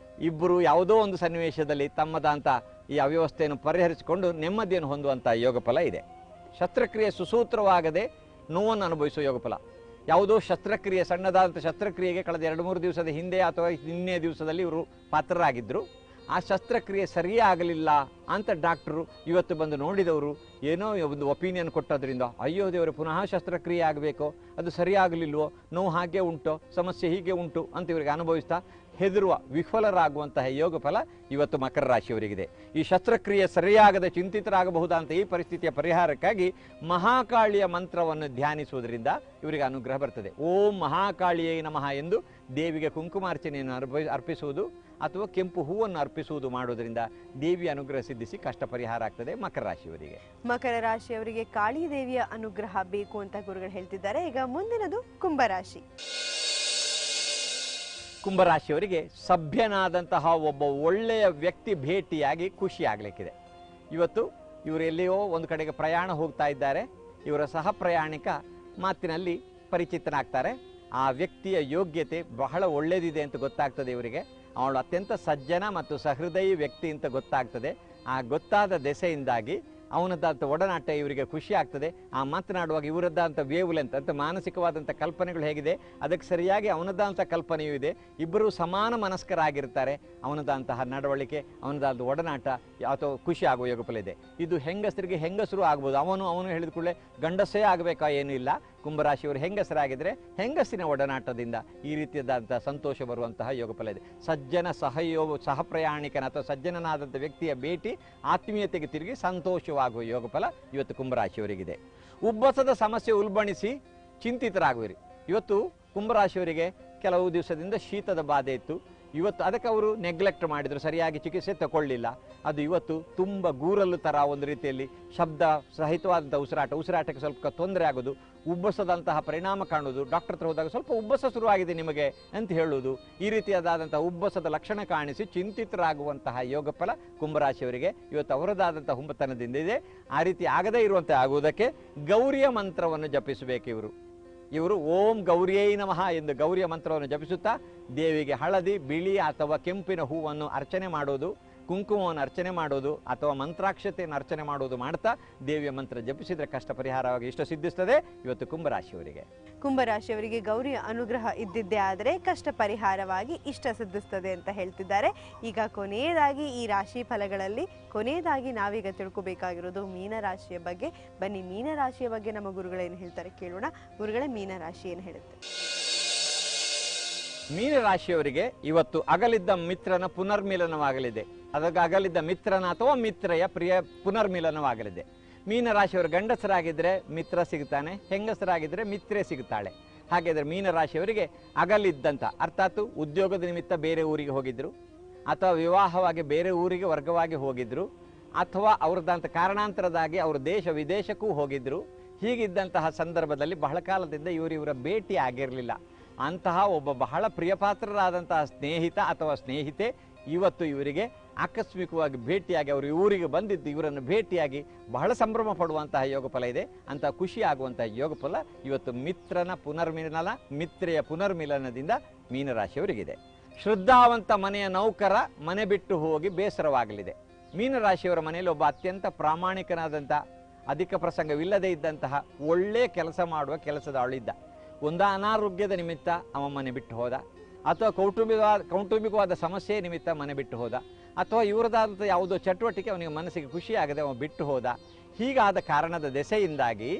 ಇಬ್ಬರು ಯಾವುದೋ ಒಂದು ಸನ್ನಿವೇಶದಲ್ಲಿ ತಮ್ಮದಂಥ ಈ ಅವ್ಯವಸ್ಥೆಯನ್ನು ಪರಿಹರಿಸಿಕೊಂಡು ನೆಮ್ಮದಿಯನ್ನು ಹೊಂದುವಂಥ ಯೋಗಫಲ ಇದೆ. ಶಸ್ತ್ರಕ್ರಿಯೆ ಸುಸೂತ್ರವಾಗದೆ ನೋವನ್ನು ಅನುಭವಿಸುವ ಯೋಗಫಲ. ಯಾವುದೋ ಶಸ್ತ್ರಕ್ರಿಯೆ, ಸಣ್ಣದಾದಂಥ ಶಸ್ತ್ರಕ್ರಿಯೆಗೆ ಕಳೆದ 2-3 ದಿವಸದ ಹಿಂದೆ ಅಥವಾ ನಿನ್ನೆ ದಿವಸದಲ್ಲಿ ಇವರು ಪಾತ್ರರಾಗಿದ್ದರು. ಆ ಶಸ್ತ್ರಕ್ರಿಯೆ ಸರಿಯಾಗಲಿಲ್ಲ ಅಂತ ಡಾಕ್ಟರು ಇವತ್ತು ಬಂದು ನೋಡಿದವರು ಏನೋ ಒಂದು ಒಪಿನಿಯನ್ ಕೊಟ್ಟೋದ್ರಿಂದ ಅಯ್ಯೋ ದೇವರು ಪುನಃ ಶಸ್ತ್ರಕ್ರಿಯೆ ಆಗಬೇಕೋ, ಅದು ಸರಿಯಾಗಲಿಲ್ವೋ, ನೋವು ಹಾಗೆ ಉಂಟೋ, ಸಮಸ್ಯೆ ಹೀಗೆ ಉಂಟು ಅಂತ ಇವರಿಗೆ ಅನುಭವಿಸ್ತಾ ಹೆದರುವ ವಿಫಲರಾಗುವಂತಹ ಯೋಗಫಲ ಇವತ್ತು ಮಕರ ರಾಶಿಯವರಿಗಿದೆ. ಈ ಶಸ್ತ್ರಕ್ರಿಯೆ ಸರಿಯಾಗದೆ ಚಿಂತಿತರಾಗಬಹುದಂತ ಈ ಪರಿಸ್ಥಿತಿಯ ಪರಿಹಾರಕ್ಕಾಗಿ ಮಹಾಕಾಳಿಯ ಮಂತ್ರವನ್ನು ಧ್ಯಾನಿಸುವುದರಿಂದ ಇವರಿಗೆ ಅನುಗ್ರಹ ಬರ್ತದೆ. ಓಂ ಮಹಾಕಾಳಿಯೇ ನಮಃ ಎಂದು ದೇವಿಗೆ ಕುಂಕುಮಾರ್ಚನೆಯನ್ನು ಅರ್ಪಿಸುವುದು ಅಥವಾ ಕೆಂಪು ಹೂವನ್ನು ಅರ್ಪಿಸುವುದು ಮಾಡೋದ್ರಿಂದ ದೇವಿಯ ಅನುಗ್ರಹ ಸಿದ್ಧಿಸಿ ಕಷ್ಟ ಪರಿಹಾರ ಆಗ್ತದೆ ಮಕರ ರಾಶಿಯವರಿಗೆ. ಮಕರ ರಾಶಿಯವರಿಗೆ ಕಾಳಿ ದೇವಿಯ ಅನುಗ್ರಹ ಬೇಕು ಅಂತ ಗುರುಗಳು ಹೇಳ್ತಿದ್ದಾರೆ. ಈಗ ಮುಂದಿನದು ಕುಂಭರಾಶಿ. ಕುಂಭರಾಶಿಯವರಿಗೆ ಸಭ್ಯನಾದಂತಹ ಒಬ್ಬ ಒಳ್ಳೆಯ ವ್ಯಕ್ತಿ ಭೇಟಿಯಾಗಿ ಖುಷಿ ಆಗಲಿಕ್ಕಿದೆ. ಇವತ್ತು ಇವರು ಎಲ್ಲಿಯೋ ಒಂದು ಕಡೆಗೆ ಪ್ರಯಾಣ ಹೋಗ್ತಾ ಇದ್ದಾರೆ. ಇವರ ಸಹ ಪ್ರಯಾಣಿಕ ಮಾತಿನಲ್ಲಿ ಪರಿಚಿತನಾಗ್ತಾರೆ. ಆ ವ್ಯಕ್ತಿಯ ಯೋಗ್ಯತೆ ಬಹಳ ಒಳ್ಳೆಯದಿದೆ ಅಂತ ಗೊತ್ತಾಗ್ತದೆ ಇವರಿಗೆ. ಅವಳು ಅತ್ಯಂತ ಸಜ್ಜನ ಮತ್ತು ಸಹೃದಯಿ ವ್ಯಕ್ತಿ ಅಂತ ಗೊತ್ತಾಗ್ತದೆ. ಆ ಗೊತ್ತಾದ ದೆಸೆಯಿಂದಾಗಿ ಅವನದ್ದಂಥ ಒಡನಾಟ ಇವರಿಗೆ ಖುಷಿ ಆಗ್ತದೆ. ಆ ಮಾತನಾಡುವಾಗ ಇವರದ್ದಂಥ ವೇವ್ ಲೆಂತ್ ಅಂತ ಮಾನಸಿಕವಾದಂಥ ಕಲ್ಪನೆಗಳು ಹೇಗಿದೆ ಅದಕ್ಕೆ ಸರಿಯಾಗಿ ಅವನದ್ದಂಥ ಕಲ್ಪನೆಯೂ ಇದೆ. ಇಬ್ಬರು ಸಮಾನ ಮನಸ್ಕರಾಗಿರ್ತಾರೆ. ಅವನದಂತಹ ನಡವಳಿಕೆ, ಅವನದಂಥ ಒಡನಾಟ ಅಥವಾ ಖುಷಿ ಆಗುವ ಯೋಗಫಲ ಇದೆ. ಇದು ಹೆಂಗಸರಿಗೆ ಹೆಂಗಸರು ಆಗ್ಬೋದು. ಅವನು ಹೇಳಿದ ಕೂಡಲೇ ಗಂಡಸೇ ಆಗಬೇಕಾ ಏನೂ ಇಲ್ಲ. ಕುಂಭರಾಶಿಯವರು ಹೆಂಗಸರಾಗಿದ್ದರೆ ಹೆಂಗಸಿನ ಒಡನಾಟದಿಂದ ಈ ರೀತಿಯಾದಂಥ ಸಂತೋಷ ಬರುವಂತಹ ಯೋಗಫಲ ಇದೆ. ಸಜ್ಜನ ಸಹಪ್ರಯಾಣಿಕನ ಅಥವಾ ಸಜ್ಜನನಾದಂಥ ವ್ಯಕ್ತಿಯ ಭೇಟಿ ಆತ್ಮೀಯತೆಗೆ ತಿರುಗಿ ಸಂತೋಷವಾಗುವ ಯೋಗಫಲ ಇವತ್ತು ಕುಂಭರಾಶಿಯವರಿಗಿದೆ. ಉಬ್ಬಸದ ಸಮಸ್ಯೆ ಉಲ್ಬಣಿಸಿ ಚಿಂತಿತರಾಗುವಿರಿ. ಇವತ್ತು ಕುಂಭರಾಶಿಯವರಿಗೆ ಕೆಲವು ದಿವಸದಿಂದ ಶೀತದ ಬಾಧೆ ಇತ್ತು. ಇವತ್ತು ಅದಕ್ಕೆ ಅವರು ನೆಗ್ಲೆಕ್ಟ್ ಮಾಡಿದರು, ಸರಿಯಾಗಿ ಚಿಕಿತ್ಸೆ ತಗೊಳ್ಳಿಲ್ಲ. ಅದು ಇವತ್ತು ತುಂಬ ಗೂರಲು ಥರ ಒಂದು ರೀತಿಯಲ್ಲಿ ಶಬ್ದ ಸಹಿತವಾದಂಥ ಉಸಿರಾಟಕ್ಕೆ ಸ್ವಲ್ಪ ತೊಂದರೆ ಆಗೋದು, ಉಬ್ಬಸದಂತಹ ಪರಿಣಾಮ ಕಾಣುವುದು, ಡಾಕ್ಟರ್ ಹತ್ರ ಹೋದಾಗ ಸ್ವಲ್ಪ ಉಬ್ಬಸ ಶುರುವಾಗಿದೆ ನಿಮಗೆ ಅಂತ ಹೇಳುವುದು, ಈ ರೀತಿಯಾದಂಥ ಉಬ್ಬಸದ ಲಕ್ಷಣ ಕಾಣಿಸಿ ಚಿಂತಿತರಾಗುವಂತಹ ಯೋಗಫಲ ಕುಂಭರಾಶಿಯವರಿಗೆ ಇವತ್ತು ಅವರದಾದಂಥ ಹುಂಬತನದಿಂದ ಇದೆ. ಆ ರೀತಿ ಆಗದೇ ಇರುವಂತೆ ಆಗುವುದಕ್ಕೆ ಗೌರಿಯ ಮಂತ್ರವನ್ನು ಜಪಿಸಬೇಕು. ಇವರು ಓಂ ಗೌರಿಯೇ ನಮಃ ಎಂದು ಗೌರಿಯ ಮಂತ್ರವನ್ನು ಜಪಿಸುತ್ತಾ ದೇವಿಗೆ ಹಳದಿ, ಬಿಳಿ ಅಥವಾ ಕೆಂಪಿನ ಹೂವನ್ನು ಅರ್ಚನೆ ಮಾಡೋದು, ಕುಂಕುಮವನ್ನು ಅರ್ಚನೆ ಮಾಡೋದು ಅಥವಾ ಮಂತ್ರಾಕ್ಷತೆಯನ್ನು ಅರ್ಚನೆ ಮಾಡೋದು ಮಾಡ್ತಾ ದೇವಿಯ ಮಂತ್ರ ಜಪಿಸಿದರೆ ಕಷ್ಟ ಪರಿಹಾರವಾಗಿ ಇಷ್ಟ ಸಿದ್ಧಿಸ್ತದೆ ಇವತ್ತು ಕುಂಭರಾಶಿಯವರಿಗೆ. ಕುಂಭರಾಶಿಯವರಿಗೆ ಗೌರಿಯ ಅನುಗ್ರಹ ಇದ್ದಿದ್ದೇ ಆದರೆ ಕಷ್ಟ ಪರಿಹಾರವಾಗಿ ಇಷ್ಟ ಸಿದ್ಧಿಸ್ತದೆ ಅಂತ ಹೇಳ್ತಿದ್ದಾರೆ. ಈಗ ಕೊನೆಯದಾಗಿ ಈ ರಾಶಿ ಫಲಗಳಲ್ಲಿ ಕೊನೆಯದಾಗಿ ನಾವೀಗ ತಿಳ್ಕೊಬೇಕಾಗಿರೋದು ಮೀನರಾಶಿಯ ಬಗ್ಗೆ. ಬನ್ನಿ ಮೀನರಾಶಿಯ ಬಗ್ಗೆ ನಮ್ಮ ಗುರುಗಳೇನು ಹೇಳ್ತಾರೆ ಕೇಳೋಣ. ಗುರುಗಳೇ, ಮೀನರಾಶಿ ಏನು ಹೇಳುತ್ತೆ? ಮೀನರಾಶಿಯವರಿಗೆ ಇವತ್ತು ಅಗಲಿದ್ದ ಮಿತ್ರನ ಪುನರ್ಮಿಲನವಾಗಲಿದೆ. ಅದಕ್ಕೆ ಅಗಲಿದ್ದ ಮಿತ್ರನ ಅಥವಾ ಮಿತ್ರೆಯ ಪ್ರಿಯ ಪುನರ್ಮಿಲನವಾಗಲಿದೆ. ಮೀನರಾಶಿಯವರು ಗಂಡಸರಾಗಿದ್ದರೆ ಮಿತ್ರ ಸಿಗ್ತಾನೆ, ಹೆಂಗಸರಾಗಿದ್ದರೆ ಮಿತ್ರೆ ಸಿಗ್ತಾಳೆ. ಹಾಗಾದರೆ ಮೀನರಾಶಿಯವರಿಗೆ ಅಗಲಿದ್ದಂಥ ಅರ್ಥಾತ್ ಉದ್ಯೋಗದ ನಿಮಿತ್ತ ಬೇರೆ ಊರಿಗೆ ಹೋಗಿದ್ರು, ಅಥವಾ ವಿವಾಹವಾಗಿ ಬೇರೆ ಊರಿಗೆ ವರ್ಗವಾಗಿ ಹೋಗಿದ್ರು, ಅಥವಾ ಅವ್ರದ್ದಂಥ ಕಾರಣಾಂತರದಾಗಿ ಅವರು ದೇಶ ವಿದೇಶಕ್ಕೂ ಹೋಗಿದ್ರು. ಹೀಗಿದ್ದಂತಹ ಸಂದರ್ಭದಲ್ಲಿ ಬಹಳ ಕಾಲದಿಂದ ಇವರ ಭೇಟಿ ಆಗಿರಲಿಲ್ಲ. ಅಂತಹ ಒಬ್ಬ ಬಹಳ ಪ್ರಿಯಪಾತ್ರರಾದಂತಹ ಸ್ನೇಹಿತ ಅಥವಾ ಸ್ನೇಹಿತೆ ಇವತ್ತು ಇವರಿಗೆ ಆಕಸ್ಮಿಕವಾಗಿ ಭೇಟಿಯಾಗಿ ಅವರು ಊರಿಗೆ ಬಂದಿದ್ದು ಇವರನ್ನು ಭೇಟಿಯಾಗಿ ಬಹಳ ಸಂಭ್ರಮ ಪಡುವಂತಹ ಯೋಗಫಲ ಇದೆ. ಅಂತಹ ಖುಷಿ ಆಗುವಂತಹ ಯೋಗಫಲ ಇವತ್ತು ಮಿತ್ರನ ಪುನರ್ಮಿಲನ, ಮಿತ್ರೆಯ ಪುನರ್ಮಿಲನದಿಂದ ಮೀನರಾಶಿಯವರಿಗಿದೆ. ಶ್ರದ್ಧಾವಂತ ಮನೆಯ ನೌಕರ ಮನೆ ಬಿಟ್ಟು ಹೋಗಿ ಬೇಸರವಾಗಲಿದೆ. ಮೀನರಾಶಿಯವರ ಮನೆಯಲ್ಲಿ ಒಬ್ಬ ಅತ್ಯಂತ ಪ್ರಾಮಾಣಿಕನಾದಂಥ, ಅಧಿಕ ಪ್ರಸಂಗವಿಲ್ಲದೇ ಇದ್ದಂತಹ ಒಳ್ಳೆಯ ಕೆಲಸ ಮಾಡುವ ಕೆಲಸದವಳಿದ್ದ. ಒಂದು ಅನಾರೋಗ್ಯದ ನಿಮಿತ್ತ ಅವ ಮನೆ ಬಿಟ್ಟು ಹೋದ, ಅಥವಾ ಕೌಟುಂಬಿಕವಾದ ಸಮಸ್ಯೆ ನಿಮಿತ್ತ ಮನೆ ಬಿಟ್ಟು ಹೋದ, ಅಥವಾ ಇವರದಾದಂಥ ಯಾವುದೋ ಚಟುವಟಿಕೆ ಅವನಿಗೆ ಮನಸ್ಸಿಗೆ ಖುಷಿಯಾಗದೆ ಅವ ಬಿಟ್ಟು ಹೋದ. ಹೀಗಾದ ಕಾರಣದ ದೆಸೆಯಿಂದಾಗಿ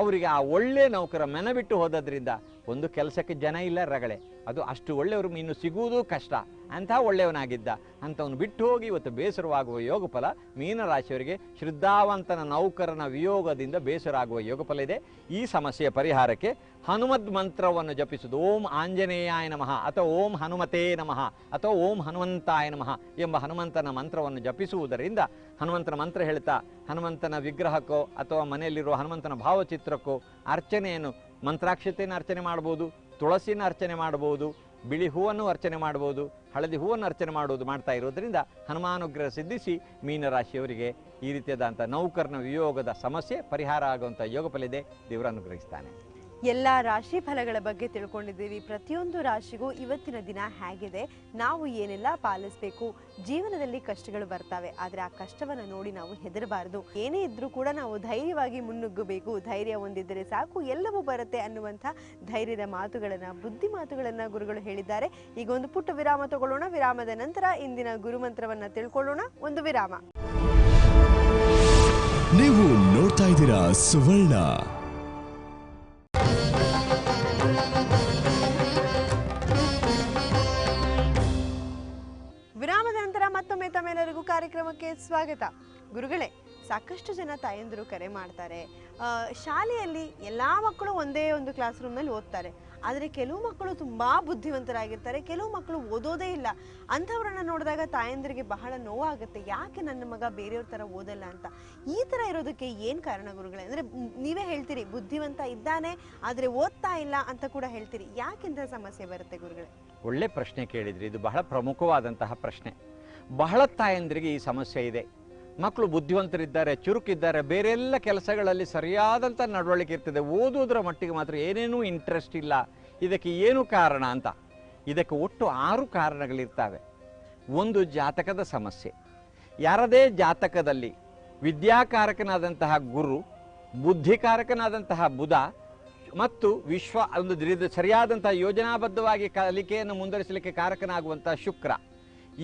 ಅವರಿಗೆ ಆ ಒಳ್ಳೆಯ ನೌಕರ ಮನೆ ಬಿಟ್ಟು ಹೋದದ್ರಿಂದ ಒಂದು ಕೆಲಸಕ್ಕೆ ಜನ ಇಲ್ಲ ರಗಳೆ, ಅದು ಅಷ್ಟು ಒಳ್ಳೆಯವರು ಇನ್ನು ಸಿಗುವುದೂ ಕಷ್ಟ. ಅಂಥ ಒಳ್ಳೆಯವನಾಗಿದ್ದ ಅಂಥವನು ಬಿಟ್ಟು ಹೋಗಿ ಇವತ್ತು ಬೇಸರವಾಗುವ ಯೋಗಫಲ ಮೀನರಾಶಿಯವರಿಗೆ. ಶ್ರದ್ಧಾವಂತನ ನೌಕರನ ವಿಯೋಗದಿಂದ ಬೇಸರ ಆಗುವ ಯೋಗಫಲ ಇದೆ. ಈ ಸಮಸ್ಯೆಯ ಪರಿಹಾರಕ್ಕೆ ಹನುಮದ್ ಮಂತ್ರವನ್ನು ಜಪಿಸುವುದು. ಓಂ ಆಂಜನೇಯಾಯ ನಮಃ ಅಥವಾ ಓಂ ಹನುಮತೇ ನಮಃ ಅಥವಾ ಓಂ ಹನುಮಂತಾಯ ನಮಃ ಎಂಬ ಹನುಮಂತನ ಮಂತ್ರವನ್ನು ಜಪಿಸುವುದರಿಂದ, ಹನುಮಂತನ ಮಂತ್ರ ಹೇಳ್ತಾ ಹನುಮಂತನ ವಿಗ್ರಹಕ್ಕೋ ಅಥವಾ ಮನೆಯಲ್ಲಿರುವ ಹನುಮಂತನ ಭಾವಚಿತ್ರಕ್ಕೋ ಅರ್ಚನೆಯನ್ನು, ಮಂತ್ರಾಕ್ಷತೆಯನ್ನು ಅರ್ಚನೆ ಮಾಡ್ಬೋದು, ತುಳಸಿನ ಅರ್ಚನೆ ಮಾಡ್ಬೋದು, ಬಿಳಿ ಹೂವನ್ನು ಅರ್ಚನೆ ಮಾಡ್ಬೋದು, ಹಳದಿ ಹೂವನ್ನು ಅರ್ಚನೆ ಮಾಡುವುದು ಮಾಡ್ತಾ ಇರೋದ್ರಿಂದ ಹನುಮಾನುಗ್ರಹ ಸಿದ್ಧಿಸಿ ಮೀನರಾಶಿಯವರಿಗೆ ಈ ರೀತಿಯಾದಂಥ ನೌಕರನ ವಿಯೋಗದ ಸಮಸ್ಯೆ ಪರಿಹಾರ ಆಗುವಂಥ ಯೋಗಫಲ ಇದೆ. ದೇವರು ಅನುಗ್ರಹಿಸ್ತಾನೆ. ಎಲ್ಲ ರಾಶಿ ಫಲಗಳ ಬಗ್ಗೆ ತಿಳ್ಕೊಂಡಿದ್ದೀವಿ. ಪ್ರತಿಯೊಂದು ರಾಶಿಗೂ ಇವತ್ತಿನ ದಿನ ಹೇಗಿದೆ, ನಾವು ಏನೆಲ್ಲ ಪಾಲಿಸಬೇಕು. ಜೀವನದಲ್ಲಿ ಕಷ್ಟಗಳು ಬರ್ತವೆ, ಆದರೆ ಆ ಕಷ್ಟವನ್ನು ನೋಡಿ ನಾವು ಹೆದರಬಾರದು. ಏನೇ ಇದ್ರೂ ಕೂಡ ನಾವು ಧೈರ್ಯವಾಗಿ ಮುನ್ನುಗ್ಗಬೇಕು. ಧೈರ್ಯ ಹೊಂದಿದ್ದರೆ ಸಾಕು, ಎಲ್ಲವೂ ಬರುತ್ತೆ ಅನ್ನುವಂಥ ಧೈರ್ಯದ ಮಾತುಗಳನ್ನು, ಬುದ್ಧಿ ಮಾತುಗಳನ್ನು ಗುರುಗಳು ಹೇಳಿದ್ದಾರೆ. ಈಗ ಒಂದು ಪುಟ್ಟ ವಿರಾಮ ತಗೊಳ್ಳೋಣ. ವಿರಾಮದ ನಂತರ ಇಂದಿನ ಗುರುಮಂತ್ರವನ್ನು ತಿಳ್ಕೊಳ್ಳೋಣ. ಒಂದು ವಿರಾಮ. ನೀವು ನೋಡ್ತಾ ಇದ್ದೀರಾ ಸುವರ್ಣ. ವಿರಾಮದ ನಂತರ ಮತ್ತೊಮ್ಮೆ ತಮ್ಮೆಲ್ಲರಿಗೂ ಕಾರ್ಯಕ್ರಮಕ್ಕೆ ಸ್ವಾಗತ. ಗುರುಗಳೇ, ಸಾಕಷ್ಟು ಜನ ತಾಯಂದಿರು ಕರೆ ಮಾಡ್ತಾರೆ. ಶಾಲೆಯಲ್ಲಿ ಎಲ್ಲ ಮಕ್ಕಳು ಒಂದೇ ಒಂದು ಕ್ಲಾಸ್ ರೂಮ್ನಲ್ಲಿ ಓದ್ತಾರೆ, ಆದರೆ ಕೆಲವು ಮಕ್ಕಳು ತುಂಬ ಬುದ್ಧಿವಂತರಾಗಿರ್ತಾರೆ, ಕೆಲವು ಮಕ್ಕಳು ಓದೋದೇ ಇಲ್ಲ. ಅಂಥವ್ರನ್ನ ನೋಡಿದಾಗ ತಾಯಂದಿರಿಗೆ ಬಹಳ ನೋವಾಗುತ್ತೆ. ಯಾಕೆ ನನ್ನ ಮಗ ಬೇರೆಯವ್ರ ಥರ ಓದಲ್ಲ ಅಂತ. ಈ ಥರ ಇರೋದಕ್ಕೆ ಏನು ಕಾರಣ ಗುರುಗಳೇ? ಅಂದರೆ ನೀವೇ ಹೇಳ್ತೀರಿ ಬುದ್ಧಿವಂತ ಇದ್ದಾನೆ ಆದರೆ ಓದ್ತಾ ಇಲ್ಲ ಅಂತ ಕೂಡ ಹೇಳ್ತೀರಿ. ಯಾಕಿಂತ ಸಮಸ್ಯೆ ಬರುತ್ತೆ ಗುರುಗಳೇ? ಒಳ್ಳೆ ಪ್ರಶ್ನೆ ಕೇಳಿದ್ರಿ. ಇದು ಬಹಳ ಪ್ರಮುಖವಾದಂತಹ ಪ್ರಶ್ನೆ. ಬಹಳ ತಾಯಂದಿರಿಗೆ ಈ ಸಮಸ್ಯೆ ಇದೆ. ಮಕ್ಕಳು ಬುದ್ಧಿವಂತರಿದ್ದಾರೆ, ಚುರುಕಿದ್ದಾರೆ, ಬೇರೆಲ್ಲ ಕೆಲಸಗಳಲ್ಲಿ ಸರಿಯಾದಂಥ ನಡವಳಿಕೆ ಇರ್ತದೆ, ಓದುವುದರ ಮಟ್ಟಿಗೆ ಮಾತ್ರ ಏನೇನೂ ಇಂಟ್ರೆಸ್ಟ್ ಇಲ್ಲ. ಇದಕ್ಕೆ ಏನು ಕಾರಣ ಅಂತ? ಇದಕ್ಕೆ ಒಟ್ಟು 6 ಕಾರಣಗಳಿರ್ತವೆ. ಒಂದು, ಜಾತಕದ ಸಮಸ್ಯೆ. ಯಾರದೇ ಜಾತಕದಲ್ಲಿ ವಿದ್ಯಾಕಾರಕನಾದಂತಹ ಗುರು, ಬುದ್ಧಿಕಾರಕನಾದಂತಹ ಬುಧ ಮತ್ತು ಒಂದು ಸರಿಯಾದಂತಹ ಯೋಜನಾಬದ್ಧವಾಗಿ ಕಲಿಕೆಯನ್ನು ಮುಂದುವರಿಸಲಿಕ್ಕೆ ಕಾರಕನಾಗುವಂತಹ ಶುಕ್ರ,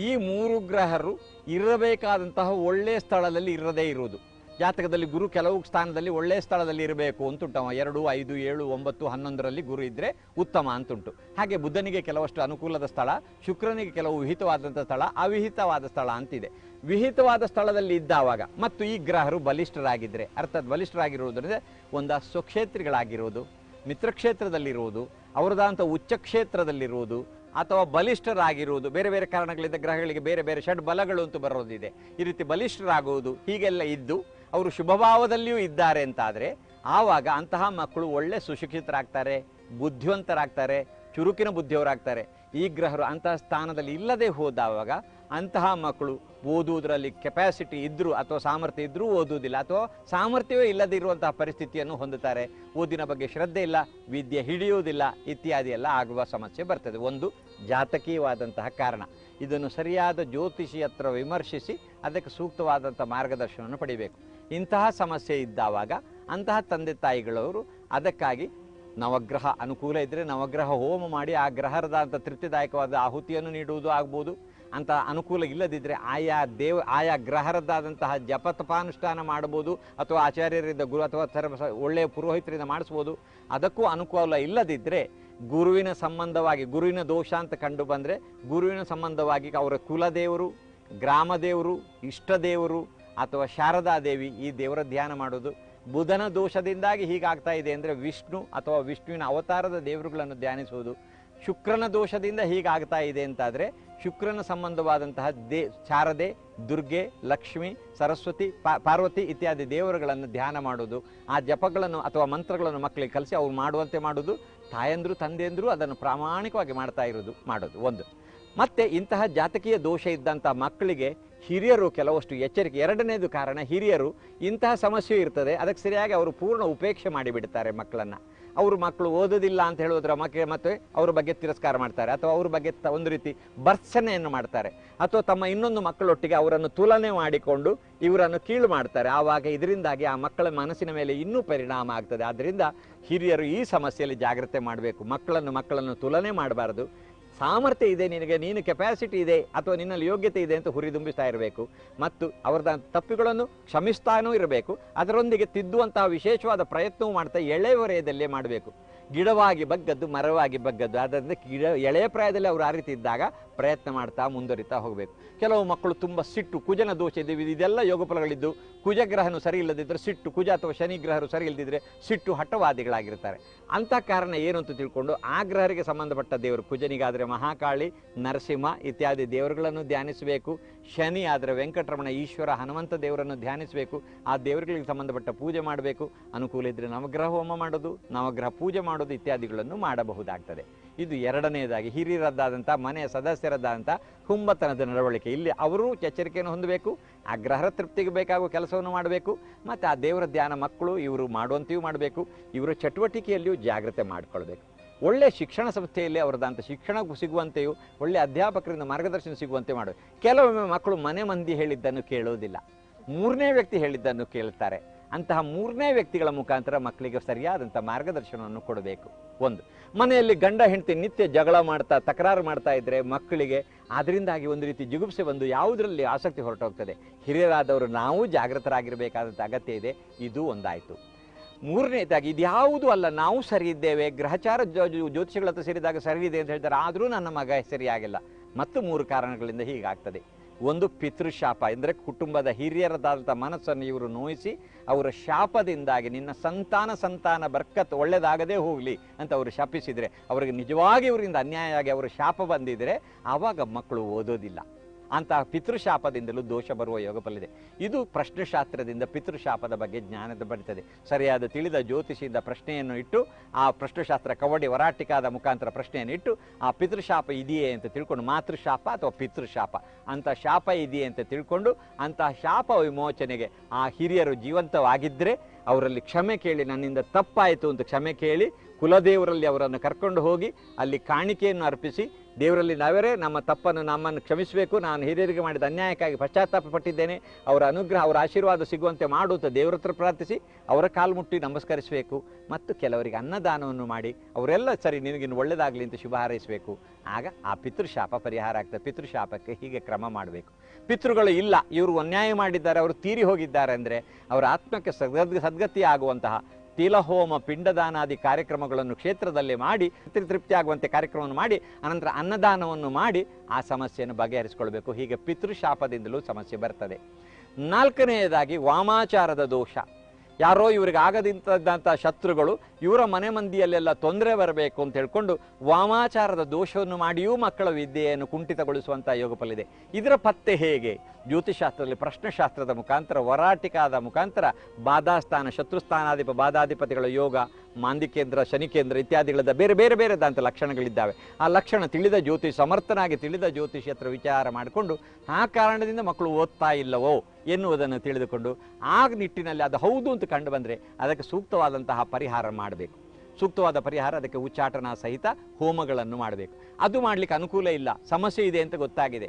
ಈ 3 ಗ್ರಹರು ಇರಬೇಕಾದಂತಹ ಒಳ್ಳೆಯ ಸ್ಥಳದಲ್ಲಿ ಇರದೇ ಇರುವುದು. ಜಾತಕದಲ್ಲಿ ಗುರು ಕೆಲವು ಸ್ಥಾನದಲ್ಲಿ ಒಳ್ಳೆಯ ಸ್ಥಳದಲ್ಲಿ ಇರಬೇಕು ಅಂತುಂಟು. 2, 5, 7, 9, 11ರಲ್ಲಿ ಗುರು ಇದ್ದರೆ ಉತ್ತಮ ಅಂತುಂಟು. ಹಾಗೆ ಬುಧನಿಗೆ ಕೆಲವಷ್ಟು ಅನುಕೂಲದ ಸ್ಥಳ, ಶುಕ್ರನಿಗೆ ಕೆಲವು ವಿಹಿತವಾದಂಥ ಸ್ಥಳ, ಅವಿಹಿತವಾದ ಸ್ಥಳ ಅಂತಿದೆ. ವಿಹಿತವಾದ ಸ್ಥಳದಲ್ಲಿ ಇದ್ದಾವಾಗ ಮತ್ತು ಈ ಗ್ರಹರು ಬಲಿಷ್ಠರಾಗಿದ್ದರೆ, ಅರ್ಥಾತ್ ಬಲಿಷ್ಠರಾಗಿರುವುದರಿಂದ ಒಂದು ಸ್ವಕ್ಷೇತ್ರಿಗಳಾಗಿರುವುದು, ಮಿತ್ರಕ್ಷೇತ್ರದಲ್ಲಿರುವುದು, ಅವರದಂಥ ಉಚ್ಚ ಕ್ಷೇತ್ರದಲ್ಲಿರುವುದು ಅಥವಾ ಬಲಿಷ್ಠರಾಗಿರುವುದು, ಬೇರೆ ಬೇರೆ ಕಾರಣಗಳಿಂದ ಗ್ರಹಗಳಿಗೆ ಬೇರೆ ಬೇರೆ ಷಡ್ ಬಲಗಳು ಅಂತೂ ಬರೋದಿದೆ. ಈ ರೀತಿ ಬಲಿಷ್ಠರಾಗುವುದು ಹೀಗೆಲ್ಲ ಇದ್ದು ಅವರು ಶುಭಭಾವದಲ್ಲಿಯೂ ಇದ್ದಾರೆ ಅಂತಾದರೆ ಆವಾಗ ಅಂತಹ ಮಕ್ಕಳು ಒಳ್ಳೆ ಸುಶಿಕ್ಷಿತರಾಗ್ತಾರೆ, ಬುದ್ಧಿವಂತರಾಗ್ತಾರೆ, ಚುರುಕಿನ ಬುದ್ಧಿಯವರಾಗ್ತಾರೆ. ಈ ಗ್ರಹರು ಅಂತಹ ಸ್ಥಾನದಲ್ಲಿ ಇಲ್ಲದೆ ಹೋದಾಗ ಅಂತಹ ಮಕ್ಕಳು ಓದುವುದರಲ್ಲಿ ಕೆಪಾಸಿಟಿ ಇದ್ದರೂ ಅಥವಾ ಸಾಮರ್ಥ್ಯ ಇದ್ದರೂ ಓದುವುದಿಲ್ಲ, ಅಥವಾ ಸಾಮರ್ಥ್ಯವೇ ಇಲ್ಲದೇ ಇರುವಂತಹ ಪರಿಸ್ಥಿತಿಯನ್ನು ಹೊಂದುತ್ತಾರೆ. ಓದಿನ ಬಗ್ಗೆ ಶ್ರದ್ಧೆ ಇಲ್ಲ, ವಿದ್ಯೆ ಹಿಡಿಯುವುದಿಲ್ಲ, ಇತ್ಯಾದಿ ಎಲ್ಲ ಆಗುವ ಸಮಸ್ಯೆ ಬರ್ತದೆ. ಒಂದು ಜಾತಕೀಯವಾದಂತಹ ಕಾರಣ. ಇದನ್ನು ಸರಿಯಾದ ಜ್ಯೋತಿಷಿ ಹತ್ರ ವಿಮರ್ಶಿಸಿ ಅದಕ್ಕೆ ಸೂಕ್ತವಾದಂಥ ಮಾರ್ಗದರ್ಶನವನ್ನು ಪಡಿಬೇಕು. ಇಂತಹ ಸಮಸ್ಯೆ ಇದ್ದಾವಾಗ ಅಂತಹ ತಂದೆ ತಾಯಿಗಳವರು ಅದಕ್ಕಾಗಿ ನವಗ್ರಹ ಅನುಕೂಲ ಇದ್ದರೆ ನವಗ್ರಹ ಹೋಮ ಮಾಡಿ ಆ ಗ್ರಹದ ತೃಪ್ತಿದಾಯಕವಾದ ಆಹುತಿಯನ್ನು ನೀಡುವುದು ಆಗ್ಬೋದು. ಅಂತ ಅನುಕೂಲ ಇಲ್ಲದಿದ್ದರೆ ಆಯಾ ಗ್ರಹರದಾದಂತಹ ಜಪ ತಪಾನುಷ್ಠಾನ ಮಾಡ್ಬೋದು, ಅಥವಾ ಆಚಾರ್ಯರಿಂದ ಗುರು ಅಥವಾ ಒಳ್ಳೆಯ ಪುರೋಹಿತರಿಂದ ಮಾಡಿಸ್ಬೋದು. ಅದಕ್ಕೂ ಅನುಕೂಲ ಇಲ್ಲದಿದ್ದರೆ ಗುರುವಿನ ಸಂಬಂಧವಾಗಿ, ಗುರುವಿನ ದೋಷ ಅಂತ ಕಂಡು ಬಂದರೆ ಗುರುವಿನ ಸಂಬಂಧವಾಗಿ ಅವರ ಕುಲದೇವರು, ಗ್ರಾಮದೇವರು, ಇಷ್ಟದೇವರು ಅಥವಾ ಶಾರದಾದೇವಿ ಈ ದೇವರ ಧ್ಯಾನ ಮಾಡೋದು. ಬುಧನ ದೋಷದಿಂದಾಗಿ ಹೀಗಾಗ್ತಾ ಇದೆ ಅಂದರೆ ವಿಷ್ಣು ಅಥವಾ ವಿಷ್ಣುವಿನ ಅವತಾರದ ದೇವರುಗಳನ್ನು ಧ್ಯಾನಿಸುವುದು. ಶುಕ್ರನ ದೋಷದಿಂದ ಹೀಗಾಗ್ತಾ ಇದೆ ಅಂತಾದರೆ ಶುಕ್ರನ ಸಂಬಂಧವಾದಂತಹ ಶಾರದೆ, ದುರ್ಗೆ, ಲಕ್ಷ್ಮಿ, ಸರಸ್ವತಿ, ಪಾರ್ವತಿ ಇತ್ಯಾದಿ ದೇವರುಗಳನ್ನು ಧ್ಯಾನ ಮಾಡೋದು. ಆ ಜಪಗಳನ್ನು ಅಥವಾ ಮಂತ್ರಗಳನ್ನು ಮಕ್ಕಳಿಗೆ ಕಲಿಸಿ ಅವ್ರು ಮಾಡುವಂತೆ ಮಾಡೋದು. ತಾಯಂದರು ತಂದೆಯಂದರು ಅದನ್ನು ಪ್ರಾಮಾಣಿಕವಾಗಿ ಮಾಡೋದು ಒಂದು. ಮತ್ತು ಇಂತಹ ಜಾತಕೀಯ ದೋಷ ಇದ್ದಂಥ ಮಕ್ಕಳಿಗೆ ಹಿರಿಯರು ಕೆಲವಷ್ಟು ಎಚ್ಚರಿಕೆ. ಎರಡನೇದು ಕಾರಣ, ಹಿರಿಯರು ಇಂತಹ ಸಮಸ್ಯೆ ಇರ್ತದೆ, ಅದಕ್ಕೆ ಸರಿಯಾಗಿ ಅವರು ಪೂರ್ಣ ಉಪೇಕ್ಷೆ ಮಾಡಿಬಿಡ್ತಾರೆ ಮಕ್ಕಳನ್ನು. ಮಕ್ಕಳು ಓದೋದಿಲ್ಲ ಅಂತ ಹೇಳೋದ್ರ ಮತ್ತೆ ಅವ್ರ ಬಗ್ಗೆ ತಿರಸ್ಕಾರ ಮಾಡ್ತಾರೆ, ಅಥವಾ ಅವ್ರ ಬಗ್ಗೆ ಒಂದು ರೀತಿ ಭರ್ತ್ಸನೆಯನ್ನು ಮಾಡ್ತಾರೆ, ಅಥವಾ ತಮ್ಮ ಇನ್ನೊಂದು ಮಕ್ಕಳೊಟ್ಟಿಗೆ ಅವರನ್ನು ತುಲನೆ ಮಾಡಿಕೊಂಡು ಇವರನ್ನು ಕೀಳು ಮಾಡ್ತಾರೆ. ಆವಾಗ ಇದರಿಂದಾಗಿ ಆ ಮಕ್ಕಳ ಮನಸ್ಸಿನ ಮೇಲೆ ಇನ್ನೂ ಪರಿಣಾಮ ಆಗ್ತದೆ. ಆದ್ದರಿಂದ ಹಿರಿಯರು ಈ ಸಮಸ್ಯೆಯಲ್ಲಿ ಜಾಗ್ರತೆ ಮಾಡಬೇಕು. ಮಕ್ಕಳನ್ನು ತುಲನೆ ಮಾಡಬಾರದು. ಸಾಮರ್ಥ್ಯ ಇದೆ ನಿನಗೆ, ನೀನು ಕೆಪಾಸಿಟಿ ಇದೆ ಅಥವಾ ನಿನ್ನಲ್ಲಿ ಯೋಗ್ಯತೆ ಇದೆ ಅಂತ ಹುರಿದುಂಬಿಸ್ತಾ ಇರಬೇಕು. ಮತ್ತು ಅವರದ ತಪ್ಪುಗಳನ್ನು ಕ್ಷಮಿಸ್ತಾನೂ ಇರಬೇಕು. ಅದರೊಂದಿಗೆ ತಿದ್ದುವಂತಹ ವಿಶೇಷವಾದ ಪ್ರಯತ್ನವೂ ಮಾಡ್ತಾ ಎಳೆವರೆಯದಲ್ಲೇ ಮಾಡಬೇಕು. ಗಿಡವಾಗಿ ಬಗ್ಗದ್ದು ಮರವಾಗಿ ಬಗ್ಗದ್ದು. ಆದ್ದರಿಂದ ಎಳೆಯ ಪ್ರಾಯದಲ್ಲಿ ಅವರು ಆ ರೀತಿ ಇದ್ದಾಗ ಪ್ರಯತ್ನ ಮಾಡ್ತಾ ಮುಂದುವರಿತಾ ಹೋಗಬೇಕು. ಕೆಲವು ಮಕ್ಕಳು ತುಂಬ ಸಿಟ್ಟು, ಕುಜನ ದೋಷ ಇದೆ, ಇದೆಲ್ಲ ಯೋಗಫಲಗಳಿದ್ದು ಕುಜಗ್ರಹನು ಸರಿ ಇಲ್ಲದಿದ್ದರೆ ಸಿಟ್ಟು, ಕುಜ ಅಥವಾ ಶನಿ ಗ್ರಹರು ಸರಿ ಇಲ್ಲದಿದ್ದರೆ ಸಿಟ್ಟು, ಹಠವಾದಿಗಳಾಗಿರ್ತಾರೆ. ಅಂಥ ಕಾರಣ ಏನು ಅಂತ ತಿಳ್ಕೊಂಡು ಆ ಗ್ರಹರಿಗೆ ಸಂಬಂಧಪಟ್ಟ ದೇವರು, ಕುಜನಿಗಾದರೆ ಮಹಾಕಾಳಿ, ನರಸಿಂಹ ಇತ್ಯಾದಿ ದೇವರುಗಳನ್ನು ಧ್ಯಾನಿಸಬೇಕು. ಶನಿ ಆದರೆ ವೆಂಕಟರಮಣ, ಈಶ್ವರ, ಹನುಮಂತ ದೇವರನ್ನು ಧ್ಯಾನಿಸಬೇಕು. ಆ ದೇವರುಗಳಿಗೆ ಸಂಬಂಧಪಟ್ಟ ಪೂಜೆ ಮಾಡಬೇಕು. ಅನುಕೂಲ ಇದ್ದರೆ ನವಗ್ರಹ ಹೋಮ ಮಾಡೋದು, ನವಗ್ರಹ ಪೂಜೆ ಮಾಡೋದು ಇತ್ಯಾದಿಗಳನ್ನು ಮಾಡಬಹುದಾಗ್ತದೆ. ಇದು ಎರಡನೆಯದಾಗಿ ಹಿರಿಯರದ್ದಾದಂಥ ಮನೆಯ ಸದಸ್ಯರದ್ದಾದಂಥ ಹುಂಬತನದ ನಡವಳಿಕೆ. ಇಲ್ಲಿ ಅವರು ಎಚ್ಚರಿಕೆಯನ್ನು ಹೊಂದಬೇಕು, ಆ ಗ್ರಹರ ತೃಪ್ತಿಗೆ ಬೇಕಾಗುವ ಕೆಲಸವನ್ನು ಮಾಡಬೇಕು, ಮತ್ತು ಆ ದೇವರ ಧ್ಯಾನ ಮಕ್ಕಳು ಇವರು ಮಾಡುವಂತೆಯೂ ಮಾಡಬೇಕು, ಇವರ ಚಟುವಟಿಕೆಯಲ್ಲಿಯೂ ಜಾಗ್ರತೆ ಮಾಡಿಕೊಳ್ಬೇಕು. ಒಳ್ಳೆಯ ಶಿಕ್ಷಣ ಸಂಸ್ಥೆಯಲ್ಲಿ ಅವರದಂಥ ಶಿಕ್ಷಣ ಸಿಗುವಂತೆಯೂ ಒಳ್ಳೆಯ ಅಧ್ಯಾಪಕರಿಂದ ಮಾರ್ಗದರ್ಶನ ಸಿಗುವಂತೆ ಮಾಡಬೇಕು. ಕೆಲವೊಮ್ಮೆ ಮಕ್ಕಳು ಮನೆ ಮಂದಿ ಹೇಳಿದ್ದನ್ನು ಕೇಳೋದಿಲ್ಲ, ಮೂರನೇ ವ್ಯಕ್ತಿ ಹೇಳಿದ್ದನ್ನು ಕೇಳ್ತಾರೆ. ಅಂತಹ ಮೂರನೇ ವ್ಯಕ್ತಿಗಳ ಮುಖಾಂತರ ಮಕ್ಕಳಿಗೆ ಸರಿಯಾದಂಥ ಮಾರ್ಗದರ್ಶನವನ್ನು ಕೊಡಬೇಕು. ಒಂದು, ಮನೆಯಲ್ಲಿ ಗಂಡ ಹೆಂಡತಿ ನಿತ್ಯ ಜಗಳ ಮಾಡ್ತಾ ತಕರಾರು ಮಾಡ್ತಾ ಇದ್ದರೆ ಮಕ್ಕಳಿಗೆ ಅದರಿಂದಾಗಿ ಒಂದು ರೀತಿ ಜಿಗುಪ್ಸೆ ಬಂದು ಯಾವುದರಲ್ಲಿ ಆಸಕ್ತಿ ಹೊರಟೋಗ್ತದೆ. ಹಿರಿಯರಾದವರು ನಾವು ಜಾಗೃತರಾಗಿರಬೇಕಾದಂಥ ಅಗತ್ಯ ಇದೆ. ಇದು ಒಂದಾಯಿತು. ಮೂರನೇದಾಗಿ ಇದ್ಯಾವುದು ಅಲ್ಲ, ನಾವು ಸರಿ ಇದ್ದೇವೆ, ಗ್ರಹಚಾರ ಜ್ಯೋತಿಷಿಗಳ ಹತ್ರ ಸೇರಿದಾಗ ಸರಿ ಇದೆ ಅಂತ ಹೇಳ್ತಾರೆ, ಆದರೂ ನನ್ನ ಮಗ ಸರಿಯಾಗಿಲ್ಲ. ಮತ್ತು 3 ಕಾರಣಗಳಿಂದ ಹೀಗಾಗ್ತದೆ. ಒಂದು, ಪಿತೃಶಾಪ, ಅಂದರೆ ಕುಟುಂಬದ ಹಿರಿಯರದಾದಂಥ ಮನಸ್ಸನ್ನು ಇವರು ನೋಯಿಸಿ ಅವರ ಶಾಪದಿಂದಾಗಿ ನಿನ್ನ ಸಂತಾನ ಬರ್ಕತ್ ಒಳ್ಳೆಯದಾಗದೇ ಹೋಗಲಿ ಅಂತ ಅವರು ಶಾಪಿಸಿದರೆ, ಅವರಿಗೆ ನಿಜವಾಗಿ ಇವರಿಂದ ಅನ್ಯಾಯ ಆಗಿ ಅವರ ಶಾಪ ಬಂದಿದ್ದರೆ ಆವಾಗ ಮಕ್ಕಳು ಓದೋದಿಲ್ಲ. ಅಂತಹ ಪಿತೃಶಾಪದಿಂದಲೂ ದೋಷ ಬರುವ ಯೋಗಫಲಿದೆ. ಇದು ಪ್ರಶ್ನೆಶಾಸ್ತ್ರದಿಂದ ಪಿತೃಶಾಪದ ಬಗ್ಗೆ ಜ್ಞಾನದ ಬರ್ತದೆ. ಸರಿಯಾದ ತಿಳಿದ ಜ್ಯೋತಿಷಿಯಿಂದ ಪ್ರಶ್ನೆಯನ್ನು ಇಟ್ಟು, ಆ ಪ್ರಶ್ನೆಶಾಸ್ತ್ರ ಕವಡೆ ವರಾಟಿಕಾದ ಮುಖಾಂತರ ಪ್ರಶ್ನೆಯನ್ನು ಇಟ್ಟು ಆ ಪಿತೃಶಾಪ ಇದೆಯೇ ಅಂತ ತಿಳ್ಕೊಂಡು, ಮಾತೃಶಾಪ ಅಥವಾ ಪಿತೃಶಾಪ ಅಂಥ ಶಾಪ ಇದೆಯೇ ಅಂತ ತಿಳ್ಕೊಂಡು ಅಂತಹ ಶಾಪ ವಿಮೋಚನೆಗೆ ಆ ಹಿರಿಯರು ಜೀವಂತವಾಗಿದ್ದರೆ ಅವರಲ್ಲಿ ಕ್ಷಮೆ ಕೇಳಿ, ನನ್ನಿಂದ ತಪ್ಪಾಯಿತು ಅಂತ ಕ್ಷಮೆ ಕೇಳಿ ಕುಲದೇವರಲ್ಲಿ ಅವರನ್ನು ಕರ್ಕೊಂಡು ಹೋಗಿ ಅಲ್ಲಿ ಕಾಣಿಕೆಯನ್ನು ಅರ್ಪಿಸಿ, ದೇವರಲ್ಲಿ ನಾವೇ ನಮ್ಮ ತಪ್ಪನ್ನು ನಮ್ಮನ್ನು ಕ್ಷಮಿಸಬೇಕು, ನಾನು ಹಿರಿಯರಿಗೆ ಮಾಡಿದ ಅನ್ಯಾಯಕ್ಕಾಗಿ ಪಶ್ಚಾತ್ತಾಪ ಪಟ್ಟಿದ್ದೇನೆ, ಅವರ ಅನುಗ್ರಹ ಅವರ ಆಶೀರ್ವಾದ ಸಿಗುವಂತೆ ಮಾಡುತ್ತಾ ದೇವರ ಹತ್ರ ಪ್ರಾರ್ಥಿಸಿ ಅವರ ಕಾಲು ಮುಟ್ಟಿ ನಮಸ್ಕರಿಸಬೇಕು. ಮತ್ತು ಕೆಲವರಿಗೆ ಅನ್ನದಾನವನ್ನು ಮಾಡಿ ಅವರೆಲ್ಲ ಸರಿ ನಿನಗಿನ್ನು ಒಳ್ಳೆಯದಾಗಲಿ ಅಂತ ಶುಭ ಹಾರೈಸಬೇಕು. ಆಗ ಆ ಪಿತೃಶಾಪ ಪರಿಹಾರ ಆಗ್ತದೆ. ಪಿತೃಶಾಪಕ್ಕೆ ಹೀಗೆ ಕ್ರಮ ಮಾಡಬೇಕು. ಪಿತೃಗಳು ಇಲ್ಲ, ಇವರು ಅನ್ಯಾಯ ಮಾಡಿದ್ದಾರೆ, ಅವರು ತೀರಿ ಹೋಗಿದ್ದಾರೆ ಅಂದರೆ ಅವರ ಆತ್ಮಕ್ಕೆ ಸದ್ಗತಿ ಆಗುವಂತಹ ತಿಲಹೋಮ, ಪಿಂಡದಾನಾದಿ ಕಾರ್ಯಕ್ರಮಗಳನ್ನು ಕ್ಷೇತ್ರದಲ್ಲೇ ಮಾಡಿ ತೃಪ್ತಿ ಆಗುವಂತೆ ಕಾರ್ಯಕ್ರಮವನ್ನು ಮಾಡಿ ಅನಂತರ ಅನ್ನದಾನವನ್ನು ಮಾಡಿ ಆ ಸಮಸ್ಯೆಯನ್ನು ಬಗೆಹರಿಸಿಕೊಳ್ಬೇಕು. ಹೀಗೆ ಪಿತೃಶಾಪದಿಂದಲೂ ಸಮಸ್ಯೆ ಬರ್ತದೆ. 4ನೇದಾಗಿ ವಾಮಾಚಾರದ ದೋಷ. ಯಾರೋ ಇವರಿಗೆ ಆಗದಂಥ ಶತ್ರುಗಳು ಇವರ ಮನೆ ಮಂದಿಯಲ್ಲೆಲ್ಲ ತೊಂದರೆ ಬರಬೇಕು ಅಂತ ಹೇಳ್ಕೊಂಡು ವಾಮಾಚಾರದ ದೋಷವನ್ನು ಮಾಡಿಯೂ ಮಕ್ಕಳ ವಿದ್ಯೆಯನ್ನು ಕುಂಠಿತಗೊಳಿಸುವಂಥ ಯೋಗಫಲಿದೆ. ಇದರ ಪತ್ತೆ ಹೇಗೆ? ಜ್ಯೋತಿಷಾಸ್ತ್ರದಲ್ಲಿ ಪ್ರಶ್ನೆಶಾಸ್ತ್ರದ ಮುಖಾಂತರ, ವರಾಟಿಕಾದ ಮುಖಾಂತರ ಬಾಧಾಸ್ಥಾನ, ಶತ್ರುಸ್ಥಾನಾಧಿಪ ಬಾಧಾಧಿಪತಿಗಳ ಯೋಗ, ಮಾಂದಿಕೇಂದ್ರ, ಶನಿಕೇಂದ್ರ ಇತ್ಯಾದಿಗಳದ ಬೇರೆ ಬೇರೆ ಬೇರೆದಂಥ ಲಕ್ಷಣಗಳಿದ್ದಾವೆ. ಆ ಲಕ್ಷಣ ತಿಳಿದ ಜ್ಯೋತಿಷ್, ಸಮರ್ಥನಾಗಿ ತಿಳಿದ ಜ್ಯೋತಿಷಿ ಹತ್ರ ವಿಚಾರ ಮಾಡಿಕೊಂಡು ಆ ಕಾರಣದಿಂದ ಮಕ್ಕಳು ಓದ್ತಾ ಇಲ್ಲವೋ ಎನ್ನುವುದನ್ನು ತಿಳಿದುಕೊಂಡು ಆ ನಿಟ್ಟಿನಲ್ಲಿ ಅದು ಹೌದು ಅಂತ ಕಂಡು ಬಂದರೆ ಅದಕ್ಕೆ ಸೂಕ್ತವಾದಂತಹ ಪರಿಹಾರ ಮಾಡಬೇಕು. ಸೂಕ್ತವಾದ ಪರಿಹಾರ, ಅದಕ್ಕೆ ಉಚ್ಚಾಟನ ಸಹಿತ ಹೋಮಗಳನ್ನು ಮಾಡಬೇಕು. ಅದು ಮಾಡಲಿಕ್ಕೆ ಅನುಕೂಲ ಇಲ್ಲ, ಸಮಸ್ಯೆ ಇದೆ ಅಂತ ಗೊತ್ತಾಗಿದೆ.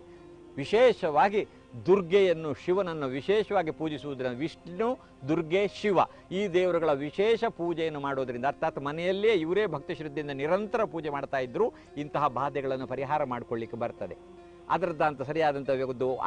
ವಿಶೇಷವಾಗಿ ದುರ್ಗೆಯನ್ನು, ಶಿವನನ್ನು ವಿಶೇಷವಾಗಿ ಪೂಜಿಸುವುದರಿಂದ, ವಿಷ್ಣು, ದುರ್ಗೆ, ಶಿವ ಈ ದೇವರುಗಳ ವಿಶೇಷ ಪೂಜೆಯನ್ನು ಮಾಡೋದರಿಂದ, ಅರ್ಥಾತ್ ಮನೆಯಲ್ಲೇ ಇವರೇ ಭಕ್ತಿ ಶ್ರದ್ಧೆಯಿಂದ ನಿರಂತರ ಪೂಜೆ ಮಾಡ್ತಾ ಇದ್ದರೂ ಇಂತಹ ಬಾಧೆಗಳನ್ನು ಪರಿಹಾರ ಮಾಡಿಕೊಳ್ಳಿಕ್ಕೆ ಬರ್ತದೆ. ಅದರದ್ದಂಥ ಸರಿಯಾದಂಥ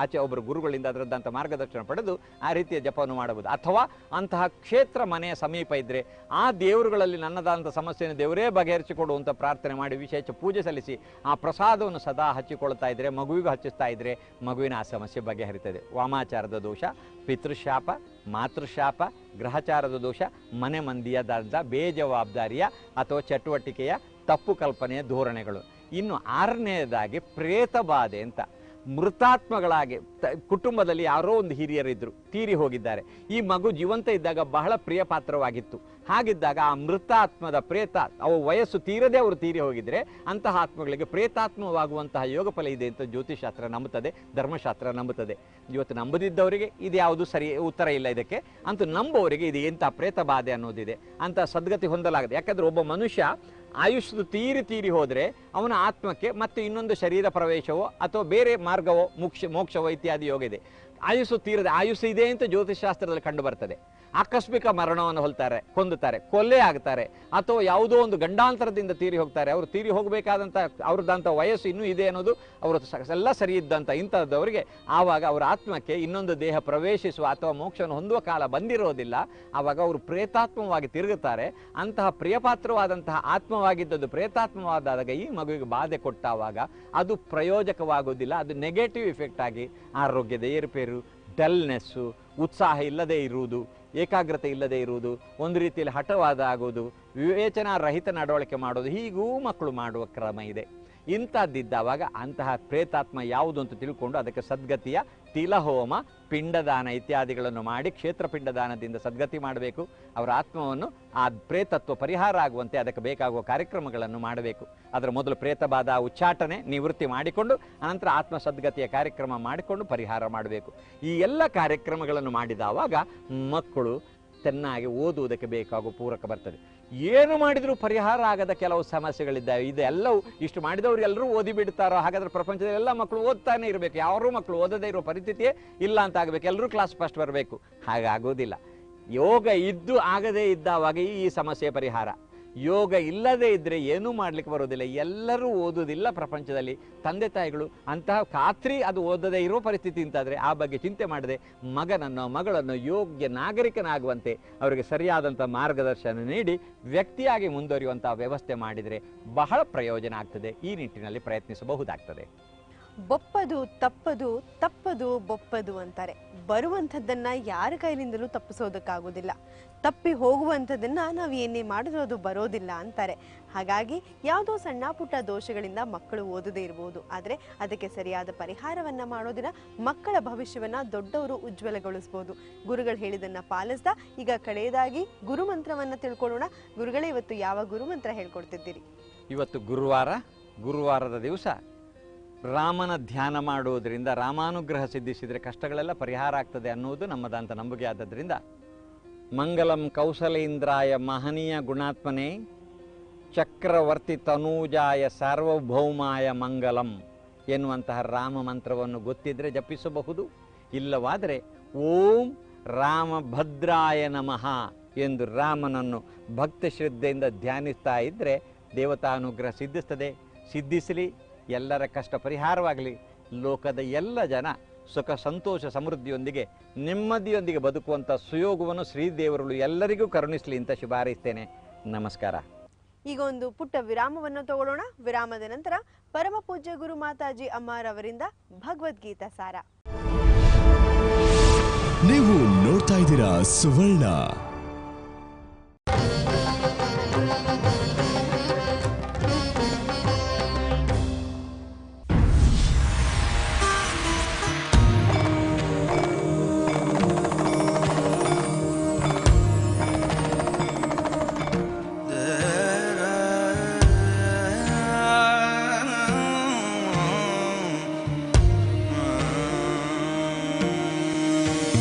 ಆಚೆ ಒಬ್ಬರು ಗುರುಗಳಿಂದ ಅದರದ್ದಂಥ ಮಾರ್ಗದರ್ಶನ ಪಡೆದು ಆ ರೀತಿಯ ಜಪವನ್ನು ಮಾಡಬಹುದು. ಅಥವಾ ಅಂತಹ ಕ್ಷೇತ್ರ ಮನೆಯ ಸಮೀಪ ಇದ್ದರೆ ಆ ದೇವರುಗಳಲ್ಲಿ ನನ್ನದಾದಂಥ ಸಮಸ್ಯೆಯನ್ನು ದೇವರೇ ಬಗೆಹರಿಸಿಕೊಡುವಂಥ ಪ್ರಾರ್ಥನೆ ಮಾಡಿ ವಿಶೇಷ ಪೂಜೆ ಸಲ್ಲಿಸಿ ಆ ಪ್ರಸಾದವನ್ನು ಸದಾ ಹಚ್ಚಿಕೊಳ್ತಾ ಇದ್ದರೆ, ಮಗುವಿಗೂ ಹಚ್ಚಿಸ್ತಾ ಇದ್ದರೆ ಮಗುವಿನ ಆ ಸಮಸ್ಯೆ ಬಗೆಹರಿತದೆ. ವಾಮಾಚಾರದ ದೋಷ, ಪಿತೃಶಾಪ, ಮಾತೃಶಾಪ, ಗ್ರಹಚಾರದ ದೋಷ, ಮನೆ ಮಂದಿಯದಾದ ಬೇಜವಾಬ್ದಾರಿಯ ಅಥವಾ ಚಟುವಟಿಕೆಯ ತಪ್ಪು ಕಲ್ಪನೆಯ ಧೋರಣೆಗಳು. ಇನ್ನು 6ನೇದಾಗಿ ಪ್ರೇತ ಬಾಧೆ ಅಂತ. ಮೃತಾತ್ಮಗಳಾಗಿ ಕುಟುಂಬದಲ್ಲಿ ಯಾರೋ ಒಂದು ಹಿರಿಯರಿದ್ದರು, ತೀರಿ ಹೋಗಿದ್ದಾರೆ. ಈ ಮಗು ಜೀವಂತ ಇದ್ದಾಗ ಬಹಳ ಪ್ರಿಯ ಪಾತ್ರವಾಗಿತ್ತು. ಹಾಗಿದ್ದಾಗ ಆ ಮೃತಾತ್ಮದ ಪ್ರೇತ, ಅವು ವಯಸ್ಸು ತೀರದೆ ಅವರು ತೀರಿ ಹೋಗಿದ್ರೆ ಅಂತಹ ಆತ್ಮಗಳಿಗೆ ಪ್ರೇತಾತ್ಮವಾಗುವಂತಹ ಯೋಗಫಲ ಇದೆ ಅಂತ ಜ್ಯೋತಿಷಾಸ್ತ್ರ ನಂಬುತ್ತದೆ, ಧರ್ಮಶಾಸ್ತ್ರ ನಂಬುತ್ತದೆ. ಇವತ್ತು ನಂಬದಿದ್ದವರಿಗೆ ಇದು ಯಾವುದು ಸರಿ ಉತ್ತರ ಇಲ್ಲ ಇದಕ್ಕೆ, ಅಂತೂ ನಂಬುವವರಿಗೆ ಇದು ಎಂಥ ಪ್ರೇತ ಬಾಧೆ ಅನ್ನೋದಿದೆ ಅಂತ ಸದ್ಗತಿ ಹೊಂದಲಾಗದೆ. ಯಾಕಂದರೆ ಒಬ್ಬ ಮನುಷ್ಯ ಆಯುಷ್ದು ತೀರಿ ಹೋದರೆ ಅವನ ಆತ್ಮಕ್ಕೆ ಮತ್ತೆ ಇನ್ನೊಂದು ಶರೀರ ಪ್ರವೇಶವೋ ಅಥವಾ ಬೇರೆ ಮಾರ್ಗವೋ ಮೋಕ್ಷವೋ ಇತ್ಯಾದಿ ಯೋಗ ಇದೆ. ಆಯುಸ್ಸು ತೀರದೆ, ಆಯುಸ್ಸು ಇದೆ ಅಂತ ಜ್ಯೋತಿಷಾಸ್ತ್ರದಲ್ಲಿ ಕಂಡು ಬರ್ತದೆ. ಆಕಸ್ಮಿಕ ಮರಣವನ್ನು ಹೊಂದುತ್ತಾರೆ, ಕೊಲೆ ಆಗ್ತಾರೆ, ಅಥವಾ ಯಾವುದೋ ಒಂದು ಗಂಡಾಂತರದಿಂದ ತೀರಿ ಹೋಗ್ತಾರೆ. ಅವರು ತೀರಿ ಹೋಗಬೇಕಾದಂಥ ಅವ್ರದ್ದಂಥ ವಯಸ್ಸು ಇನ್ನೂ ಇದೆ ಅನ್ನೋದು ಅವರು ಎಲ್ಲ ಸರಿ ಇದ್ದಂಥ ಇಂಥದ್ದವರಿಗೆ ಆವಾಗ ಅವರ ಆತ್ಮಕ್ಕೆ ಇನ್ನೊಂದು ದೇಹ ಪ್ರವೇಶಿಸುವ ಅಥವಾ ಮೋಕ್ಷವನ್ನು ಹೊಂದುವ ಕಾಲ ಬಂದಿರೋದಿಲ್ಲ. ಆವಾಗ ಅವರು ಪ್ರೇತಾತ್ಮವಾಗಿ ತಿರುಗುತ್ತಾರೆ. ಅಂತಹ ಪ್ರಿಯಪಾತ್ರವಾದಂತಹ ಆತ್ಮವಾಗಿದ್ದದ್ದು ಪ್ರೇತಾತ್ಮವಾದಾಗ ಈ ಮಗುವಿಗೆ ಬಾಧೆ ಕೊಟ್ಟಾಗ ಅದು ಪ್ರಯೋಜಕವಾಗುವುದಿಲ್ಲ. ಅದು ನೆಗೆಟಿವ್ ಇಫೆಕ್ಟ್ ಆಗಿ ಆರೋಗ್ಯದ ಏರುಪೇರು, ಡಲ್ನೆಸ್ಸು, ಉತ್ಸಾಹ ಇಲ್ಲದೆ ಇರುವುದು, ಏಕಾಗ್ರತೆ ಇಲ್ಲದೆ ಇರುವುದು, ಒಂದು ರೀತಿಯಲ್ಲಿ ಹಠವಾದ ಆಗೋದು, ವಿವೇಚನಾ ರಹಿತ ನಡವಳಿಕೆ ಮಾಡೋದು, ಹೀಗೂ ಮಕ್ಕಳು ಮಾಡುವ ಕ್ರಮ ಇದೆ. ಇಂಥದ್ದಿದ್ದಾವಾಗ ಅಂತಹ ಪ್ರೇತಾತ್ಮ ಯಾವುದು ಅಂತ ತಿಳ್ಕೊಂಡು ಅದಕ್ಕೆ ಸದ್ಗತಿಯ ತಿಲಹೋಮ, ಪಿಂಡದಾನ ಇತ್ಯಾದಿಗಳನ್ನು ಮಾಡಿ ಕ್ಷೇತ್ರ ಪಿಂಡದಾನದಿಂದ ಸದ್ಗತಿ ಮಾಡಬೇಕು. ಅವರ ಆತ್ಮವನ್ನು ಆ ಪ್ರೇತತ್ವ ಪರಿಹಾರ ಆಗುವಂತೆ ಅದಕ್ಕೆ ಬೇಕಾಗುವ ಕಾರ್ಯಕ್ರಮಗಳನ್ನು ಮಾಡಬೇಕು. ಅದರ ಮೊದಲು ಪ್ರೇತಬಾಧ ಉಚ್ಚಾಟನೆ ನಿವೃತ್ತಿ ಮಾಡಿಕೊಂಡು ಅನಂತರ ಆತ್ಮ ಸದ್ಗತಿಯ ಕಾರ್ಯಕ್ರಮ ಮಾಡಿಕೊಂಡು ಪರಿಹಾರ ಮಾಡಬೇಕು. ಈ ಎಲ್ಲ ಕಾರ್ಯಕ್ರಮಗಳನ್ನು ಮಾಡಿದವಾಗ ಮಕ್ಕಳು ಚೆನ್ನಾಗಿ ಓದುವುದಕ್ಕೆ ಬೇಕಾಗುವ ಪೂರಕ ಬರ್ತದೆ. ಏನು ಮಾಡಿದರೂ ಪರಿಹಾರ ಆಗದ ಕೆಲವು ಸಮಸ್ಯೆಗಳಿದ್ದಾವೆ. ಇದೆಲ್ಲವೂ ಇಷ್ಟು ಮಾಡಿದವರು ಎಲ್ಲರೂ ಓದಿ ಬಿಡ್ತಾರೋ? ಹಾಗಾದ್ರೆ ಪ್ರಪಂಚದಲ್ಲಿ ಎಲ್ಲ ಮಕ್ಕಳು ಓದ್ತಾನೆ ಇರಬೇಕು, ಯಾರೂ ಮಕ್ಕಳು ಓದದೇ ಇರೋ ಪರಿಸ್ಥಿತಿಯೇ ಇಲ್ಲ ಅಂತ ಆಗಬೇಕು, ಎಲ್ಲರೂ ಕ್ಲಾಸ್ ಫಸ್ಟ್ ಬರಬೇಕು. ಹಾಗಾಗೋದಿಲ್ಲ. ಯೋಗ ಇದ್ದು ಆಗದೇ ಇದ್ದಾವಾಗ ಈ ಸಮಸ್ಯೆ ಪರಿಹಾರ. ಯೋಗ ಇಲ್ಲದೇ ಇದ್ದರೆ ಏನೂ ಮಾಡಲಿಕ್ಕೆ ಬರೋದಿಲ್ಲ. ಎಲ್ಲರೂ ಓದುವುದಿಲ್ಲ ಪ್ರಪಂಚದಲ್ಲಿ. ತಂದೆ ತಾಯಿಗಳು ಅಂತಹ ಖಾತ್ರಿ ಅದು ಓದದೇ ಇರೋ ಪರಿಸ್ಥಿತಿ ಅಂತಾದರೆ ಆ ಬಗ್ಗೆ ಚಿಂತೆ ಮಾಡದೆ ಮಗನನ್ನು ಮಗಳನ್ನು ಯೋಗ್ಯ ನಾಗರಿಕನಾಗುವಂತೆ ಅವರಿಗೆ ಸರಿಯಾದಂಥ ಮಾರ್ಗದರ್ಶನ ನೀಡಿ ವ್ಯಕ್ತಿಯಾಗಿ ಮುಂದುವರಿಯುವಂಥ ವ್ಯವಸ್ಥೆ ಮಾಡಿದರೆ ಬಹಳ ಪ್ರಯೋಜನ ಆಗ್ತದೆ. ಈ ನಿಟ್ಟಿನಲ್ಲಿ ಪ್ರಯತ್ನಿಸಬಹುದಾಗ್ತದೆ. ಬೊಪ್ಪದು ತಪ್ಪದು, ತಪ್ಪದು ಬೊಪ್ಪದು ಅಂತಾರೆ. ಬರುವಂಥದ್ದನ್ನ ಯಾರ ಕೈಲಿಂದಲೂ ತಪ್ಪಿಸೋದಕ್ಕಾಗೋದಿಲ್ಲ. ತಪ್ಪಿ ಹೋಗುವಂಥದ್ದನ್ನ ನಾವು ಏನೇ ಮಾಡಿದ್ರೂ ಅದು ಬರೋದಿಲ್ಲ ಅಂತಾರೆ. ಹಾಗಾಗಿ ಯಾವುದೋ ಸಣ್ಣ ಪುಟ್ಟ ದೋಷಗಳಿಂದ ಮಕ್ಕಳು ಓದದೇ ಇರಬಹುದು, ಆದರೆ ಅದಕ್ಕೆ ಸರಿಯಾದ ಪರಿಹಾರವನ್ನ ಮಾಡೋದಿನ ಮಕ್ಕಳ ಭವಿಷ್ಯವನ್ನ ದೊಡ್ಡವರು ಉಜ್ವಲಗೊಳಿಸಬಹುದು. ಗುರುಗಳು ಹೇಳಿದನ್ನ ಪಾಲಿಸ್ತಾ ಈಗ ಕಡೆಯದಾಗಿ ಗುರುಮಂತ್ರವನ್ನ ತಿಳ್ಕೊಳ್ಳೋಣ. ಗುರುಗಳೇ, ಇವತ್ತು ಯಾವ ಗುರುಮಂತ್ರ ಹೇಳ್ಕೊಡ್ತಿದ್ದೀರಿ? ಇವತ್ತು ಗುರುವಾರದ ದಿವಸ ರಾಮನ ಧ್ಯಾನ ಮಾಡುವುದರಿಂದ ರಾಮಾನುಗ್ರಹ ಸಿದ್ಧಿಸಿದರೆ ಕಷ್ಟಗಳೆಲ್ಲ ಪರಿಹಾರ ಆಗ್ತದೆ ಅನ್ನುವುದು ನಮ್ಮದಂತ ನಂಬಿಕೆ. ಆದದ್ರಿಂದ ಮಂಗಲಂ ಕೌಸಲೇಂದ್ರಾಯ ಮಹನೀಯ ಗುಣಾತ್ಮನೇ ಚಕ್ರವರ್ತಿ ತನೂಜಾಯ ಸಾರ್ವಭೌಮಾಯ ಮಂಗಲಂ ಎನ್ನುವಂತಹ ರಾಮ ಮಂತ್ರವನ್ನು ಗೊತ್ತಿದ್ರೆ ಜಪಿಸಬಹುದು. ಇಲ್ಲವಾದರೆ ಓಂ ರಾಮಭದ್ರಾಯ ನಮಃ ಎಂದು ರಾಮನನ್ನು ಭಕ್ತಿ ಶ್ರದ್ಧೆಯಿಂದ ಧ್ಯಾನಿಸ್ತಾ ಇದ್ದರೆ ದೇವತಾನುಗ್ರಹ ಸಿದ್ಧಿಸ್ತದೆ. ಸಿದ್ಧಿಸಲಿ, ಎಲ್ಲರ ಕಷ್ಟ ಪರಿಹಾರವಾಗಲಿ, ಲೋಕದ ಎಲ್ಲ ಜನ ಸುಖ ಸಂತೋಷ ಸಮೃದ್ಧಿಯೊಂದಿಗೆ ನೆಮ್ಮದಿಯೊಂದಿಗೆ ಬದುಕುವಂಥ ಸುಯೋಗವನ್ನು ಶ್ರೀದೇವರುಗಳು ಎಲ್ಲರಿಗೂ ಕರುಣಿಸಲಿ ಅಂತ ಶುಭ ಹಾರೈಸ್ತೇನೆ. ನಮಸ್ಕಾರ. ಈಗ ಒಂದು ಪುಟ್ಟ ವಿರಾಮವನ್ನು ತಗೊಳ್ಳೋಣ. ವಿರಾಮದ ನಂತರ ಪರಮ ಪೂಜ್ಯ ಗುರು ಮಾತಾಜಿ ಅಮ್ಮಾರವರಿಂದ ಭಗವದ್ಗೀತಾ ಸಾರ. ನೀವು ನೋಡ್ತಾ ಇದ್ದೀರಾ ಸುವರ್ಣ.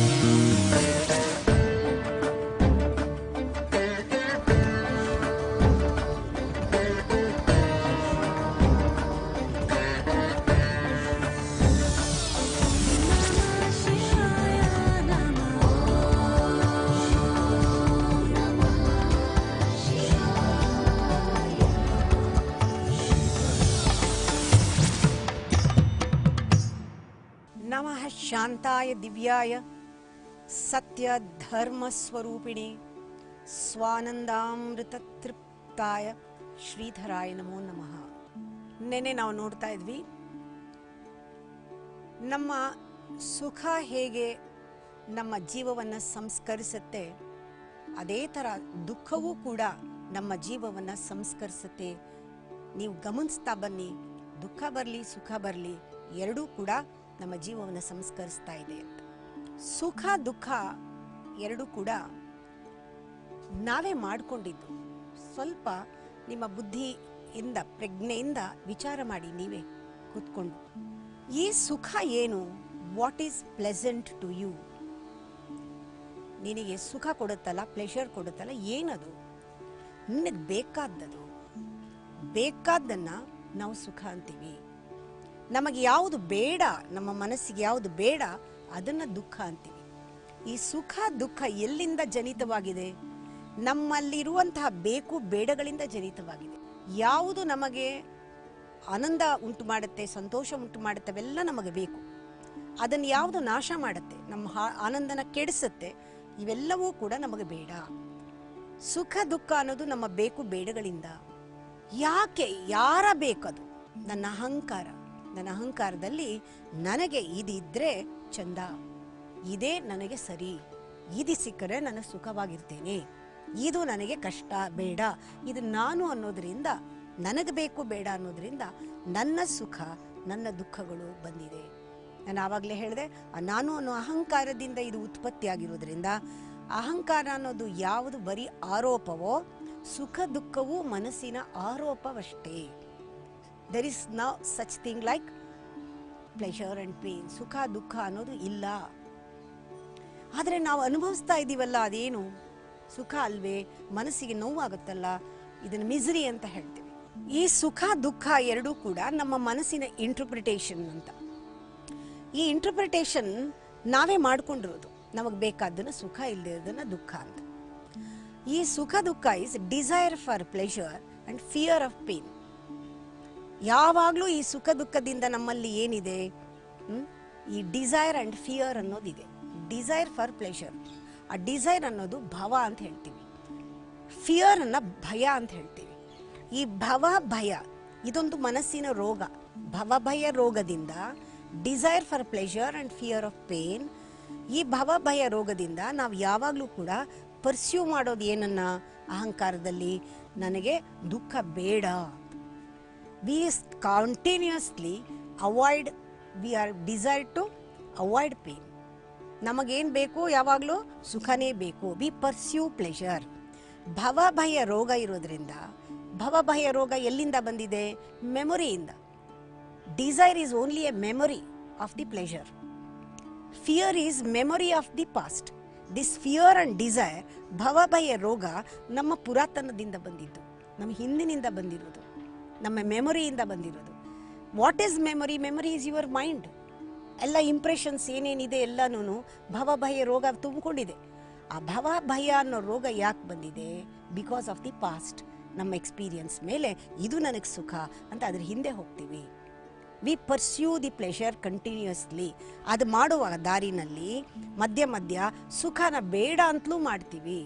नमः शांताय दिव्याय सत्य धर्म स्वरूपिणे स्वानंदामृत तृप्ताय ಶ್ರೀಧರಾಯ ನಮೋ ನಮಃ. ನೆನ್ನೆ ನಾವು ನೋಡ್ತಾ ಇದ್ವಿ ನಮ್ಮ ಸುಖ ಹೇಗೆ ನಮ್ಮ ಜೀವವನ್ನು ಸಂಸ್ಕರಿಸುತ್ತೆ, ಅದೇ ಥರ ದುಃಖವೂ ಕೂಡ ನಮ್ಮ ಜೀವವನ್ನು ಸಂಸ್ಕರಿಸುತ್ತೆ. ನೀವು ಗಮನಿಸ್ತಾ ಬನ್ನಿ, ದುಃಖ ಬರಲಿ ಸುಖ ಬರಲಿ ಎರಡೂ ಕೂಡ ನಮ್ಮ ಜೀವವನ್ನು ಸಂಸ್ಕರಿಸ್ತಾ ಇದೆ ಅಂತ. ಸುಖ ದುಃಖ ಎರಡೂ ಕೂಡ ನಾವೇ ಮಾಡಿಕೊಂಡಿದ್ದು. ಸ್ವಲ್ಪ ನಿಮ್ಮ ಬುದ್ಧಿಯಿಂದ ಪ್ರಜ್ಞೆಯಿಂದ ವಿಚಾರ ಮಾಡಿ ನೀವೇ ಕೂತ್ಕೊಂಡು, ಈ ಸುಖ ಏನು? What is pleasant to you? ನಿನಗೆ ಸುಖ ಕೊಡುತ್ತಲ್ಲ, ಪ್ಲೆಷರ್ ಕೊಡುತ್ತಲ್ಲ, ಏನದು? ನಿನಗೆ ಬೇಕಾದದ್ದು, ಬೇಕಾದ್ದನ್ನು ನಾವು ಸುಖ ಅಂತೀವಿ. ನಮಗೆ ಯಾವುದು ಬೇಡ, ನಮ್ಮ ಮನಸ್ಸಿಗೆ ಯಾವುದು ಬೇಡ ಅದನ್ನು ದುಃಖ ಅಂತೀವಿ. ಈ ಸುಖ ದುಃಖ ಎಲ್ಲಿಂದ ಜನಿತವಾಗಿದೆ? ನಮ್ಮಲ್ಲಿರುವಂತಹ ಬೇಕು ಬೇಡಗಳಿಂದ ಜನಿತವಾಗಿದೆ. ಯಾವುದು ನಮಗೆ ಆನಂದ ಉಂಟು ಮಾಡುತ್ತೆ, ಸಂತೋಷ ಉಂಟು ಮಾಡುತ್ತೆ, ಅವೆಲ್ಲ ನಮಗೆ ಬೇಕು. ಅದನ್ನು ಯಾವುದು ನಾಶ ಮಾಡುತ್ತೆ, ನಮ್ಮ ಆನಂದನ ಕೆಡಿಸುತ್ತೆ, ಇವೆಲ್ಲವೂ ಕೂಡ ನಮಗೆ ಬೇಡ. ಸುಖ ದುಃಖ ಅನ್ನೋದು ನಮ್ಮ ಬೇಕು ಬೇಡಗಳಿಂದ. ಯಾಕೆ? ಯಾರ ಬೇಕದು? ನನ್ನ ಅಹಂಕಾರ. ನನ್ನ ಅಹಂಕಾರದಲ್ಲಿ ನನಗೆ ಇದಿದ್ರೆ ಚಂದ, ಇದೇ ನನಗೆ ಸರಿ, ಇದು ಸಿಕ್ಕರೆ ನಾನು ಸುಖವಾಗಿರ್ತೇನೆ, ಇದು ನನಗೆ ಕಷ್ಟ ಬೇಡ, ಇದು ನಾನು ಅನ್ನೋದ್ರಿಂದ, ನನಗೆ ಬೇಕು ಬೇಡ ಅನ್ನೋದ್ರಿಂದ ನನ್ನ ಸುಖ ನನ್ನ ದುಃಖಗಳು ಬಂದಿದೆ. ನಾನು ಆವಾಗಲೇ ಹೇಳಿದೆ, ನಾನು ಅನ್ನೋ ಅಹಂಕಾರದಿಂದ ಇದು ಉತ್ಪತ್ತಿ ಆಗಿರೋದ್ರಿಂದ, ಅಹಂಕಾರ ಅನ್ನೋದು ಯಾವುದು ಬರೀ ಆರೋಪವೋ, ಸುಖ ದುಃಖವೂ ಮನಸ್ಸಿನ ಆರೋಪವಷ್ಟೇ. There is no such thing like pleasure and pain. ಸುಖ ದುಃಖ ಅನ್ನೋದು ಇಲ್ಲ. ಆದರೆ ನಾವು ಅನುಭವಿಸ್ತಾ ಇದ್ದೀವಲ್ಲ, ಅದೇನು ಸುಖ ಅಲ್ವೇ? ಮನಸ್ಸಿಗೆ ನೋವಾಗುತ್ತಲ್ಲ, ಇದನ್ನು ಮಿಸರಿ ಅಂತ ಹೇಳ್ತೀವಿ. ಈ ಸುಖ ದುಃಖ ಎರಡೂ ಕೂಡ ನಮ್ಮ ಮನಸ್ಸಿನ ಇಂಟರ್ಪ್ರಿಟೇಷನ್ ಅಂತ. ಈ ಇಂಟರ್ಪ್ರಿಟೇಷನ್ ನಾವೇ ಮಾಡ್ಕೊಂಡಿರೋದು. ನಮಗೆ ಬೇಕಾದ್ದನ್ನು ಸುಖ, ಇಲ್ಲದಿರೋದನ್ನು ದುಃಖ ಅಂತ. ಈ ಸುಖ ದುಃಖ is desire for pleasure and fear of pain. ಯಾವಾಗಲೂ ಈ ಸುಖ ದುಃಖದಿಂದ ನಮ್ಮಲ್ಲಿ ಏನಿದೆ? ಈ ಡಿಸೈರ್ ಆ್ಯಂಡ್ ಫಿಯರ್ ಅನ್ನೋದಿದೆ. ಡಿಸೈರ್ ಫಾರ್ ಪ್ಲೆಷರ್, ಆ ಡಿಸೈರ್ ಅನ್ನೋದು ಭವ ಅಂತ ಹೇಳ್ತೀವಿ, ಫಿಯರ್ ಅನ್ನ ಭಯ ಅಂತ ಹೇಳ್ತೀವಿ. ಈ ಭವ ಭಯ ಇದೊಂದು ಮನಸ್ಸಿನ ರೋಗ. ಭವ ಭಯ ರೋಗದಿಂದ, desire for pleasure and fear of pain, ಈ ಭವ ಭಯ ರೋಗದಿಂದ ನಾವು ಯಾವಾಗಲೂ ಕೂಡ ಪರ್ಸ್ಯೂ ಮಾಡೋದು ಏನನ್ನ? ಅಹಂಕಾರದಲ್ಲಿ ನನಗೆ ದುಃಖ ಬೇಡ. We continuously avoid, we are desire to avoid pain. ನಮಗೇನು ಬೇಕು? ಯಾವಾಗಲೂ ಸುಖನೇ ಬೇಕು. We pursue pleasure. ಭವ ಭಯ ರೋಗ ಇರೋದ್ರಿಂದ, ಭವ ಭಯ ರೋಗ ಎಲ್ಲಿಂದ ಬಂದಿದೆ? ಮೆಮೊರಿಯಿಂದ. Desire is only a memory of the pleasure. Fear is memory of the past. This fear and desire, ಭವ ಭಯ ರೋಗ ನಮ್ಮ ಪುರಾತನದಿಂದ ಬಂದಿದ್ದು, ನಮ್ಮ ಹಿಂದಿನಿಂದ ಬಂದಿರೋದು, ನಮ್ಮ ಮೆಮೊರಿಯಿಂದ ಬಂದಿರೋದು. What is memory? Memory is your mind. ಎಲ್ಲ ಇಂಪ್ರೆಷನ್ಸ್ ಏನೇನಿದೆ ಎಲ್ಲನೂ ಭವ ಭಯ ರೋಗ ತುಂಬಿಕೊಂಡಿದೆ. ಆ ಭವ ಭಯ ಅನ್ನೋ ರೋಗ ಯಾಕೆ ಬಂದಿದೆ? Because of the past. ನಮ್ಮ ಎಕ್ಸ್ಪೀರಿಯನ್ಸ್ ಮೇಲೆ ಇದು ನನಗೆ ಸುಖ ಅಂತ ಅದ್ರ ಹಿಂದೆ ಹೋಗ್ತೀವಿ. We pursue the pleasure continuously. ಅದು ಮಾಡುವ ದಾರಿನಲ್ಲಿ ಮಧ್ಯ ಮಧ್ಯ ಸುಖನ ಬೇಡ ಅಂತಲೂ ಮಾಡ್ತೀವಿ.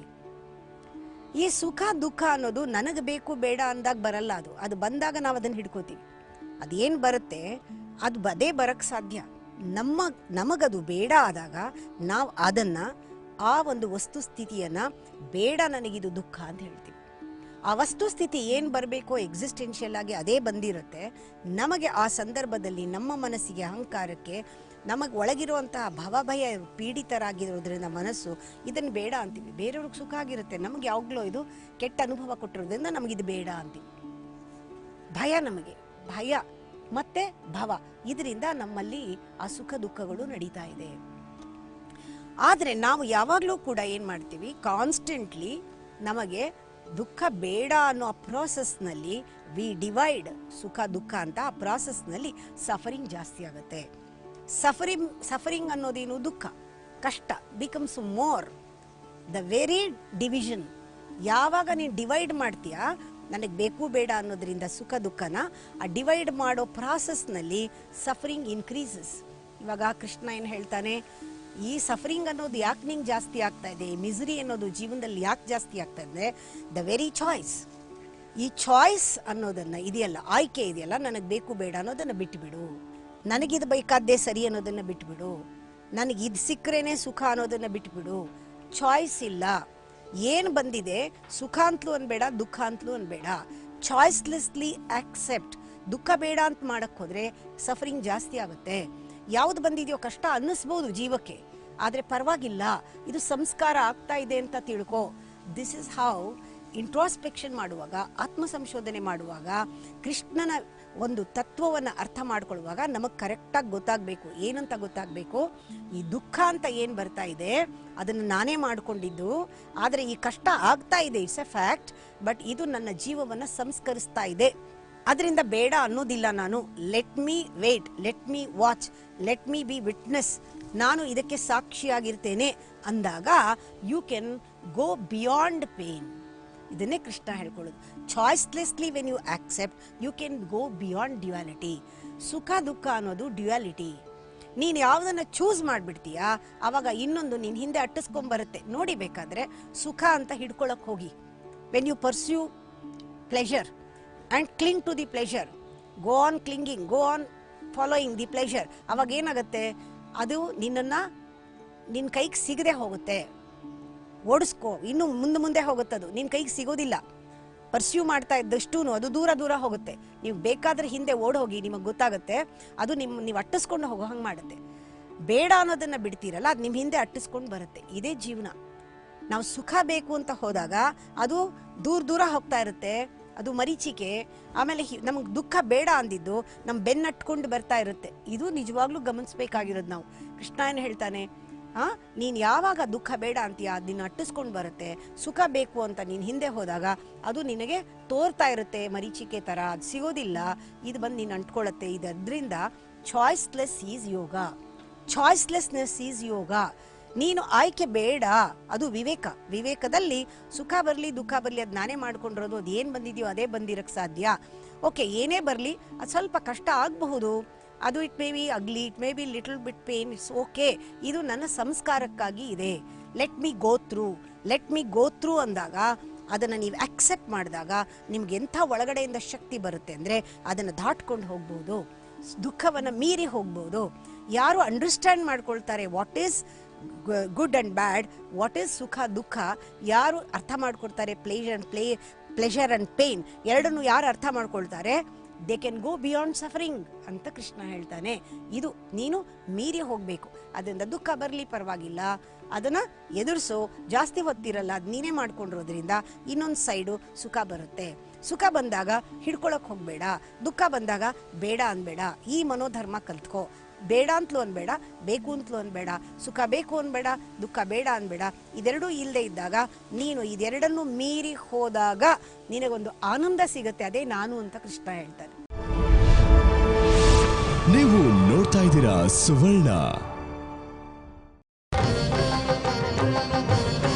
ಈ ಸುಖ ದುಃಖ ಅನ್ನೋದು ನನಗೆ ಬೇಕು ಬೇಡ ಅಂದಾಗ ಬರಲ್ಲ. ಅದು ಬಂದಾಗ ನಾವು ಅದನ್ನು ಹಿಡ್ಕೋತೀವಿ. ಅದೇನು ಬರುತ್ತೆ ಅದು ಅದೇ ಬರಕ್ಕೆ ಸಾಧ್ಯ. ನಮಗದು ಬೇಡ ಆದಾಗ ನಾವು ಅದನ್ನು, ಆ ಒಂದು ವಸ್ತುಸ್ಥಿತಿಯನ್ನು ಬೇಡ, ನನಗಿದು ದುಃಖ ಅಂತ ಹೇಳ್ತೀವಿ. ಆ ವಸ್ತುಸ್ಥಿತಿ ಏನು ಬರಬೇಕೋ ಎಕ್ಸಿಸ್ಟೆನ್ಷಿಯಲ್ ಆಗಿ ಅದೇ ಬಂದಿರುತ್ತೆ. ನಮಗೆ ಆ ಸಂದರ್ಭದಲ್ಲಿ ನಮ್ಮ ಮನಸ್ಸಿಗೆ, ಅಹಂಕಾರಕ್ಕೆ, ನಮಗೆ ಒಳಗಿರುವಂತಹ ಭವಭಯ ಪೀಡಿತರಾಗಿರೋದ್ರಿಂದ ಮನಸ್ಸು ಇದನ್ನು ಬೇಡ ಅಂತೀವಿ. ಬೇರೆಯವ್ರಿಗೆ ಸುಖ ಆಗಿರುತ್ತೆ, ನಮಗೆ ಯಾವಾಗಲೂ ಇದು ಕೆಟ್ಟ ಅನುಭವ ಕೊಟ್ಟಿರೋದ್ರಿಂದ ನಮಗಿದು ಬೇಡ ಅಂತೀವಿ. ಭಯ, ನಮಗೆ ಭಯ ಮತ್ತೆ ಭವ, ಇದರಿಂದ ನಮ್ಮಲ್ಲಿ ಆ ಸುಖ ದುಃಖಗಳು ನಡೀತಾ ಇದೆ. ಆದರೆ ನಾವು ಯಾವಾಗಲೂ ಕೂಡ ಏನು ಮಾಡ್ತೀವಿ? ಕಾನ್ಸ್ಟೆಂಟ್ಲಿ ನಮಗೆ ದುಃಖ ಬೇಡ ಅನ್ನೋ ಆ ಪ್ರಾಸೆಸ್ನಲ್ಲಿ ವಿ ಡಿವೈಡ್ ಸುಖ ದುಃಖ ಅಂತ. ಆ ಪ್ರಾಸೆಸ್ನಲ್ಲಿ ಸಫರಿಂಗ್ ಜಾಸ್ತಿ ಆಗುತ್ತೆ. ಸಫರಿಂಗ್ ಅನ್ನೋದೇನು? ದುಃಖ, ಕಷ್ಟ becomes more. The very division, ಯಾವಾಗ ನೀನು ಡಿವೈಡ್ ಮಾಡ್ತೀಯಾ, ನನಗೆ ಬೇಕು ಬೇಡ ಅನ್ನೋದ್ರಿಂದ ಸುಖ ದುಃಖನ, ಆ ಡಿವೈಡ್ ಮಾಡೋ ಪ್ರಾಸೆಸ್ನಲ್ಲಿ ಸಫರಿಂಗ್ ಇನ್ಕ್ರೀಸಸ್. ಇವಾಗ ಕೃಷ್ಣ ಏನು ಹೇಳ್ತಾನೆ? ಈ ಸಫರಿಂಗ್ ಅನ್ನೋದು ಯಾಕೆ ನಿಂಗೆ ಜಾಸ್ತಿ ಆಗ್ತಾ ಇದೆ, ಮಿಸರಿ ಅನ್ನೋದು ಜೀವನದಲ್ಲಿ ಯಾಕೆ ಜಾಸ್ತಿ ಆಗ್ತಾ ಇದೆ? The very choice. ಈ ಚಾಯ್ಸ್ ಅನ್ನೋದನ್ನು ಇದೆಯಲ್ಲ, ಆಯ್ಕೆ ಇದೆಯಲ್ಲ, ನನಗೆ ಬೇಕು ಬೇಡ ಅನ್ನೋದನ್ನು ಬಿಟ್ಟುಬಿಡು. ನನಗಿದು ಬೇಕಾದ್ದೇ ಸರಿ ಅನ್ನೋದನ್ನು ಬಿಟ್ಟುಬಿಡು. ನನಗಿದು ಸಿಕ್ಕರೇನೆ ಸುಖ ಅನ್ನೋದನ್ನು ಬಿಟ್ಟುಬಿಡು. ಚಾಯ್ಸ್ ಇಲ್ಲ. ಏನು ಬಂದಿದೆ, ಸುಖ ಅಂತಲೂ ಅನ್ಬೇಡ, ದುಃಖ ಅಂತಲೂ ಅನ್ಬೇಡ. ಚಾಯ್ಸ್ಲೆಸ್ಲಿ ಆಕ್ಸೆಪ್ಟ್. ದುಃಖ ಬೇಡ ಅಂತ ಮಾಡಕ್ಕೆ ಹೋದರೆ ಸಫರಿಂಗ್ ಜಾಸ್ತಿ ಆಗುತ್ತೆ. ಯಾವುದು ಬಂದಿದೆಯೋ ಕಷ್ಟ ಅನ್ನಿಸ್ಬೋದು ಜೀವಕ್ಕೆ, ಆದರೆ ಪರವಾಗಿಲ್ಲ, ಇದು ಸಂಸ್ಕಾರ ಆಗ್ತಾ ಇದೆ ಅಂತ ತಿಳ್ಕೊ. ದಿಸ್ ಇಸ್ ಹೌ ಇಂಟ್ರಾಸ್ಪೆಕ್ಷನ್ ಮಾಡುವಾಗ, ಆತ್ಮ ಸಂಶೋಧನೆ ಮಾಡುವಾಗ, ಕೃಷ್ಣನ ಒಂದು ತತ್ವವನ್ನು ಅರ್ಥ ಮಾಡ್ಕೊಳ್ಳುವಾಗ ನಮಗೆ ಕರೆಕ್ಟಾಗಿ ಗೊತ್ತಾಗಬೇಕು. ಏನಂತ ಗೊತ್ತಾಗಬೇಕು? ಈ ದುಃಖ ಅಂತ ಏನು ಬರ್ತಾ ಇದೆ ಅದನ್ನು ನಾನೇ ಮಾಡಿಕೊಂಡಿದ್ದು, ಆದರೆ ಈ ಕಷ್ಟ ಆಗ್ತಾ ಇದೆ, ಇಟ್ಸ್ ಎ ಫ್ಯಾಕ್ಟ್. ಬಟ್ ಇದು ನನ್ನ ಜೀವವನ್ನು ಸಂಸ್ಕರಿಸ್ತಾ ಇದೆ, ಅದರಿಂದ ಬೇಡ ಅನ್ನೋದಿಲ್ಲ ನಾನು. Let me wait, let me watch, let me be witness ನಾನು ಇದಕ್ಕೆ ಸಾಕ್ಷಿಯಾಗಿರ್ತೇನೆ ಅಂದಾಗ you can go beyond pain. ಇದನ್ನೇ ಕೃಷ್ಣ ಹೇಳ್ಕೊಳ್ಳೋದು. Choicelessly when you accept you can go beyond duality. ಸುಖ ದುಃಖ ಅನ್ನೋದು ಡ್ಯುಯಾಲಿಟಿ. ನೀನು ಯಾವುದನ್ನು ಚೂಸ್ ಮಾಡಿಬಿಡ್ತೀಯಾ ಆವಾಗ ಇನ್ನೊಂದು ನೀನು ಹಿಂದೆ ಅಟ್ಟಿಸ್ಕೊಂಬರುತ್ತೆ. ನೋಡಿ, ಬೇಕಾದರೆ ಸುಖ ಅಂತ ಹಿಡ್ಕೊಳಕ್ಕೆ ಹೋಗಿ. When you pursue pleasure and cling to the pleasure, go on clinging, go on following the pleasure, ಅವಾಗ ಏನಾಗುತ್ತೆ, ಅದು ನಿನ್ನ ಕೈಗೆ ಸಿಗದೆ ಹೋಗುತ್ತೆ. ಓಡಿಸ್ಕೋ, ಇನ್ನು ಮುಂದೆ ಹೋಗುತ್ತದು, ನಿನ್ನ ಕೈಗೆ ಸಿಗೋದಿಲ್ಲ. ಪರ್ಸ್ಯೂ ಮಾಡ್ತಾ ಇದ್ದಷ್ಟು ಅದು ದೂರ ದೂರ ಹೋಗುತ್ತೆ. ನೀವು ಬೇಕಾದ್ರೆ ಹಿಂದೆ ಓಡೋಗಿ, ನಿಮಗೆ ಗೊತ್ತಾಗುತ್ತೆ ಅದು ನೀವು ಅಟ್ಟಿಸ್ಕೊಂಡು ಹೋಗೋ ಹಂಗೆ ಮಾಡುತ್ತೆ. ಬೇಡ ಅನ್ನೋದನ್ನು ಬಿಡ್ತೀರಲ್ಲ, ಅದು ನಿಮ್ಮ ಹಿಂದೆ ಅಟ್ಟಿಸ್ಕೊಂಡು ಬರುತ್ತೆ. ಇದೇ ಜೀವನ. ನಾವು ಸುಖ ಬೇಕು ಅಂತ ಹೋದಾಗ ಅದು ದೂರ ದೂರ ಹೋಗ್ತಾ ಇರುತ್ತೆ, ಅದು ಮರೀಚಿಕೆ. ಆಮೇಲೆ ನಮಗೆ ದುಃಖ ಬೇಡ ಅಂದಿದ್ದು ನಮ್ಮ ಬೆನ್ನಟ್ಕೊಂಡು ಬರ್ತಾ ಇರುತ್ತೆ. ಇದು ನಿಜವಾಗ್ಲೂ ಗಮನಿಸ್ಬೇಕಾಗಿರೋದು ನಾವು. ಕೃಷ್ಣ ಏನು ಹೇಳ್ತಾನೆ, ನೀನು ಯಾವಾಗ ದುಃಖ ಬೇಡ ಅಂತೀಯ ಅದು ನಿನ್ನ ಅಟ್ಟಿಸ್ಕೊಂಡು ಬರುತ್ತೆ. ಸುಖ ಬೇಕು ಅಂತ ನೀನು ಹಿಂದೆ ಹೋದಾಗ ಅದು ನಿನಗೆ ತೋರ್ತಾ ಇರುತ್ತೆ ಮರೀಚಿಕೆ ಥರ, ಅದು ಸಿಗೋದಿಲ್ಲ, ಇದು ಬಂದು ನೀನು ಅಂಟ್ಕೊಳ್ಳುತ್ತೆ. ಇದರಿಂದ ಚಾಯ್ಸ್ಲೆಸ್ ಈಸ್ ಯೋಗ. ಚಾಯ್ಸ್ಲೆಸ್ನೆಸ್ ಈಸ್ ಯೋಗ. ನೀನು ಆಯ್ಕೆ ಬೇಡ, ಅದು ವಿವೇಕ. ವಿವೇಕದಲ್ಲಿ ಸುಖ ಬರಲಿ ದುಃಖ ಬರಲಿ ಅದು ನಾನೇ ಮಾಡ್ಕೊಂಡಿರೋದು, ಅದು ಏನು ಬಂದಿದೆಯೋ ಅದೇ ಬಂದಿರಕ್ಕೆ ಸಾಧ್ಯ. ಓಕೆ, ಏನೇ ಬರಲಿ ಅದು ಸ್ವಲ್ಪ ಕಷ್ಟ ಆಗಬಹುದು, ಅದು it may be ugly, it may be little bit pain, it's okay, ಇದು ನನ್ನ ಸಂಸ್ಕಾರಕ್ಕಾಗಿ ಇದೆ. ಲೆಟ್ ಮಿ ಗೋ ಥ್ರೂ ಅಂದಾಗ, ಅದನ್ನು ನೀವು ಆಕ್ಸೆಪ್ಟ್ ಮಾಡಿದಾಗ ನಿಮ್ಗೆ ಎಂಥ ಒಳಗಡೆಯಿಂದ ಶಕ್ತಿ ಬರುತ್ತೆ ಅಂದರೆ ಅದನ್ನು ದಾಟ್ಕೊಂಡು ಹೋಗ್ಬೋದು, ದುಃಖವನ್ನು ಮೀರಿ ಹೋಗ್ಬೋದು. ಯಾರು ಅಂಡರ್ಸ್ಟ್ಯಾಂಡ್ ಮಾಡ್ಕೊಳ್ತಾರೆ what is good and bad, what is ಸುಖ ದುಃಖ, ಯಾರು ಅರ್ಥ ಮಾಡ್ಕೊಳ್ತಾರೆ, ಪ್ಲೆಷರ್ ಆ್ಯಂಡ್ ಪೇನ್ ಎರಡನ್ನು ಯಾರು ಅರ್ಥ ಮಾಡ್ಕೊಳ್ತಾರೆ, they can go beyond suffering ಅಂತ ಕೃಷ್ಣ ಹೇಳ್ತಾನೆ. ಇದು ನೀನು ಮೀರಿ ಹೋಗಬೇಕು. ಅದರಿಂದ ದುಃಖ ಬರಲಿ ಪರವಾಗಿಲ್ಲ, ಅದನ್ನು ಎದುರಿಸೋ, ಜಾಸ್ತಿ ಹೊತ್ತಿರಲ್ಲ, ಅದು ನೀನೇ ಮಾಡ್ಕೊಂಡಿರೋದ್ರಿಂದ ಇನ್ನೊಂದು ಸೈಡು ಸುಖ ಬರುತ್ತೆ. ಸುಖ ಬಂದಾಗ ಹಿಡ್ಕೊಳಕ್ಕೆ ಹೋಗಬೇಡ, ದುಃಖ ಬಂದಾಗ ಬೇಡ ಅನ್ಬೇಡ. ಈ ಮನೋಧರ್ಮ ಕಲ್ತ್ಕೋ. ಬೇಡ ಅಂತಲೂ ಅನ್ಬೇಡ, ಬೇಕು ಅಂತಲೂ ಅನ್ಬೇಡ, ಸುಖ ಬೇಕು ಅನ್ಬೇಡ, ದುಃಖ ಬೇಡ ಅನ್ಬೇಡ. ಇದೆರಡೂ ಇಲ್ಲದೆ ಇದ್ದಾಗ, ನೀನು ಇದೆರಡನ್ನು ಮೀರಿ ಹೋದಾಗ ನಿನಗೊಂದು ಆನಂದ ಸಿಗುತ್ತೆ. ಅದೇ ನಾನು ಅಂತ ಕೃಷ್ಣ ಹೇಳ್ತಾನೆ. ನೀವು ನೋಡ್ತಾ ಇದ್ದೀರಾ ಸುವರ್ಣ.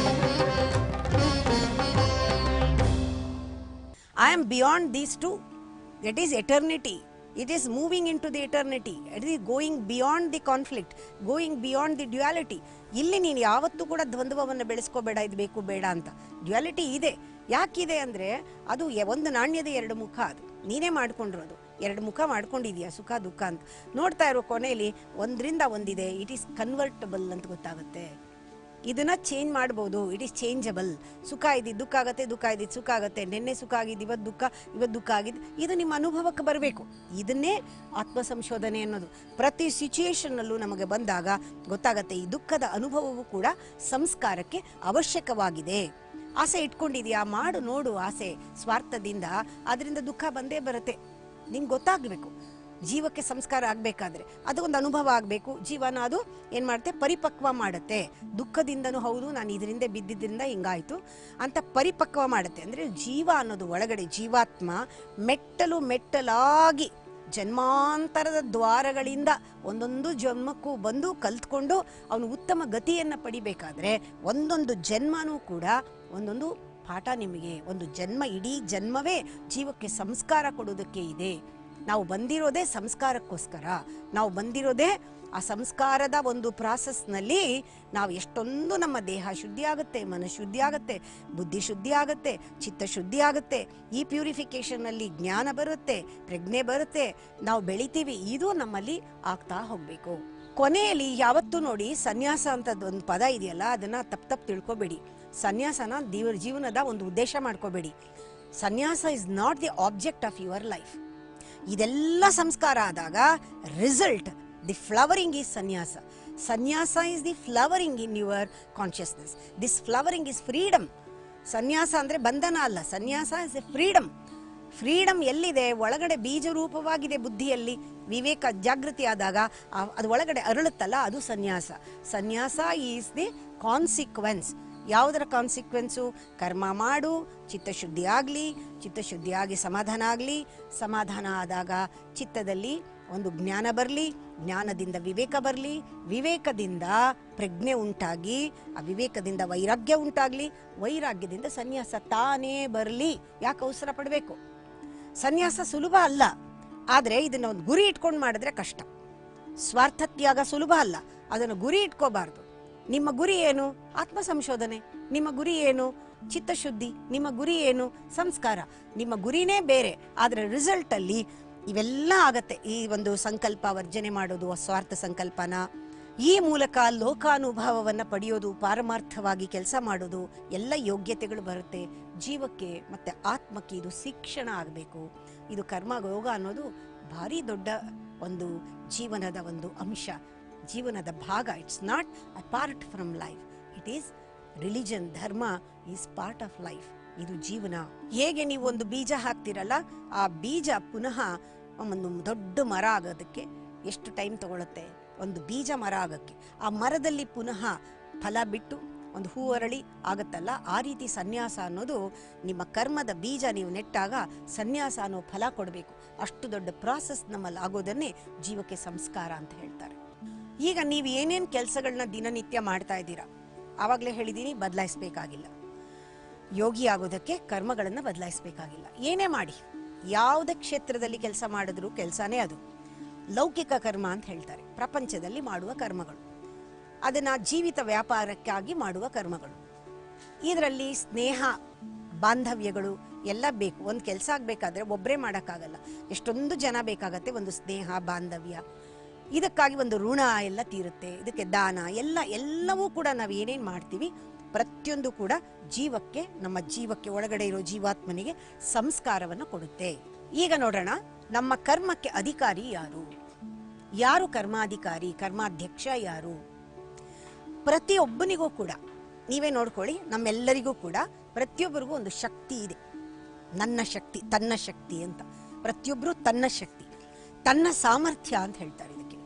I am beyond these two. That is eternity. It is moving into the eternity. It is going beyond the conflict, going beyond the duality. ಇಲ್ಲಿ ನೀನು ಯಾವತ್ತೂ ಕೂಡ ದ್ವಂದ್ವವನ್ನು ಬೆಳೆಸ್ಕೋಬೇಡ, ಇದು ಬೇಕು ಬೇಡ ಅಂತ. ಡ್ಯುಯಾಲಿಟಿ ಇದೆ. ಯಾಕಿದೆ ಅಂದರೆ ಅದು ಒಂದು ನಾಣ್ಯದ ಎರಡು ಮುಖ. ಅದು ನೀನೇ ಮಾಡ್ಕೊಂಡಿರೋದು, ಎರಡು ಮುಖ ಮಾಡ್ಕೊಂಡಿದೀಯ, ಸುಖ ದುಃಖ ಅಂತ. ನೋಡ್ತಾ ಇರೋ ಕೊನೆಯಲ್ಲಿ ಒಂದರಿಂದ ಒಂದಿದೆ. ಇಟ್ ಈಸ್ ಕನ್ವರ್ಟಬಲ್ ಅಂತ ಗೊತ್ತಾಗುತ್ತೆ. ಇದನ್ನ ಚೇಂಜ್ ಮಾಡ್ಬೋದು. It is changeable. ಸುಖ ಇದ್ದಿದ್ದು ದುಃಖ ಆಗುತ್ತೆ, ದುಃಖ ಇದ್ದಿದ್ದು ಸುಖ ಆಗುತ್ತೆ. ನಿನ್ನೆ ಸುಖ ಆಗಿದ್ದು ಇವತ್ತು ದುಃಖ ಆಗಿದ್ದು. ಇದು ನಿಮ್ಮ ಅನುಭವಕ್ಕೆ ಬರಬೇಕು. ಇದನ್ನೇ ಆತ್ಮ ಸಂಶೋಧನೆ ಅನ್ನೋದು. ಪ್ರತಿ ಸಿಚುಯೇಷನ್ನಲ್ಲೂ ನಮಗೆ ಬಂದಾಗ ಗೊತ್ತಾಗತ್ತೆ ಈ ದುಃಖದ ಅನುಭವವೂ ಕೂಡ ಸಂಸ್ಕಾರಕ್ಕೆ ಅವಶ್ಯಕವಾಗಿದೆ. ಆಸೆ ಇಟ್ಕೊಂಡಿದ್ಯಾ, ಮಾಡು ನೋಡು ಆಸೆ ಸ್ವಾರ್ಥದಿಂದ, ಅದರಿಂದ ದುಃಖ ಬಂದೇ ಬರುತ್ತೆ. ನಿಂಗೆ ಗೊತ್ತಾಗಬೇಕು. ಜೀವಕ್ಕೆ ಸಂಸ್ಕಾರ ಆಗಬೇಕಾದ್ರೆ ಅದು ಒಂದು ಅನುಭವ ಆಗಬೇಕು. ಜೀವನ ಅದು ಏನು ಮಾಡುತ್ತೆ, ಪರಿಪಕ್ವ ಮಾಡುತ್ತೆ. ದುಃಖದಿಂದನೂ ಹೌದು, ನಾನು ಇದರಿಂದ ಬಿದ್ದಿದ್ದರಿಂದ ಹಿಂಗಾಯಿತು ಅಂತ ಪರಿಪಕ್ವ ಮಾಡುತ್ತೆ. ಅಂದರೆ ಜೀವ ಅನ್ನೋದು ಒಳಗಡೆ ಜೀವಾತ್ಮ ಮೆಟ್ಟಲಾಗಿ ಜನ್ಮಾಂತರದ ದ್ವಾರಗಳಿಂದ ಒಂದೊಂದು ಜನ್ಮಕ್ಕೂ ಬಂದು ಕಲ್ತ್ಕೊಂಡು ಅವನು ಉತ್ತಮ ಗತಿಯನ್ನು ಪಡಿಬೇಕಾದ್ರೆ ಒಂದೊಂದು ಜನ್ಮನೂ ಕೂಡ ಒಂದೊಂದು ಪಾಠ. ನಿಮಗೆ ಒಂದು ಜನ್ಮ, ಇಡೀ ಜನ್ಮವೇ ಜೀವಕ್ಕೆ ಸಂಸ್ಕಾರ ಕೊಡೋದಕ್ಕೆ ಇದೆ. ನಾವು ಬಂದಿರೋದೇ ಸಂಸ್ಕಾರಕ್ಕೋಸ್ಕರ. ನಾವು ಬಂದಿರೋದೇ ಆ ಸಂಸ್ಕಾರದ ಒಂದು ಪ್ರಾಸೆಸ್ನಲ್ಲಿ ನಾವು ಎಷ್ಟೊಂದು ನಮ್ಮ ದೇಹ ಶುದ್ಧಿ ಆಗುತ್ತೆ, ಮನಃಶುದ್ಧಿ ಆಗುತ್ತೆ, ಬುದ್ಧಿ ಶುದ್ಧಿ ಆಗುತ್ತೆ, ಚಿತ್ತ ಶುದ್ಧಿ ಆಗುತ್ತೆ. ಈ ಪ್ಯೂರಿಫಿಕೇಷನ್ನಲ್ಲಿ ಜ್ಞಾನ ಬರುತ್ತೆ, ಪ್ರಜ್ಞೆ ಬರುತ್ತೆ, ನಾವು ಬೆಳಿತೀವಿ. ಇದು ನಮ್ಮಲ್ಲಿ ಆಗ್ತಾ ಹೋಗಬೇಕು. ಕೊನೆಯಲ್ಲಿ ಯಾವತ್ತೂ ನೋಡಿ, ಸನ್ಯಾಸ ಅಂತದ್ದು ಒಂದು ಪದ ಇದೆಯಲ್ಲ, ಅದನ್ನು ತಪ್ಪು ತಿಳ್ಕೊಬೇಡಿ. ಸನ್ಯಾಸನ ಜೀವನದ ಒಂದು ಉದ್ದೇಶ ಮಾಡ್ಕೋಬೇಡಿ. ಸನ್ಯಾಸ is not the object of your life. ಇದೆಲ್ಲ ಸಂಸ್ಕಾರ ಆದಾಗ ರಿಸಲ್ಟ್, ದಿ ಫ್ಲವರಿಂಗ್ ಈಸ್ ಸನ್ಯಾಸ. ಸನ್ಯಾಸ is the flowering in your consciousness. This flowering is freedom. ಸನ್ಯಾಸ ಅಂದರೆ ಬಂಧನ ಅಲ್ಲ, ಸನ್ಯಾಸ ಇಸ್ ಎ ಫ್ರೀಡಮ್. ಫ್ರೀಡಮ್ ಎಲ್ಲಿದೆ? ಒಳಗಡೆ ಬೀಜ ರೂಪವಾಗಿದೆ ಬುದ್ಧಿಯಲ್ಲಿ. ವಿವೇಕ ಜಾಗೃತಿ ಆದಾಗ ಅದು ಒಳಗಡೆ ಅರಳುತ್ತಲ್ಲ, ಅದು ಸನ್ಯಾಸ. ಸನ್ಯಾಸ ಈಸ್ ದಿ ಕಾನ್ಸಿಕ್ವೆನ್ಸ್. ಯಾವುದರ ಕಾನ್ಸಿಕ್ವೆನ್ಸು? ಕರ್ಮ ಮಾಡು, ಚಿತ್ತಶುದ್ಧಿ ಆಗಲಿ, ಚಿತ್ತಶುದ್ಧಿಯಾಗಿ ಸಮಾಧಾನ ಆಗಲಿ, ಸಮಾಧಾನ ಆದಾಗ ಚಿತ್ತದಲ್ಲಿ ಒಂದು ಜ್ಞಾನ ಬರಲಿ, ಜ್ಞಾನದಿಂದ ವಿವೇಕ ಬರಲಿ, ವಿವೇಕದಿಂದ ಪ್ರಜ್ಞೆ ಉಂಟಾಗಿ, ಆ ವಿವೇಕದಿಂದ ವೈರಾಗ್ಯ ಉಂಟಾಗಲಿ, ವೈರಾಗ್ಯದಿಂದ ಸನ್ಯಾಸ ತಾನೇ ಬರಲಿ. ಯಾಕೆ ಅವಸರ ಪಡಬೇಕು? ಸನ್ಯಾಸ ಸುಲಭ ಅಲ್ಲ, ಆದರೆ ಇದನ್ನು ಒಂದು ಗುರಿ ಇಟ್ಕೊಂಡು ಮಾಡಿದ್ರೆ ಕಷ್ಟ. ಸ್ವಾರ್ಥತ್ಯಾಗ ಸುಲಭ ಅಲ್ಲ, ಅದನ್ನು ಗುರಿ ಇಟ್ಕೋಬಾರ್ದು. ನಿಮ್ಮ ಗುರಿ ಏನು? ಆತ್ಮ ಸಂಶೋಧನೆ. ನಿಮ್ಮ ಗುರಿ ಏನು? ಚಿತ್ತಶುದ್ಧಿ. ನಿಮ್ಮ ಗುರಿ ಏನು? ಸಂಸ್ಕಾರ. ನಿಮ್ಮ ಗುರಿನೇ ಬೇರೆ, ಆದರೆ ರಿಸಲ್ಟಲ್ಲಿ ಇವೆಲ್ಲ ಆಗತ್ತೆ. ಈ ಒಂದು ಸಂಕಲ್ಪ ವರ್ಜನೆ ಮಾಡೋದು, ಸ್ವಾರ್ಥ ಸಂಕಲ್ಪನ, ಈ ಮೂಲಕ ಲೋಕಾನುಭವವನ್ನು ಪಡೆಯೋದು, ಪಾರಮಾರ್ಥವಾಗಿ ಕೆಲಸ ಮಾಡೋದು, ಎಲ್ಲ ಯೋಗ್ಯತೆಗಳು ಬರುತ್ತೆ ಜೀವಕ್ಕೆ ಮತ್ತು ಆತ್ಮಕ್ಕೆ. ಇದು ಶಿಕ್ಷಣ ಆಗಬೇಕು. ಇದು ಕರ್ಮ ಯೋಗ ಅನ್ನೋದು ಭಾರಿ ದೊಡ್ಡ ಒಂದು ಜೀವನದ ಒಂದು ಅಂಶ, ಜೀವನದ ಭಾಗ. It's not a part from life, it is religion. ಧರ್ಮ ಈಸ್ ಪಾರ್ಟ್ ಆಫ್ ಲೈಫ್. ಇದು ಜೀವನ. ಹೇಗೆ ನೀವು ಒಂದು ಬೀಜ ಹಾಕ್ತಿರಲ್ಲ, ಆ ಬೀಜ ಪುನಃ ಒಂದು ದೊಡ್ಡ ಮರ ಆಗೋದಕ್ಕೆ ಎಷ್ಟು ಟೈಮ್ ತಗೊಳುತ್ತೆ? ಒಂದು ಬೀಜ ಮರ ಆಗೋಕ್ಕೆ. ಆ ಮರದಲ್ಲಿ ಪುನಃ ಫಲ ಬಿಟ್ಟು ಒಂದು ಹೂ ಅರಳಿ ಆಗುತ್ತಲ್ಲ, ಆ ರೀತಿ ಸನ್ಯಾಸ ಅನ್ನೋದು ನಿಮ್ಮ ಕರ್ಮದ ಬೀಜ ನೀವು ನೆಟ್ಟಾಗ ಸನ್ಯಾಸ ಅನ್ನೋ ಫಲ ಕೊಡಬೇಕು. ಅಷ್ಟು ದೊಡ್ಡ ಪ್ರಾಸೆಸ್ ನಮ್ಮಲ್ಲಿ ಆಗೋದನ್ನೇ ಜೀವಕ್ಕೆ ಸಂಸ್ಕಾರ ಅಂತ ಹೇಳ್ತಾರೆ. ಈಗ ನೀವು ಏನೇನು ಕೆಲಸಗಳನ್ನ ದಿನನಿತ್ಯ ಮಾಡ್ತಾ ಇದ್ದೀರಾ, ಆವಾಗಲೇ ಹೇಳಿದ್ದೀನಿ, ಬದಲಾಯಿಸಬೇಕಾಗಿಲ್ಲ. ಯೋಗಿ ಆಗೋದಕ್ಕೆ ಕರ್ಮಗಳನ್ನು ಬದಲಾಯಿಸಬೇಕಾಗಿಲ್ಲ. ಏನೇ ಮಾಡಿ, ಯಾವುದೇ ಕ್ಷೇತ್ರದಲ್ಲಿ ಕೆಲಸ ಮಾಡಿದ್ರೂ ಕೆಲಸನೇ ಅದು. ಲೌಕಿಕ ಕರ್ಮ ಅಂತ ಹೇಳ್ತಾರೆ, ಪ್ರಪಂಚದಲ್ಲಿ ಮಾಡುವ ಕರ್ಮಗಳು. ಅದನ್ನು ಜೀವಿತ ವ್ಯಾಪಾರಕ್ಕಾಗಿ ಮಾಡುವ ಕರ್ಮಗಳು. ಇದರಲ್ಲಿ ಸ್ನೇಹ ಬಾಂಧವ್ಯಗಳು ಎಲ್ಲ ಬೇಕು. ಒಂದು ಕೆಲಸ ಆಗಬೇಕಾದ್ರೆ ಒಬ್ಬರೇ ಮಾಡೋಕ್ಕಾಗಲ್ಲ, ಎಷ್ಟೊಂದು ಜನ ಬೇಕಾಗತ್ತೆ. ಒಂದು ಸ್ನೇಹ ಬಾಂಧವ್ಯ, ಇದಕ್ಕಾಗಿ ಒಂದು ಋಣ ಎಲ್ಲ ತೀರುತ್ತೆ. ಇದಕ್ಕೆ ದಾನ ಎಲ್ಲವೂ ಕೂಡ ನಾವು ಏನೇನು ಮಾಡ್ತೀವಿ ಪ್ರತಿಯೊಂದು ಕೂಡ ಜೀವಕ್ಕೆ, ನಮ್ಮ ಜೀವಕ್ಕೆ ಒಳಗಡೆ ಇರೋ ಜೀವಾತ್ಮನಿಗೆ ಸಂಸ್ಕಾರವನ್ನು ಕೊಡುತ್ತೆ. ಈಗ ನೋಡೋಣ, ನಮ್ಮ ಕರ್ಮಕ್ಕೆ ಅಧಿಕಾರಿ ಯಾರು? ಯಾರು ಕರ್ಮಾಧಿಕಾರಿ, ಕರ್ಮಾಧ್ಯಕ್ಷ ಯಾರು? ಪ್ರತಿಯೊಬ್ಬನಿಗೂ ಕೂಡ ನೀವೇ ನೋಡ್ಕೊಳ್ಳಿ, ನಮ್ಮೆಲ್ಲರಿಗೂ ಕೂಡ ಪ್ರತಿಯೊಬ್ಬರಿಗೂ ಒಂದು ಶಕ್ತಿ ಇದೆ. ನನ್ನ ಶಕ್ತಿ, ತನ್ನ ಶಕ್ತಿ ಅಂತ. ಪ್ರತಿಯೊಬ್ಬರು ತನ್ನ ಶಕ್ತಿ, ತನ್ನ ಸಾಮರ್ಥ್ಯ ಅಂತ ಹೇಳ್ತಾರೆ ಇದಕ್ಕೆ.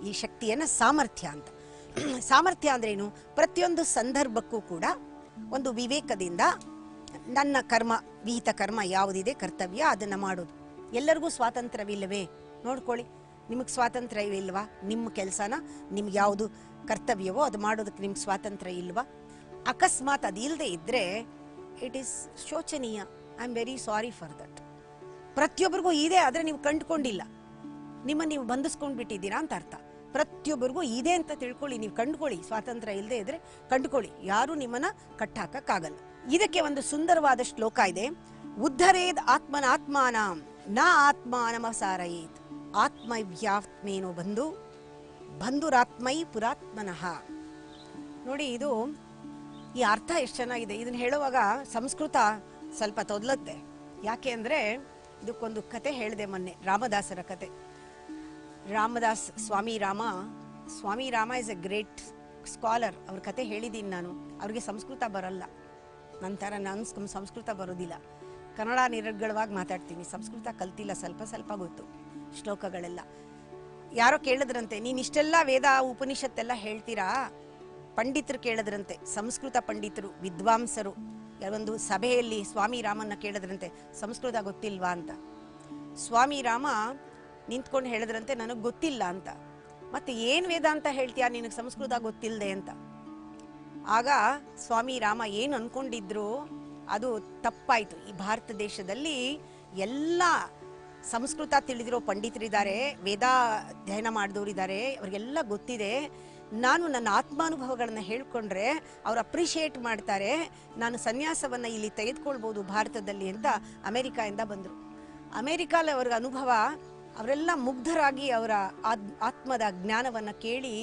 ಈ ಶಕ್ತಿಯನ್ನು ಸಾಮರ್ಥ್ಯ ಅಂತ. ಸಾಮರ್ಥ್ಯ ಅಂದ್ರೇನು? ಪ್ರತಿಯೊಂದು ಸಂದರ್ಭಕ್ಕೂ ಕೂಡ ಒಂದು ವಿವೇಕದಿಂದ ನನ್ನ ಕರ್ಮ, ವಿಹಿತ ಕರ್ಮ ಯಾವುದಿದೆ ಕರ್ತವ್ಯ ಅದನ್ನು ಮಾಡೋದು. ಎಲ್ಲರಿಗೂ ಸ್ವಾತಂತ್ರ್ಯವಿಲ್ಲವೇ? ನೋಡ್ಕೊಳ್ಳಿ, ನಿಮಗೆ ಸ್ವಾತಂತ್ರ್ಯವಿಲ್ವಾ? ನಿಮ್ಮ ಕೆಲಸನ ನಿಮ್ಗೆ ಯಾವುದು ಕರ್ತವ್ಯವೋ ಅದು ಮಾಡೋದಕ್ಕೆ ನಿಮ್ಗೆ ಸ್ವಾತಂತ್ರ್ಯ ಇಲ್ವಾ? ಅಕಸ್ಮಾತ್ ಅದು ಇಲ್ಲದೆ ಇದ್ದರೆ ಇಟ್ ಈಸ್ ಶೋಚನೀಯ. I am very sorry for that. ಪ್ರತಿಯೊಬ್ಬರಿಗೂ ಇದೆ, ಆದರೆ ನೀವು ಕಂಡುಕೊಂಡಿಲ್ಲ, ನೀವು ಬಂಧಿಸ್ಕೊಂಡು ಬಿಟ್ಟಿದ್ದೀರಾ ಅಂತ ಅರ್ಥ. ಪ್ರತಿಯೊಬ್ಬರಿಗೂ ಇದೆ ಅಂತ ತಿಳ್ಕೊಳ್ಳಿ, ನೀವು ಕಂಡುಕೊಳ್ಳಿ. ಸ್ವಾತಂತ್ರ್ಯ ಇಲ್ಲದೆ ಇದ್ರೆ ಕಂಡುಕೊಳ್ಳಿ, ಯಾರು ನಿಮ್ಮನ್ನ ಕಟ್ಟಾಕಕ್ಕಾಗಲ್ಲ. ಇದಕ್ಕೆ ಒಂದು ಸುಂದರವಾದ ಶ್ಲೋಕ ಇದೆ. ಉದ್ಧರೇದ್ ಆತ್ಮನಾತ್ಮಾನಾಂ ನ ಆತ್ಮಾನಮಸಾರಯೇತ್ ಆತ್ಮವ್ಯಾತ್ಮೇನೋ ಬಂಧುರಾತ್ಮೈ ಪುರಾತ್ಮನಃ. ನೋಡಿ, ಇದು ಈ ಅರ್ಥ ಎಷ್ಟು ಚೆನ್ನಾಗಿದೆ. ಇದನ್ನ ಹೇಳುವಾಗ ಸಂಸ್ಕೃತ ಸ್ವಲ್ಪ ತೊದಲತ್ತೆ. ಯಾಕೆ ಅಂದರೆ ಇದಕ್ಕೊಂದು ಕತೆ ಹೇಳಿದೆ ಮೊನ್ನೆ, ರಾಮದಾಸರ ಕತೆ. Ramdas Swami Rama is a great scholar. ಅವ್ರ ಕತೆ ಹೇಳಿದ್ದೀನಿ ನಾನು. ಅವ್ರಿಗೆ ಸಂಸ್ಕೃತ ಬರಲ್ಲ, ನಂತರ ನಾನು ಸಂಸ್ಕೃತ ಬರೋದಿಲ್ಲ. ಕನ್ನಡ ನಿರರ್ಗಳವಾಗಿ ಮಾತಾಡ್ತೀನಿ, ಸಂಸ್ಕೃತ ಕಲ್ತಿಲ್ಲ, ಸ್ವಲ್ಪ ಗೊತ್ತು ಶ್ಲೋಕಗಳೆಲ್ಲ. ಯಾರೋ ಕೇಳಿದ್ರಂತೆ, ನೀನು ಇಷ್ಟೆಲ್ಲ ವೇದ ಉಪನಿಷತ್ತೆಲ್ಲ ಹೇಳ್ತೀರಾ? ಪಂಡಿತರು ಕೇಳಿದ್ರಂತೆ, ಸಂಸ್ಕೃತ ಪಂಡಿತರು, ವಿದ್ವಾಂಸರು ಒಂದು ಸಭೆಯಲ್ಲಿ ಸ್ವಾಮಿ ರಾಮನ್ನ ಕೇಳಿದ್ರಂತೆ, ಸಂಸ್ಕೃತ ಗೊತ್ತಿಲ್ವಾ ಅಂತ. ಸ್ವಾಮಿ ರಾಮ ನಿಂತ್ಕೊಂಡು ಹೇಳಿದ್ರಂತೆ, ನನಗೆ ಗೊತ್ತಿಲ್ಲ ಅಂತ. ಮತ್ತೆ ಏನು ವೇದ ಅಂತ ಹೇಳ್ತೀಯಾ, ನಿನಗೆ ಸಂಸ್ಕೃತ ಗೊತ್ತಿಲ್ಲದೆ ಅಂತ. ಆಗ ಸ್ವಾಮಿ ರಾಮ ಏನು ಅನ್ಕೊಂಡಿದ್ರು ಅದು ತಪ್ಪಾಯಿತು. ಈ ಭಾರತ ದೇಶದಲ್ಲಿ ಎಲ್ಲ ಸಂಸ್ಕೃತ ತಿಳಿದಿರೋ ಪಂಡಿತರಿದ್ದಾರೆ, ವೇದ ಅಧ್ಯಯನ ಮಾಡಿದವರಿದ್ದಾರೆ, ಅವ್ರಿಗೆಲ್ಲ ಗೊತ್ತಿದೆ. ನಾನು ನನ್ನ ಆತ್ಮಾನುಭವಗಳನ್ನು ಹೇಳ್ಕೊಂಡ್ರೆ ಅವ್ರು ಅಪ್ರಿಷಿಯೇಟ್ ಮಾಡ್ತಾರೆ, ನಾನು ಸನ್ಯಾಸವನ್ನು ಇಲ್ಲಿ ತೆಗೆದುಕೊಳ್ಬೋದು ಭಾರತದಲ್ಲಿ ಅಂತ ಅಮೆರಿಕಾಯಿಂದ ಬಂದರು. ಅಮೆರಿಕಾದಲ್ಲಿ ಅವ್ರಿಗೆ ಅನುಭವ, ಅವರೆಲ್ಲ ಮುಗ್ಧರಾಗಿ ಅವರ ಆತ್ಮದ ಜ್ಞಾನವನ್ನು ಕೇಳಿ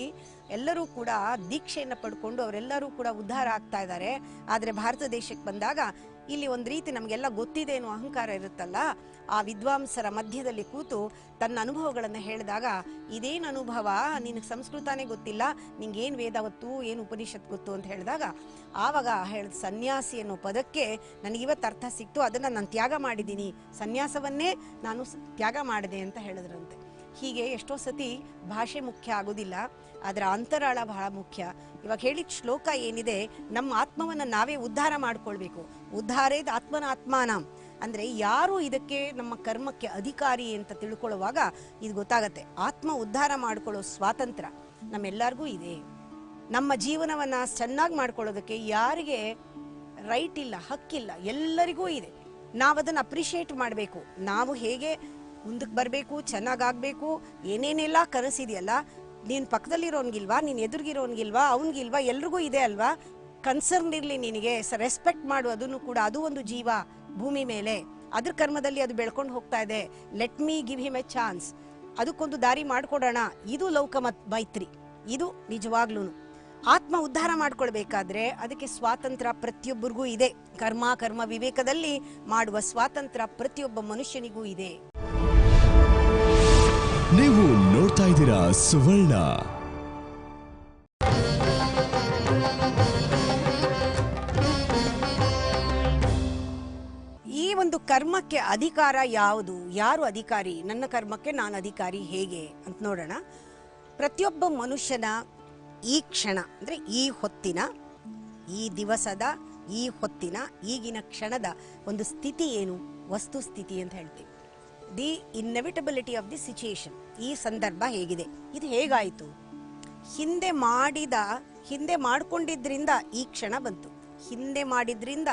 ಎಲ್ಲರೂ ಕೂಡ ದೀಕ್ಷೆಯನ್ನು ಪಡ್ಕೊಂಡು ಅವರೆಲ್ಲರೂ ಕೂಡ ಉದ್ಧಾರ ಆಗ್ತಾ ಇದ್ದಾರೆ. ಆದರೆ ಭಾರತ ದೇಶಕ್ಕೆ ಬಂದಾಗ ಇಲ್ಲಿ ಒಂದು ರೀತಿ ನಮಗೆಲ್ಲ ಗೊತ್ತಿದೆ ಅನ್ನೋ ಅಹಂಕಾರ ಇರುತ್ತಲ್ಲ, ಆ ವಿದ್ವಾಂಸರ ಮಧ್ಯದಲ್ಲಿ ಕೂತು ತನ್ನ ಅನುಭವಗಳನ್ನು ಹೇಳಿದಾಗ, ಇದೇನು ಅನುಭವ, ನಿನಗೆ ಸಂಸ್ಕೃತನೇ ಗೊತ್ತಿಲ್ಲ, ನಿಂಗೇನು ವೇದ ಗೊತ್ತು, ಏನು ಉಪನಿಷತ್ ಗೊತ್ತು ಅಂತ ಹೇಳಿದಾಗ, ಆವಾಗ ಹೇಳಿದ ಸನ್ಯಾಸಿ ಅನ್ನೋ ಪದಕ್ಕೆ ನನಗಿವತ್ತು ಅರ್ಥ ಸಿಕ್ತು, ಅದನ್ನು ನಾನು ತ್ಯಾಗ ಮಾಡಿದ್ದೀನಿ, ಸನ್ಯಾಸವನ್ನೇ ನಾನು ತ್ಯಾಗ ಮಾಡಿದೆ ಅಂತ ಹೇಳಿದ್ರಂತೆ. ಹೀಗೆ ಎಷ್ಟೋ ಸತಿ ಭಾಷೆ ಮುಖ್ಯ ಆಗೋದಿಲ್ಲ, ಅದರ ಅಂತರಾಳ ಬಹಳ ಮುಖ್ಯ. ಇವಾಗ ಹೇಳಿದ ಶ್ಲೋಕ ಏನಿದೆ, ನಮ್ಮ ಆತ್ಮವನ್ನು ನಾವೇ ಉದ್ಧಾರ ಮಾಡ್ಕೊಳ್ಬೇಕು. ಉದ್ಧಾರೇದ್ ಆತ್ಮನ ಆತ್ಮಾನ ಅಂದರೆ ಯಾರು ಇದಕ್ಕೆ ನಮ್ಮ ಕರ್ಮಕ್ಕೆ ಅಧಿಕಾರಿ ಅಂತ ತಿಳ್ಕೊಳ್ಳುವಾಗ ಇದು ಗೊತ್ತಾಗತ್ತೆ. ಆತ್ಮ ಉದ್ಧಾರ ಮಾಡಿಕೊಳ್ಳೋ ಸ್ವಾತಂತ್ರ್ಯ ನಮ್ಮೆಲ್ಲರಿಗೂ ಇದೆ. ನಮ್ಮ ಜೀವನವನ್ನು ಚೆನ್ನಾಗಿ ಮಾಡ್ಕೊಳ್ಳೋದಕ್ಕೆ ಯಾರಿಗೆ ರೈಟ್ ಇಲ್ಲ, ಹಕ್ಕಿಲ್ಲ, ಎಲ್ಲರಿಗೂ ಇದೆ. ನಾವು ಅದನ್ನು ಅಪ್ರಿಷಿಯೇಟ್ ಮಾಡಬೇಕು. ನಾವು ಹೇಗೆ ಮುಂದಕ್ಕೆ ಬರಬೇಕು, ಚೆನ್ನಾಗಾಗಬೇಕು, ಏನೇನೆಲ್ಲ ಕನಸಿದೆಯಲ್ಲ, ನೀನು ಪಕ್ಕದಲ್ಲಿರೋನ್ಗಿಲ್ವಾ, ನೀನು ಎದುರಿಗಿರೋನ್ಗಿಲ್ವಾ, ಅವನಿಗಿಲ್ವಾ, ಎಲ್ರಿಗೂ ಇದೆ ಅಲ್ವಾ. ಕನ್ಸರ್ನ್ ಇರಲಿ ನಿನಗೆ, ರೆಸ್ಪೆಕ್ಟ್ ಮಾಡು ಅದನ್ನು ಕೂಡ. ಅದು ಒಂದು ಜೀವ ಭೂಮಿ ಮೇಲೆ, ಅದ್ರ ಕರ್ಮದಲ್ಲಿ ಅದು ಬೆಳ್ಕೊಂಡು ಹೋಗ್ತಾ ಇದೆ. Let me give him A chance, ಅದಕ್ಕೊಂದು ದಾರಿ ಮಾಡಿಕೊಡೋಣ. ಇದು ಲೌಕ ಮೈತ್ರಿ, ಇದು ನಿಜವಾಗ್ಲೂ. ಆತ್ಮ ಉದ್ಧಾರ ಮಾಡ್ಕೊಳ್ಬೇಕಾದ್ರೆ ಅದಕ್ಕೆ ಸ್ವಾತಂತ್ರ್ಯ ಪ್ರತಿಯೊಬ್ಬರಿಗೂ ಇದೆ. ಕರ್ಮ ವಿವೇಕದಲ್ಲಿ ಮಾಡುವ ಸ್ವಾತಂತ್ರ್ಯ ಪ್ರತಿಯೊಬ್ಬ ಮನುಷ್ಯನಿಗೂ ಇದೆ. ನೀವು ನೋಡ್ತಾ ಇದ್ದೀರಾ ಸುವರ್ಣ. ಈ ಒಂದು ಕರ್ಮಕ್ಕೆ ಅಧಿಕಾರ ಯಾವುದು, ಯಾರು ಅಧಿಕಾರಿ, ನನ್ನ ಕರ್ಮಕ್ಕೆ ನಾನು ಅಧಿಕಾರಿ ಹೇಗೆ ಅಂತ ನೋಡೋಣ. ಪ್ರತಿಯೊಬ್ಬ ಮನುಷ್ಯನ ಈ ಕ್ಷಣ ಅಂದರೆ ಈ ಹೊತ್ತಿನ, ಈ ದಿವಸದ, ಈ ಹೊತ್ತಿನ, ಈಗಿನ ಕ್ಷಣದ ಒಂದು ಸ್ಥಿತಿ ಏನು, ವಸ್ತು ಸ್ಥಿತಿ ಅಂತ ಹೇಳ್ತೀವಿ. The inevitability of the situation. ಈ ಸಂದರ್ಭ ಹೇಗಿದೆ, ಇದು ಹೇಗಾಯಿತು, ಹಿಂದೆ ಮಾಡಿಕೊಂಡಿದ್ರಿಂದ ಈ ಕ್ಷಣ ಬಂತು, ಹಿಂದೆ ಮಾಡಿದ್ರಿಂದ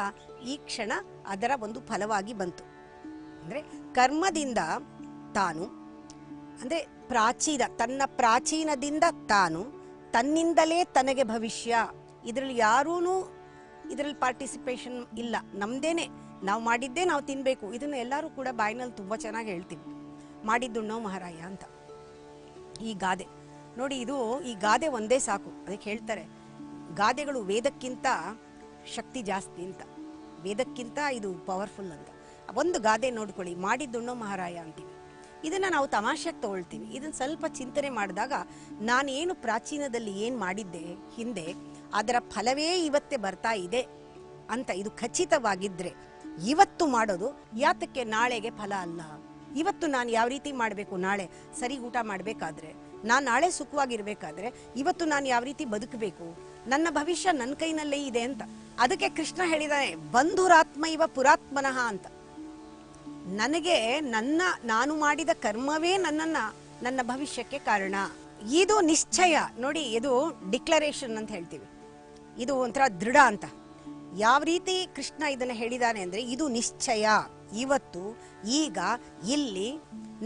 ಈ ಕ್ಷಣ ಅದರ ಒಂದು ಫಲವಾಗಿ ಬಂತು. ಅಂದರೆ ಕರ್ಮದಿಂದ ತಾನು, ಅಂದರೆ ತನ್ನ ಪ್ರಾಚೀನದಿಂದ ತಾನು, ತನ್ನಿಂದಲೇ ತನಗೆ ಭವಿಷ್ಯ. ಇದರಲ್ಲಿ ಯಾರೂ ಇದರಲ್ಲಿ ಪಾರ್ಟಿಸಿಪೇಷನ್ ಇಲ್ಲ, ನಮ್ದೇನೆ, ನಾವು ಮಾಡಿದ್ದೇ ನಾವು ತಿನ್ನಬೇಕು. ಇದನ್ನು ಎಲ್ಲರೂ ಕೂಡ ಬಾಯಿನಲ್ಲಿ ತುಂಬ ಚೆನ್ನಾಗಿ ಹೇಳ್ತೀವಿ, ಮಾಡಿದ್ದುಣ್ಣೋ ಮಹಾರಾಯ ಅಂತ. ಈ ಗಾದೆ ನೋಡಿ, ಈ ಗಾದೆ ಒಂದೇ ಸಾಕು. ಅದಕ್ಕೆ ಹೇಳ್ತಾರೆ ಗಾದೆಗಳು ವೇದಕ್ಕಿಂತ ಶಕ್ತಿ ಜಾಸ್ತಿ ಅಂತ, ವೇದಕ್ಕಿಂತ ಇದು ಪವರ್ಫುಲ್ ಅಂತ. ಒಂದು ಗಾದೆ ನೋಡ್ಕೊಳ್ಳಿ, ಮಾಡಿದ್ದುಣ್ಣೋ ಮಹಾರಾಯ ಅಂತೀವಿ. ಇದನ್ನು ನಾವು ತಮಾಷೆಗೆ ತಗೊಳ್ತೀವಿ. ಇದನ್ನು ಸ್ವಲ್ಪ ಚಿಂತನೆ ಮಾಡಿದಾಗ ನಾನೇನು ಪ್ರಾಚೀನದಲ್ಲಿ ಏನು ಮಾಡಿದ್ದೆ ಹಿಂದೆ, ಅದರ ಫಲವೇ ಇವತ್ತೇ ಬರ್ತಾ ಇದೆ ಅಂತ ಇದು ಖಚಿತವಾಗಿದ್ದರೆ ಇವತ್ತು ಮಾಡೋದು ಯಾತಕ್ಕೆ ನಾಳೆಗೆ ಫಲ ಅಲ್ಲ. ಇವತ್ತು ನಾನು ಯಾವ ರೀತಿ ಮಾಡಬೇಕು, ನಾಳೆ ಸರಿ ಊಟ ಮಾಡಬೇಕಾದ್ರೆ, ನಾನು ನಾಳೆ ಸುಖವಾಗಿರಬೇಕಾದ್ರೆ ಇವತ್ತು ನಾನು ಯಾವ ರೀತಿ ಬದುಕಬೇಕು, ನನ್ನ ಭವಿಷ್ಯ ನನ್ನ ಕೈನಲ್ಲೇ ಇದೆ ಅಂತ. ಅದಕ್ಕೆ ಕೃಷ್ಣ ಹೇಳಿದಾನೆ, ಬಂಧುರಾತ್ಮ ಇವ ಪುರಾತ್ಮನಃ ಅಂತ. ನನಗೆ ನಾನು ಮಾಡಿದ ಕರ್ಮವೇ ನನ್ನ ಭವಿಷ್ಯಕ್ಕೆ ಕಾರಣ. ಇದು ನಿಶ್ಚಯ ನೋಡಿ, ಇದು ಡಿಕ್ಲರೇಷನ್ ಅಂತ ಹೇಳ್ತೀವಿ. ಇದು ಒಂಥರ ದೃಢ ಅಂತ. ಯಾವ ರೀತಿ ಕೃಷ್ಣ ಇದನ್ನು ಹೇಳಿದಾನೆ ಅಂದರೆ, ಇದು ನಿಶ್ಚಯ. ಇವತ್ತು, ಈಗ, ಇಲ್ಲಿ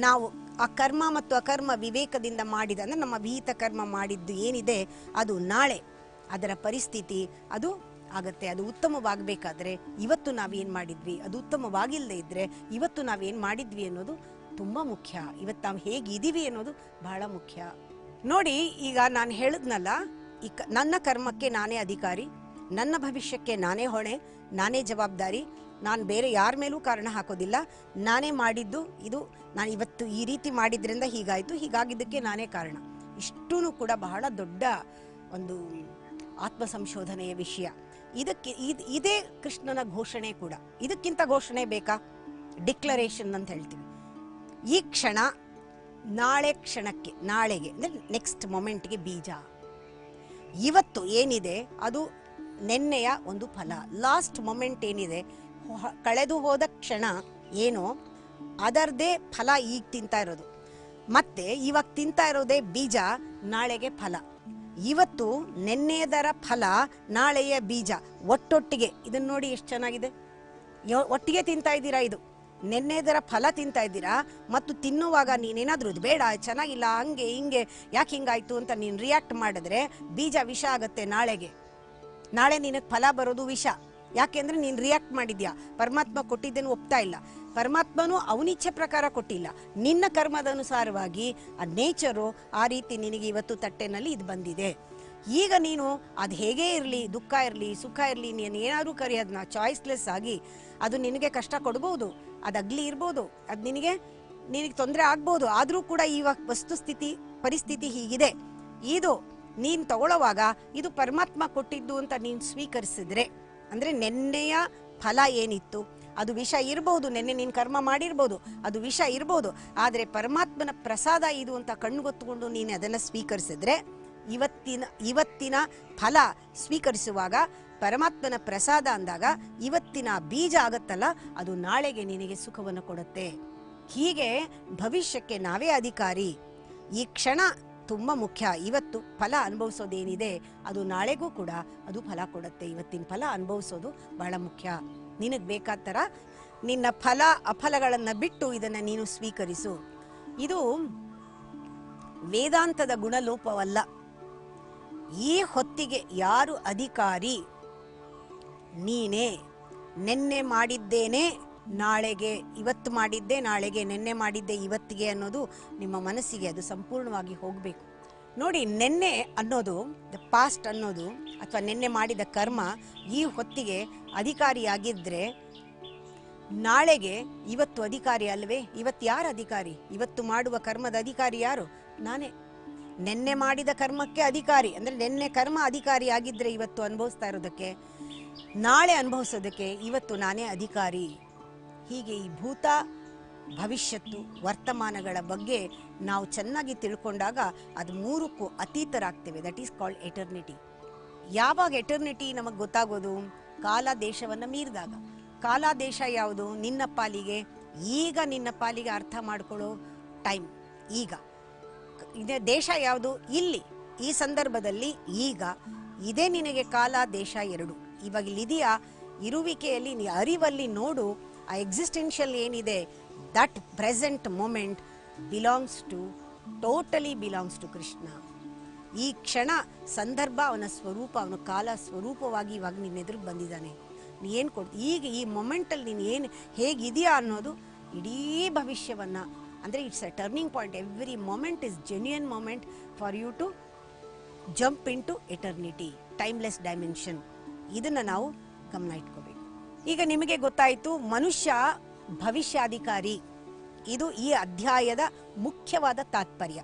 ನಾವು ಆ ಕರ್ಮ ಮತ್ತು ಅಕರ್ಮ ವಿವೇಕದಿಂದ ಮಾಡಿದ, ಅಂದರೆ ನಮ್ಮ ವಿಹಿತ ಕರ್ಮ ಮಾಡಿದ್ದು ಏನಿದೆ ಅದು ನಾಳೆ ಅದರ ಪರಿಸ್ಥಿತಿ ಅದು ಆಗತ್ತೆ. ಅದು ಉತ್ತಮವಾಗಬೇಕಾದ್ರೆ ಇವತ್ತು ನಾವೇನು ಮಾಡಿದ್ವಿ, ಅದು ಉತ್ತಮವಾಗಿಲ್ಲದೆ ಇದ್ದರೆ ಇವತ್ತು ನಾವೇನು ಮಾಡಿದ್ವಿ ಅನ್ನೋದು ತುಂಬ ಮುಖ್ಯ. ಇವತ್ತು ನಾವು ಹೇಗಿದ್ದೀವಿ ಅನ್ನೋದು ಬಹಳ ಮುಖ್ಯ. ನೋಡಿ, ಈಗ ನಾನು ಹೇಳಿದ್ನಲ್ಲ, ನನ್ನ ಕರ್ಮಕ್ಕೆ ನಾನೇ ಅಧಿಕಾರಿ, ನನ್ನ ಭವಿಷ್ಯಕ್ಕೆ ನಾನೇ ಹೊಣೆ, ನಾನೇ ಜವಾಬ್ದಾರಿ. ನಾನು ಬೇರೆ ಯಾರ ಮೇಲೂ ಕಾರಣ ಹಾಕೋದಿಲ್ಲ. ನಾನೇ ಮಾಡಿದ್ದು ಇದು, ನಾನು ಇವತ್ತು ಈ ರೀತಿ ಮಾಡಿದ್ರಿಂದ ಹೀಗಾಯಿತು, ಹೀಗಾಗಿದ್ದಕ್ಕೆ ನಾನೇ ಕಾರಣ. ಇಷ್ಟೂ ಕೂಡ ಬಹಳ ದೊಡ್ಡ ಒಂದು ಆತ್ಮ ಸಂಶೋಧನೆಯ ವಿಷಯ. ಇದೇ ಕೃಷ್ಣನ ಘೋಷಣೆ ಕೂಡ. ಇದಕ್ಕಿಂತ ಘೋಷಣೆ ಬೇಕಾ? ಡಿಕ್ಲರೇಷನ್ ಅಂತ ಹೇಳ್ತೀವಿ. ಈ ಕ್ಷಣ ನಾಳೆ ಕ್ಷಣಕ್ಕೆ, ನಾಳೆಗೆ ಅಂದರೆ ನೆಕ್ಸ್ಟ್ ಮೊಮೆಂಟ್ಗೆ ಬೀಜ. ಇವತ್ತು ಏನಿದೆ ಅದು ನೆನ್ನೆಯ ಒಂದು ಫಲ. ಲಾಸ್ಟ್ ಮೊಮೆಂಟ್ ಏನಿದೆ, ಕಳೆದು ಹೋದ ಕ್ಷಣ ಏನೋ ಅದರದೇ ಫಲ ಈಗ ತಿಂತಾ ಇರೋದು. ಮತ್ತೆ ಇವಾಗ ತಿಂತಾ ಇರೋದೇ ಬೀಜ, ನಾಳೆಗೆ ಫಲ. ಇವತ್ತು ನೆನ್ನೆಯದರ ಫಲ, ನಾಳೆಯ ಬೀಜ ಒಟ್ಟೊಟ್ಟಿಗೆ. ಇದನ್ನು ನೋಡಿ ಎಷ್ಟು ಚೆನ್ನಾಗಿದೆ, ಒಟ್ಟಿಗೆ ತಿಂತಾ ಇದ್ದೀರಾ. ಇದು ನೆನ್ನೆದರ ಫಲ ತಿಂತಾ ಇದ್ದೀರಾ. ಮತ್ತು ತಿನ್ನುವಾಗ ನೀನೇನಾದರೂ ಇದು ಬೇಡ, ಚೆನ್ನಾಗಿಲ್ಲ, ಹಂಗೆ ಹಿಂಗೆ, ಯಾಕೆ ಹಿಂಗಾಯ್ತು ಅಂತ ನೀನು ರಿಯಾಕ್ಟ್ ಮಾಡಿದ್ರೆ ಬೀಜ ವಿಷ ಆಗತ್ತೆ. ನಾಳೆ ನಿನಗೆ ಫಲ ಬರೋದು ವಿಷ. ಯಾಕೆಂದ್ರೆ ನೀನು ರಿಯಾಕ್ಟ್ ಮಾಡಿದ್ಯಾ. ಪರಮಾತ್ಮ ಕೊಟ್ಟಿದ್ದೇನು ಒಪ್ತಾ ಇಲ್ಲ. ಪರಮಾತ್ಮನೂ ಅವನಿಚ್ಛೆ ಪ್ರಕಾರ ಕೊಟ್ಟಿಲ್ಲ, ನಿನ್ನ ಕರ್ಮದ ಅನುಸಾರವಾಗಿ ಆ ನೇಚರು ಆ ರೀತಿ ನಿನಗೆ ಇವತ್ತು ತಟ್ಟೆನಲ್ಲಿ ಇದು ಬಂದಿದೆ. ಈಗ ನೀನು ಅದು ಹೇಗೇ ಇರಲಿ, ದುಃಖ ಇರಲಿ, ಸುಖ ಇರಲಿ, ನೀನು ಏನಾದರೂ ಕರಿ, ಅದನ್ನ ಚಾಯ್ಸ್ಲೆಸ್ ಆಗಿ ಅದು ನಿನಗೆ ಕಷ್ಟ ಕೊಡ್ಬೋದು, ಅದು ಅಗ್ಲಿ ಇರ್ಬೋದು, ಅದು ನಿನಗೆ ತೊಂದರೆ ಆಗ್ಬೋದು. ಆದರೂ ಕೂಡ ಈ ವಸ್ತುಸ್ಥಿತಿ ಪರಿಸ್ಥಿತಿ ಹೀಗಿದೆ. ಇದು ನೀನು ತಗೊಳ್ಳೋವಾಗ ಇದು ಪರಮಾತ್ಮ ಕೊಟ್ಟಿದ್ದು ಅಂತ ನೀನು ಸ್ವೀಕರಿಸಿದ್ರೆ, ಅಂದರೆ ನೆನ್ನೆಯ ಫಲ ಏನಿತ್ತು ಅದು ವಿಷ ಇರ್ಬೋದು, ನೆನ್ನೆ ನೀನು ಕರ್ಮ ಮಾಡಿರ್ಬೋದು, ಅದು ವಿಷ ಇರ್ಬೋದು. ಆದರೆ ಪರಮಾತ್ಮನ ಪ್ರಸಾದ ಇದು ಅಂತ ಕಣ್ಗೊತ್ತುಕೊಂಡು ನೀನು ಅದನ್ನು ಸ್ವೀಕರಿಸಿದ್ರೆ, ಇವತ್ತಿನ ಫಲ ಸ್ವೀಕರಿಸುವಾಗ ಪರಮಾತ್ಮನ ಪ್ರಸಾದ ಅಂದಾಗ ಇವತ್ತಿನ ಬೀಜ ಆಗತ್ತಲ್ಲ, ಅದು ನಾಳೆಗೆ ನಿನಗೆ ಸುಖವನ್ನು ಕೊಡುತ್ತೆ. ಹೀಗೆ ಭವಿಷ್ಯಕ್ಕೆ ನಾವೇ ಅಧಿಕಾರಿ. ಈ ಕ್ಷಣ ತುಂಬ ಮುಖ್ಯ. ಇವತ್ತು ಫಲ ಅನುಭವಿಸೋದೇನಿದೆ ಅದು ನಾಳೆಗೂ ಕೂಡ ಅದು ಫಲ ಕೊಡುತ್ತೆ. ಇವತ್ತಿನ ಫಲ ಅನುಭವಿಸೋದು ಬಹಳ ಮುಖ್ಯ. ನಿನಗೆ ಬೇಕಾದ ಥರ ನಿನ್ನ ಫಲ ಅಫಲಗಳನ್ನು ಬಿಟ್ಟು ಇದನ್ನು ನೀನು ಸ್ವೀಕರಿಸು. ಇದು ವೇದಾಂತದ ಗುಣಲೋಪವಲ್ಲ. ಈ ಹೊತ್ತಿಗೆ ಯಾರು ಅಧಿಕಾರಿ? ನೀನೇ. ನೆನ್ನೆ ಮಾಡಿದ್ದೇನೆ ನಾಳೆಗೆ, ಇವತ್ತು ಮಾಡಿದ್ದೆ ನಾಳೆಗೆ, ನೆನ್ನೆ ಮಾಡಿದ್ದೆ ಇವತ್ತಿಗೆ ಅನ್ನೋದು ನಿಮ್ಮ ಮನಸ್ಸಿಗೆ ಅದು ಸಂಪೂರ್ಣವಾಗಿ ಹೋಗಬೇಕು. ನೋಡಿ, ನೆನ್ನೆ ಅನ್ನೋದು, ದ ಪಾಸ್ಟ್ ಅನ್ನೋದು ಅಥವಾ ನೆನ್ನೆ ಮಾಡಿದ ಕರ್ಮ ಈ ಹೊತ್ತಿಗೆ ಅಧಿಕಾರಿಯಾಗಿದ್ದರೆ ನಾಳೆಗೆ ಇವತ್ತು ಅಧಿಕಾರಿ ಅಲ್ವೇ? ಇವತ್ತು ಯಾರು ಅಧಿಕಾರಿ? ಇವತ್ತು ಮಾಡುವ ಕರ್ಮದ ಅಧಿಕಾರಿ ಯಾರು? ನಾನೇ. ನೆನ್ನೆ ಮಾಡಿದ ಕರ್ಮಕ್ಕೆ ಅಧಿಕಾರಿ ಅಂದರೆ ನೆನ್ನೆ ಕರ್ಮ ಅಧಿಕಾರಿ ಆಗಿದ್ದರೆ ಇವತ್ತು ಅನುಭವಿಸ್ತಾ ಇರೋದಕ್ಕೆ, ನಾಳೆ ಅನುಭವಿಸೋದಕ್ಕೆ ಇವತ್ತು ನಾನೇ ಅಧಿಕಾರಿ. ಹೀಗೆ ಈ ಭೂತ, ಭವಿಷ್ಯತ್ತು, ವರ್ತಮಾನಗಳ ಬಗ್ಗೆ ನಾವು ಚೆನ್ನಾಗಿ ತಿಳ್ಕೊಂಡಾಗ ಅದು ಮೂರಕ್ಕೂ ಅತೀತರಾಗ್ತೇವೆ. That is called eternity. ಯಾವಾಗ ಎಟರ್ನಿಟಿ ನಮಗೆ ಗೊತ್ತಾಗೋದು? ಕಾಲ ದೇಶವನ್ನು ಮೀರಿದಾಗ. ಕಾಲ ದೇಶ ಯಾವುದು? ನಿನ್ನ ಪಾಲಿಗೆ ಈಗ, ನಿನ್ನ ಪಾಲಿಗೆ ಅರ್ಥ ಮಾಡ್ಕೊಳ್ಳೋ ಟೈಮ್ ಈಗ. ಇದೇ ದೇಶ ಯಾವುದು? ಇಲ್ಲಿ, ಈ ಸಂದರ್ಭದಲ್ಲಿ, ಈಗ. ಇದೇ ನಿನಗೆ ಕಾಲ ದೇಶ ಎರಡು. ಇವಾಗ ಇಲ್ಲಿದೆಯಾ? ಇರುವಿಕೆಯಲ್ಲಿ ನೀ ಅರಿವಲ್ಲಿ ನೋಡು. ಆ ಎಕ್ಸಿಸ್ಟೆನ್ಷಿಯಲ್ ಏನಿದೆ, that present moment totally belongs to Krishna. ಈ ಕ್ಷಣ ಸಂದರ್ಭ, ಅವನ ಸ್ವರೂಪ, ಅವನ ಕಾಲ ಸ್ವರೂಪವಾಗಿ ಇವಾಗ ನಿನ್ನ ಎದುರಿಗೆ ಬಂದಿದ್ದಾನೆ. ನೀ ಏನು ಕೊಡ್ತಿ ಈಗ ಈ ಮೊಮೆಂಟಲ್ಲಿ ನೀನು ಏನು ಹೇಗಿದೆಯಾ ಅನ್ನೋದು ಇಡೀ ಭವಿಷ್ಯವನ್ನು, ಅಂದರೆ it's a turning point. Every moment is genuine moment for you to jump into eternity, timeless dimension. ಇದನ್ನು ನಾವು ಗಮನ ಇಟ್ಕೋಬೇಕು. ಈಗ ನಿಮಗೆ ಗೊತ್ತಾಯಿತು ಮನುಷ್ಯ ಭವಿಷ್ಯಾಧಿಕಾರಿ. ಇದು ಈ ಅಧ್ಯಾಯದ ಮುಖ್ಯವಾದ ತಾತ್ಪರ್ಯ.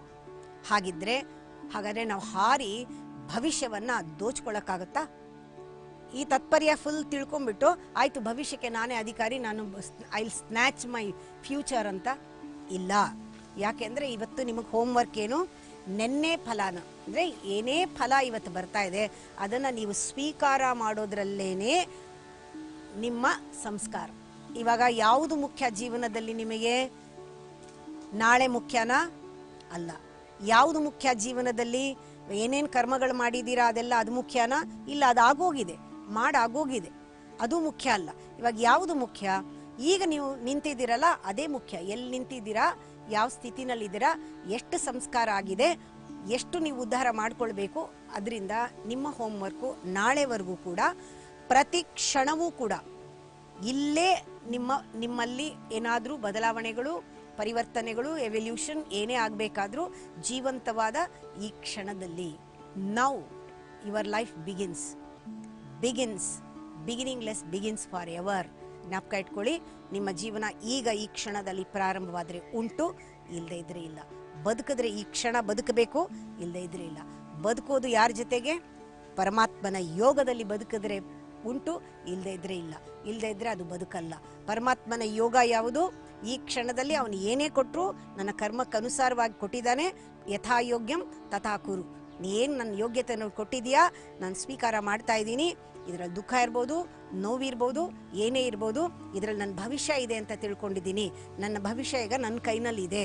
ಹಾಗಾದರೆ ನಾವು ಹಾರಿ ಭವಿಷ್ಯವನ್ನು ದೋಚ್ಕೊಳ್ಳೋಕ್ಕಾಗತ್ತಾ? ಈ ತಾತ್ಪರ್ಯ ಫುಲ್ ತಿಳ್ಕೊಂಡ್ಬಿಟ್ಟು ಆಯಿತು ಭವಿಷ್ಯಕ್ಕೆ ನಾನೇ ಅಧಿಕಾರಿ, ನಾನು I will snatch my future ಅಂತ ಇಲ್ಲ. ಯಾಕೆಂದರೆ ಇವತ್ತು ನಿಮಗೆ ಹೋಮ್ವರ್ಕ್ ಏನು? ನೆನ್ನೆ ಫಲಾನ ಅಂದರೆ ಏನೇ ಫಲ ಇವತ್ತು ಬರ್ತಾ ಇದೆ ಅದನ್ನು ನೀವು ಸ್ವೀಕಾರ ಮಾಡೋದ್ರಲ್ಲೇನೆ ನಿಮ್ಮ ಸಂಸ್ಕಾರ. ಇವಾಗ ಯಾವುದು ಮುಖ್ಯ ಜೀವನದಲ್ಲಿ ನಿಮಗೆ? ನಾಳೆ ಮುಖ್ಯನಾ? ಅಲ್ಲ. ಯಾವುದು ಮುಖ್ಯ ಜೀವನದಲ್ಲಿ? ಏನೇನು ಕರ್ಮಗಳು ಮಾಡಿದ್ದೀರಾ ಅದೆಲ್ಲ ಅದು ಮುಖ್ಯನಾ? ಇಲ್ಲ, ಅದು ಆಗೋಗಿದೆ, ಮಾಡಾಗೋಗಿದೆ, ಅದು ಮುಖ್ಯ ಅಲ್ಲ. ಇವಾಗ ಯಾವುದು ಮುಖ್ಯ? ಈಗ ನೀವು ನಿಂತಿದ್ದೀರಲ್ಲ ಅದೇ ಮುಖ್ಯ. ಎಲ್ಲಿ ನಿಂತಿದ್ದೀರಾ, ಯಾವ ಸ್ಥಿತಿನಲ್ಲಿದ್ದೀರಾ, ಎಷ್ಟು ಸಂಸ್ಕಾರ ಆಗಿದೆ, ಎಷ್ಟು ನೀವು ಉದ್ಧಾರ ಮಾಡ್ಕೊಳ್ಬೇಕು. ಅದರಿಂದ ನಿಮ್ಮ ಹೋಮ್ವರ್ಕು ನಾಳೆವರೆಗೂ ಕೂಡ ಪ್ರತಿ ಕ್ಷಣವೂ ಕೂಡ ಇಲ್ಲೇ ನಿಮ್ಮಲ್ಲಿ ಏನಾದರೂ ಬದಲಾವಣೆಗಳು, ಪರಿವರ್ತನೆಗಳು, ಎವಲ್ಯೂಷನ್ ಏನೇ ಆಗಬೇಕಾದ್ರೂ ಜೀವಂತವಾದ ಈ ಕ್ಷಣದಲ್ಲಿ now your life beginningless begins for ever. ಜ್ಞಾಪಕ ಇಟ್ಕೊಳ್ಳಿ, ನಿಮ್ಮ ಜೀವನ ಈಗ ಈ ಕ್ಷಣದಲ್ಲಿ ಪ್ರಾರಂಭವಾದರೆ ಉಂಟು, ಇಲ್ಲದೇ ಇದ್ರೆ ಇಲ್ಲ. ಬದುಕಿದ್ರೆ ಈ ಕ್ಷಣ ಬದುಕಬೇಕು, ಇಲ್ಲದೇ ಇದ್ರೆ ಇಲ್ಲ. ಬದುಕೋದು ಯಾರ ಜೊತೆಗೆ? ಪರಮಾತ್ಮನ ಯೋಗದಲ್ಲಿ ಬದುಕಿದ್ರೆ ಉಂಟು, ಇಲ್ಲದೇ ಇದ್ರೆ ಇಲ್ಲ. ಇಲ್ಲದೇ ಇದ್ರೆ ಅದು ಬದುಕಲ್ಲ. ಪರಮಾತ್ಮನ ಯೋಗ ಯಾವುದು? ಈ ಕ್ಷಣದಲ್ಲಿ ಅವನು ಏನೇ ಕೊಟ್ಟರು ನನ್ನ ಕರ್ಮಕ್ಕನುಸಾರವಾಗಿ ಕೊಟ್ಟಿದ್ದಾನೆ. ಯಥಾಯೋಗ್ಯಂ ತಥಾ ಕುರು. ನೀನು ನನ್ನ ಯೋಗ್ಯತೆಯನ್ನು ಕೊಟ್ಟಿದೆಯಾ, ನಾನು ಸ್ವೀಕಾರ ಮಾಡ್ತಾ ಇದ್ದೀನಿ. ಇದರಲ್ಲಿ ದುಃಖ ಇರ್ಬೋದು, ನೋವಿರ್ಬೋದು, ಏನೇ ಇರ್ಬೋದು, ಇದರಲ್ಲಿ ನನ್ನ ಭವಿಷ್ಯ ಇದೆ ಅಂತ ತಿಳ್ಕೊಂಡಿದ್ದೀನಿ. ನನ್ನ ಭವಿಷ್ಯ ಈಗ ನನ್ನ ಕೈನಲ್ಲಿದೆ,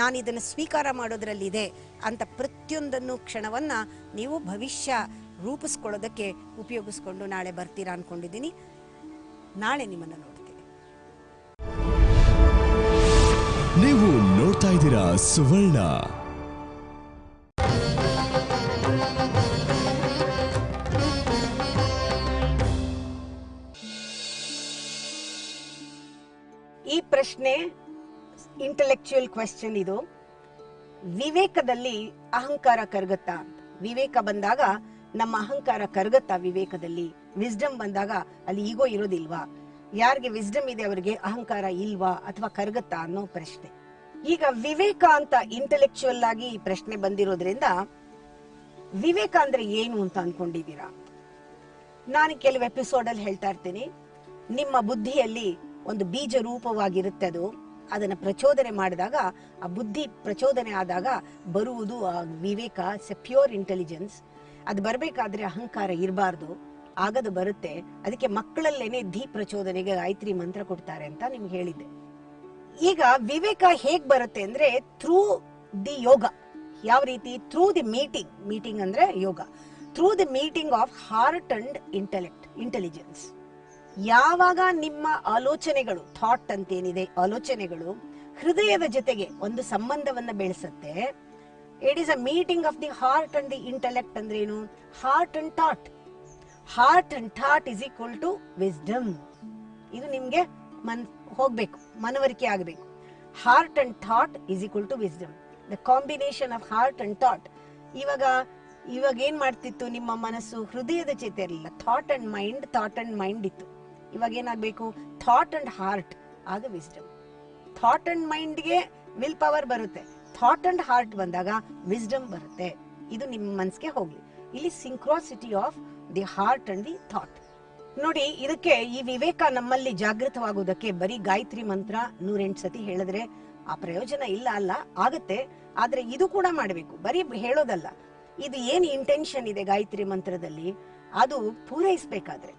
ನಾನು ಇದನ್ನು ಸ್ವೀಕಾರ ಮಾಡೋದ್ರಲ್ಲಿದೆ ಅಂತ ಪ್ರತಿಯೊಂದನ್ನು ಕ್ಷಣವನ್ನು ನೀವು ಭವಿಷ್ಯ ರೂಪಿಸ್ಕೊಳ್ಳೋದಕ್ಕೆ ಉಪಯೋಗಿಸ್ಕೊಂಡು ನಾಳೆ ಬರ್ತೀರಾ ಅಂದ್ಕೊಂಡಿದ್ದೀನಿ. ನಾಳೆ ನಿಮ್ಮನ್ನು ನೋಡ್ತೀನಿ. ನೀವು ನೋಡ್ತಾ ಇದ್ದೀರಾ ಸುವರ್ಣ. ಈ ಪ್ರಶ್ನೆ ಇಂಟೆಲೆಕ್ಚುಯಲ್ ಕ್ವೆಶ್ಚನ್. ಇದು ವಿವೇಕದಲ್ಲಿ ಅಹಂಕಾರ ಕರಗತ್ತಾ ಅಂತ. ವಿವೇಕ ಬಂದಾಗ ನಮ್ಮ ಅಹಂಕಾರ ಕರಗತ್ತಾ? ವಿವೇಕದಲ್ಲಿ ವಿಸ್ಡಮ್ ಬಂದಾಗ ಅಲ್ಲಿ ಈಗೋ ಇರೋದಿಲ್ವಾ? ಯಾರಿಗೆ ವಿಸ್ಡಮ್ ಇದೆ ಅವರಿಗೆ ಅಹಂಕಾರ ಇಲ್ವಾ ಅಥವಾ ಕರಗತ್ತಾ ಅನ್ನೋ ಪ್ರಶ್ನೆ. ಈಗ ವಿವೇಕ ಅಂತ ಇಂಟೆಲೆಕ್ಚುಯಲ್ ಆಗಿ ಈ ಪ್ರಶ್ನೆ ಬಂದಿರೋದ್ರಿಂದ ವಿವೇಕ ಅಂದ್ರೆ ಏನು ಅಂತ ಅನ್ಕೊಂಡಿದ್ದೀರಾ? ನಾನು ಕೆಲವು ಎಪಿಸೋಡ್ ಅಲ್ಲಿ ಹೇಳ್ತಾ ಇರ್ತೀನಿ, ನಿಮ್ಮ ಬುದ್ಧಿಯಲ್ಲಿ ಒಂದು ಬೀಜ ರೂಪವಾಗಿರುತ್ತೆ. ಅದನ್ನ ಪ್ರಚೋದನೆ ಮಾಡಿದಾಗ, ಆ ಬುದ್ಧಿ ಪ್ರಚೋದನೆ ಆದಾಗ ಬರುವುದು ಆ ವಿವೇಕ. It's a pure intelligence. ಅದು ಬರಬೇಕಾದ್ರೆ ಅಹಂಕಾರ ಇರಬಾರ್ದು. ಆಗದು ಬರುತ್ತೆ. ಅದಕ್ಕೆ ಮಕ್ಕಳಲ್ಲೇನೆ ಧೀ ಪ್ರಚೋದನೆಗೆ ಗಾಯತ್ರಿ ಮಂತ್ರ ಕೊಡ್ತಾರೆ ಅಂತ ನಿಮ್ಗೆ ಹೇಳಿದ್ದೆ. ಈಗ ವಿವೇಕ ಹೇಗ್ ಬರುತ್ತೆ ಅಂದ್ರೆ ಥ್ರೂ ದಿ ಯೋಗ. ಯಾವ ರೀತಿ? ಥ್ರೂ ದಿ ಮೀಟಿಂಗ್ ಅಂದ್ರೆ yoga. Through the meeting of heart and intelligence. ಯಾವಾಗ ನಿಮ್ಮ ಆಲೋಚನೆಗಳು, ಥಾಟ್ ಅಂತೇನಿದೆ, ಆಲೋಚನೆಗಳು ಹೃದಯದ ಜೊತೆಗೆ ಒಂದು ಸಂಬಂಧವನ್ನ ಬೆಳೆಸುತ್ತೆ. It is a meeting of the heart and the intellect. ಅಂದ್ರೆ ಏನು? Heart and thought is equal to wisdom. ಇದು ನಿಮ್ಗೆ ಹೋಗ್ಬೇಕು, ಮನವರಿಕೆ ಆಗಬೇಕು. Heart and thought is equal to wisdom. The combination of heart and thought. ಇವಾಗ ಏನ್ ಮಾಡ್ತಿತ್ತು ನಿಮ್ಮ ಮನಸ್ಸು? ಹೃದಯದ ಜೊತೆ ಇರಲಿಲ್ಲ, ಥಾಟ್ ಅಂಡ್ ಮೈಂಡ್ ಇತ್ತು. ಇವಾಗ ಏನಾಗ್ಬೇಕು? ಥಾಟ್ ಅಂಡ್ ಹಾರ್ಟ್, ಆಗ ವಿಸ್ಡಮ್. ಥಾಟ್ ಅಂಡ್ ಮೈಂಡ್ಗೆ ವಿಲ್ ಪವರ್ ಬರುತ್ತೆ, ಥಾಟ್ ಅಂಡ್ ಹಾರ್ಟ್ ಬಂದಾಗ ವಿಸ್ಡಮ್ ಬರುತ್ತೆ. ಇದು ನಿಮ್ಮ ಮನಸ್ಸಿಗೆ ಹೋಗ್ಲಿ. ಇಲ್ಲಿ synchronicity of the heart and the thought. ನೋಡಿ, ಇದಕ್ಕೆ ಈ ವಿವೇಕ ನಮ್ಮಲ್ಲಿ ಜಾಗೃತವಾಗುವುದಕ್ಕೆ ಬರೀ ಗಾಯತ್ರಿ ಮಂತ್ರ 108 ಸತಿ ಹೇಳಿದ್ರೆ ಆ ಪ್ರಯೋಜನ ಇಲ್ಲ ಅಲ್ಲ, ಆಗತ್ತೆ. ಆದ್ರೆ ಇದು ಕೂಡ ಮಾಡಬೇಕು, ಬರೀ ಹೇಳೋದಲ್ಲ. ಇದು ಏನ್ ಇಂಟೆನ್ಷನ್ ಇದೆ ಗಾಯತ್ರಿ ಮಂತ್ರದಲ್ಲಿ, ಅದು ಪೂರೈಸಬೇಕಾದ್ರೆ,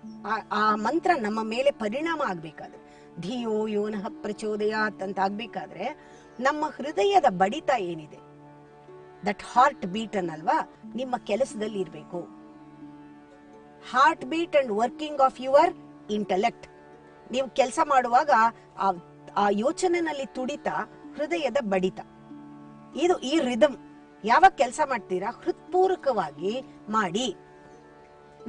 ಆ ಮಂತ್ರ ನಮ್ಮ ಮೇಲೆ ಪರಿಣಾಮ ಆಗ್ಬೇಕಾದ್ರೆ, ಧಿಯೋ ಯೋನಃ ಪ್ರಚೋದಯಾತ್ ಅಂತ ಆಗ್ಬೇಕಾದ್ರೆ, ನಮ್ಮ ಹೃದಯದ ಬಡಿತ ಏನಿದೆ, ದಟ್ ಹಾರ್ಟ್ ಬೀಟ್ ಅನ್ನಲ್ವಾ, ನಿಮ್ಮ ಕೆಲಸದಲ್ಲಿ ಇರಬೇಕು. Heart beat and working of your intellect. ನೀವು ಕೆಲಸ ಮಾಡುವಾಗ ಆ ಯೋಚನೆನಲ್ಲಿ ತುಡಿತ, ಹೃದಯದ ಬಡಿತ, ಇದು ಈ ರಿದಮ್. ಯಾವಾಗ ಕೆಲಸ ಮಾಡ್ತೀರಾ ಹೃತ್ಪೂರ್ವಕವಾಗಿ ಮಾಡಿ.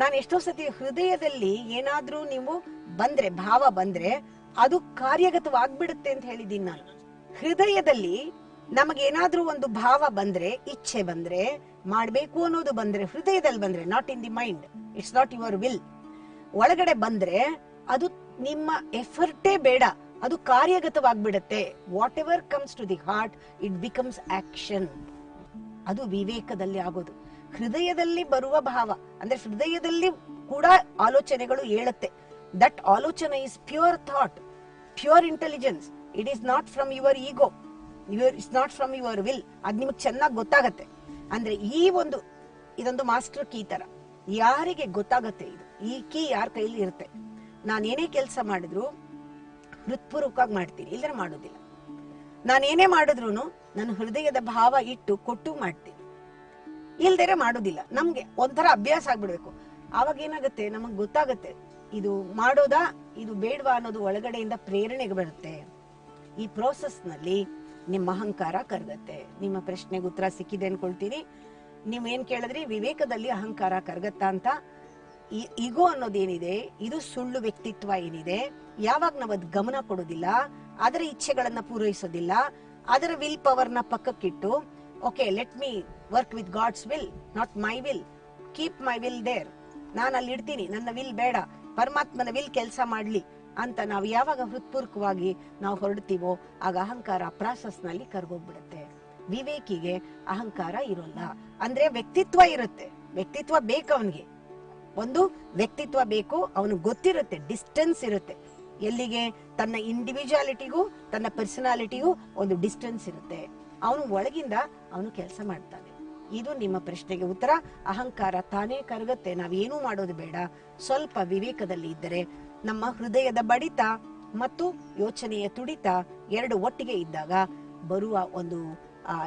ನಾನು ಎಷ್ಟೋ ಸತಿ ಹೃದಯದಲ್ಲಿ ಏನಾದ್ರೂ ನೀವು ಬಂದ್ರೆ, ಭಾವ ಬಂದ್ರೆ ಅದು ಕಾರ್ಯಗತವಾಗ್ಬಿಡುತ್ತೆ ಅಂತ ಹೇಳಿದ್ದೀನಿ ನಾನು. ಹೃದಯದಲ್ಲಿ ನಮಗೇನಾದ್ರೂ ಒಂದು ಭಾವ ಬಂದ್ರೆ, ಇಚ್ಛೆ ಬಂದ್ರೆ, ಮಾಡ್ಬೇಕು ಅನ್ನೋದು ಬಂದ್ರೆ, ಹೃದಯದಲ್ಲಿ ಬಂದ್ರೆ, not in the mind, it's not your will, ಒಳಗಡೆ ಬಂದ್ರೆ ಅದು ನಿಮ್ಮ ಎಫರ್ಟೇ ಬೇಡ, ಅದು ಕಾರ್ಯಗತವಾಗ್ಬಿಡುತ್ತೆ. Whatever comes to the heart it becomes action. ಅದು ವಿವೇಕದಲ್ಲಿ ಆಗೋದು. ಹೃದಯದಲ್ಲಿ ಬರುವ ಭಾವ ಅಂದ್ರೆ ಹೃದಯದಲ್ಲಿ ಕೂಡ ಆಲೋಚನೆಗಳು ಏಳುತ್ತೆ. ದಟ್ ಆಲೋಚನೆ is pure thought, pure intelligence. It is not from your ego, it's not from your will. ಅದ್ ನಿಮಗೆ ಚೆನ್ನಾಗಿ ಗೊತ್ತಾಗತ್ತೆ. ಅಂದ್ರೆ ಇದೊಂದು ಮಾಸ್ಟರ್ ಕೀ ತರ. ಯಾರಿಗೆ ಗೊತ್ತಾಗತ್ತೆ ಇದು, ಈ ಕೀ ಯಾರ ಕೈಲಿ ಇರುತ್ತೆ. ನಾನೇನೇ ಕೆಲಸ ಮಾಡಿದ್ರು ಹೃತ್ಪೂರ್ವಕವಾಗಿ ಮಾಡ್ತೀನಿ, ಇಲ್ಲದ್ರೆ ಮಾಡೋದಿಲ್ಲ. ನಾನೇನೇ ಮಾಡಿದ್ರು ನನ್ನ ಹೃದಯದ ಭಾವ ಇಟ್ಟು ಕೊಟ್ಟು ಮಾಡ್ತೀನಿ, ಇಲ್ದೇರೆ ಮಾಡೋದಿಲ್ಲ. ನಮ್ಗೆ ಒಂಥರ ಅಭ್ಯಾಸ ಆಗ್ಬಿಡ್ಬೇಕು. ಆವಾಗ ಏನಾಗುತ್ತೆ, ನಮಗ್ ಗೊತ್ತಾಗತ್ತೆ ಇದು ಮಾಡೋದಾ ಇದು ಬೇಡವಾ ಅನ್ನೋದು. ಒಳಗಡೆಯಿಂದ ಪ್ರೇರಣೆಗೆ ಬರುತ್ತೆ. ಈ ಪ್ರೋಸೆಸ್ ನಲ್ಲಿ ನಿಮ್ಮ ಅಹಂಕಾರ ಕರಗತ್ತೆ. ನಿಮ್ಮ ಪ್ರಶ್ನೆಗೆ ಉತ್ತರ ಸಿಕ್ಕಿದೆ ಅನ್ಕೊಳ್ತೀನಿ. ನೀವೇನ್ ಕೇಳಿದ್ರಿ, ವಿವೇಕದಲ್ಲಿ ಅಹಂಕಾರ ಕರಗತ್ತಾ ಅಂತ. ಈಗೋ ಅನ್ನೋದೇನಿದೆ, ಇದು ಸುಳ್ಳು ವ್ಯಕ್ತಿತ್ವ ಏನಿದೆ, ಯಾವಾಗ ನಾವು ಅದ್ ಗಮನ ಕೊಡೋದಿಲ್ಲ, ಅದರ ಇಚ್ಛೆಗಳನ್ನ ಪೂರೈಸೋದಿಲ್ಲ, ಅದರ ವಿಲ್ ಪವರ್ ನ ಪಕ್ಕಕ್ಕಿಟ್ಟು, okay let me work with God's will, not my will, keep my will there, ನಾನು ಅಲ್ಲಿ ಇಡ್ತೀನಿ, ನನ್ನ ವಿಲ್ ಬೇಡ, ಪರಮಾತ್ಮನ ವಿಲ್ ಕೆಲಸ ಮಾಡ್ಲಿ ಅಂತ ನಾವು ಯಾವಾಗ ಹೃತ್ಪೂರ್ವಕವಾಗಿ ನಾವು ಹೊರಡ್ತೀವೋ, ಆಗ ಅಹಂಕಾರ ಪ್ರಾಸೆಸ್ ನಲ್ಲಿ ಕರ್ಗೋಗ್ಬಿಡುತ್ತೆ. ವಿವೇಕಿಗೆ ಅಹಂಕಾರ ಇರೋಲ್ಲ. ಅಂದ್ರೆ ವ್ಯಕ್ತಿತ್ವ ಇರುತ್ತೆ, ವ್ಯಕ್ತಿತ್ವ ಬೇಕು ಅವನಿಗೆ, ಒಂದು ವ್ಯಕ್ತಿತ್ವ ಬೇಕು, ಅವನು ಗೊತ್ತಿರುತ್ತೆ, ಡಿಸ್ಟೆನ್ಸ್ ಇರುತ್ತೆ. ಎಲ್ಲಿಗೆ? ತನ್ನ ಇಂಡಿವಿಜುವಾಲಿಟಿಗೂ ತನ್ನ ಪರ್ಸನಾಲಿಟಿಗೂ ಒಂದು ಡಿಸ್ಟೆನ್ಸ್ ಇರುತ್ತೆ. ಅವನು ಒಳಗಿಂದ ಅವನು ಕೆಲಸ ಮಾಡ್ತಾನೆ. ಇದು ನಿಮ್ಮ ಪ್ರಶ್ನೆಗೆ ಉತ್ತರ. ಅಹಂಕಾರ ತಾನೇ ಕರಗತ್ತೆ, ನಾವೇನೂ ಮಾಡೋದು ಬೇಡ. ಸ್ವಲ್ಪ ವಿವೇಕದಲ್ಲಿ ಇದ್ದರೆ ನಮ್ಮ ಹೃದಯದ ಬಡಿತ ಮತ್ತು ಯೋಚನೆಯ ತುಡಿತ ಎರಡು ಒಟ್ಟಿಗೆ ಇದ್ದಾಗ ಬರುವ ಒಂದು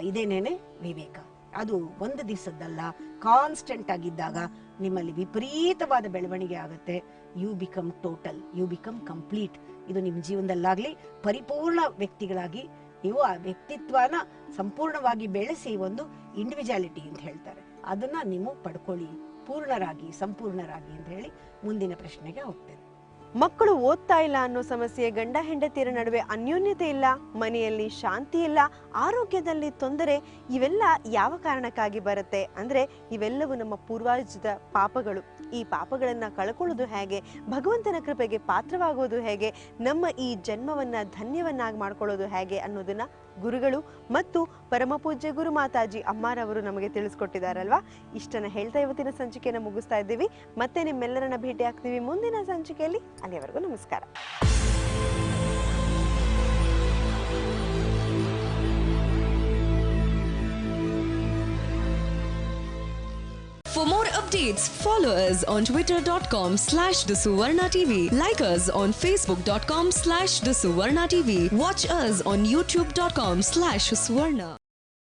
ಇದೇನೇನೆ ವಿವೇಕ. ಅದು ಒಂದು ದಿವಸದಲ್ಲ, ಕಾನ್ಸ್ಟೆಂಟ್ ಆಗಿದ್ದಾಗ ನಿಮ್ಮಲ್ಲಿ ವಿಪರೀತವಾದ ಬೆಳವಣಿಗೆ ಆಗುತ್ತೆ. You become total, you become complete. ಇದು ನಿಮ್ಮ ಜೀವನದಲ್ಲಾಗ್ಲಿ ಪರಿಪೂರ್ಣ ವ್ಯಕ್ತಿಗಳಾಗಿ ನೀವು ಆ ವ್ಯಕ್ತಿತ್ವನ ಸಂಪೂರ್ಣವಾಗಿ ಬೆಳೆಸಿ, ಒಂದು ಇಂಡಿವಿಜುವಾಲಿಟಿ ಅಂತ ಹೇಳ್ತಾರೆ, ಅದನ್ನ ನೀವು ಪಡ್ಕೊಳ್ಳಿ ಪೂರ್ಣರಾಗಿ, ಸಂಪೂರ್ಣರಾಗಿ ಅಂತ ಹೇಳಿ ಮುಂದಿನ ಪ್ರಶ್ನೆಗೆ ಹೋಗ್ತೇನೆ. ಮಕ್ಕಳು ಓದ್ತಾ ಇಲ್ಲ ಅನ್ನೋ ಸಮಸ್ಯೆ, ಗಂಡ ಹೆಂಡತಿಯರ ನಡುವೆ ಅನ್ಯೋನ್ಯತೆ ಇಲ್ಲ, ಮನೆಯಲ್ಲಿ ಶಾಂತಿ ಇಲ್ಲ, ಆರೋಗ್ಯದಲ್ಲಿ ತೊಂದರೆ, ಇವೆಲ್ಲ ಯಾವ ಕಾರಣಕ್ಕಾಗಿ ಬರುತ್ತೆ ಅಂದ್ರೆ ಇವೆಲ್ಲವೂ ನಮ್ಮ ಪೂರ್ವಜದ ಪಾಪಗಳು. ಈ ಪಾಪಗಳನ್ನ ಕಳ್ಕೊಳ್ಳೋದು ಹೇಗೆ, ಭಗವಂತನ ಕೃಪೆಗೆ ಪಾತ್ರವಾಗೋದು ಹೇಗೆ, ನಮ್ಮ ಈ ಜನ್ಮವನ್ನ ಧನ್ಯವನ್ನಾಗಿ ಮಾಡ್ಕೊಳ್ಳೋದು ಹೇಗೆ ಅನ್ನೋದನ್ನ ಗುರುಗಳು ಮತ್ತು ಪರಮಪೂಜ್ಯ ಗುರು ಮಾತಾಜಿ ಅಮ್ಮಾರವರು ನಮಗೆ ತಿಳಿಸ್ಕೊಟ್ಟಿದ್ದಾರಲ್ವಾ. ಇಷ್ಟನ್ನ ಹೇಳ್ತಾ ಇವತ್ತಿನ ಸಂಚಿಕೆಯನ್ನು ಮುಗಿಸ್ತಾ ಇದ್ದೀವಿ. ಮತ್ತೆ ನಿಮ್ಮೆಲ್ಲರನ್ನ ಭೇಟಿ ಆಗ್ತೀವಿ ಮುಂದಿನ ಸಂಚಿಕೆಯಲ್ಲಿ. ಅಲ್ಲಿವರೆಗೂ ನಮಸ್ಕಾರ. For more updates, follow us on twitter.com/thesuvarna.tv. Like us on facebook.com/thesuvarna.tv. Watch us on youtube.com/suvarna.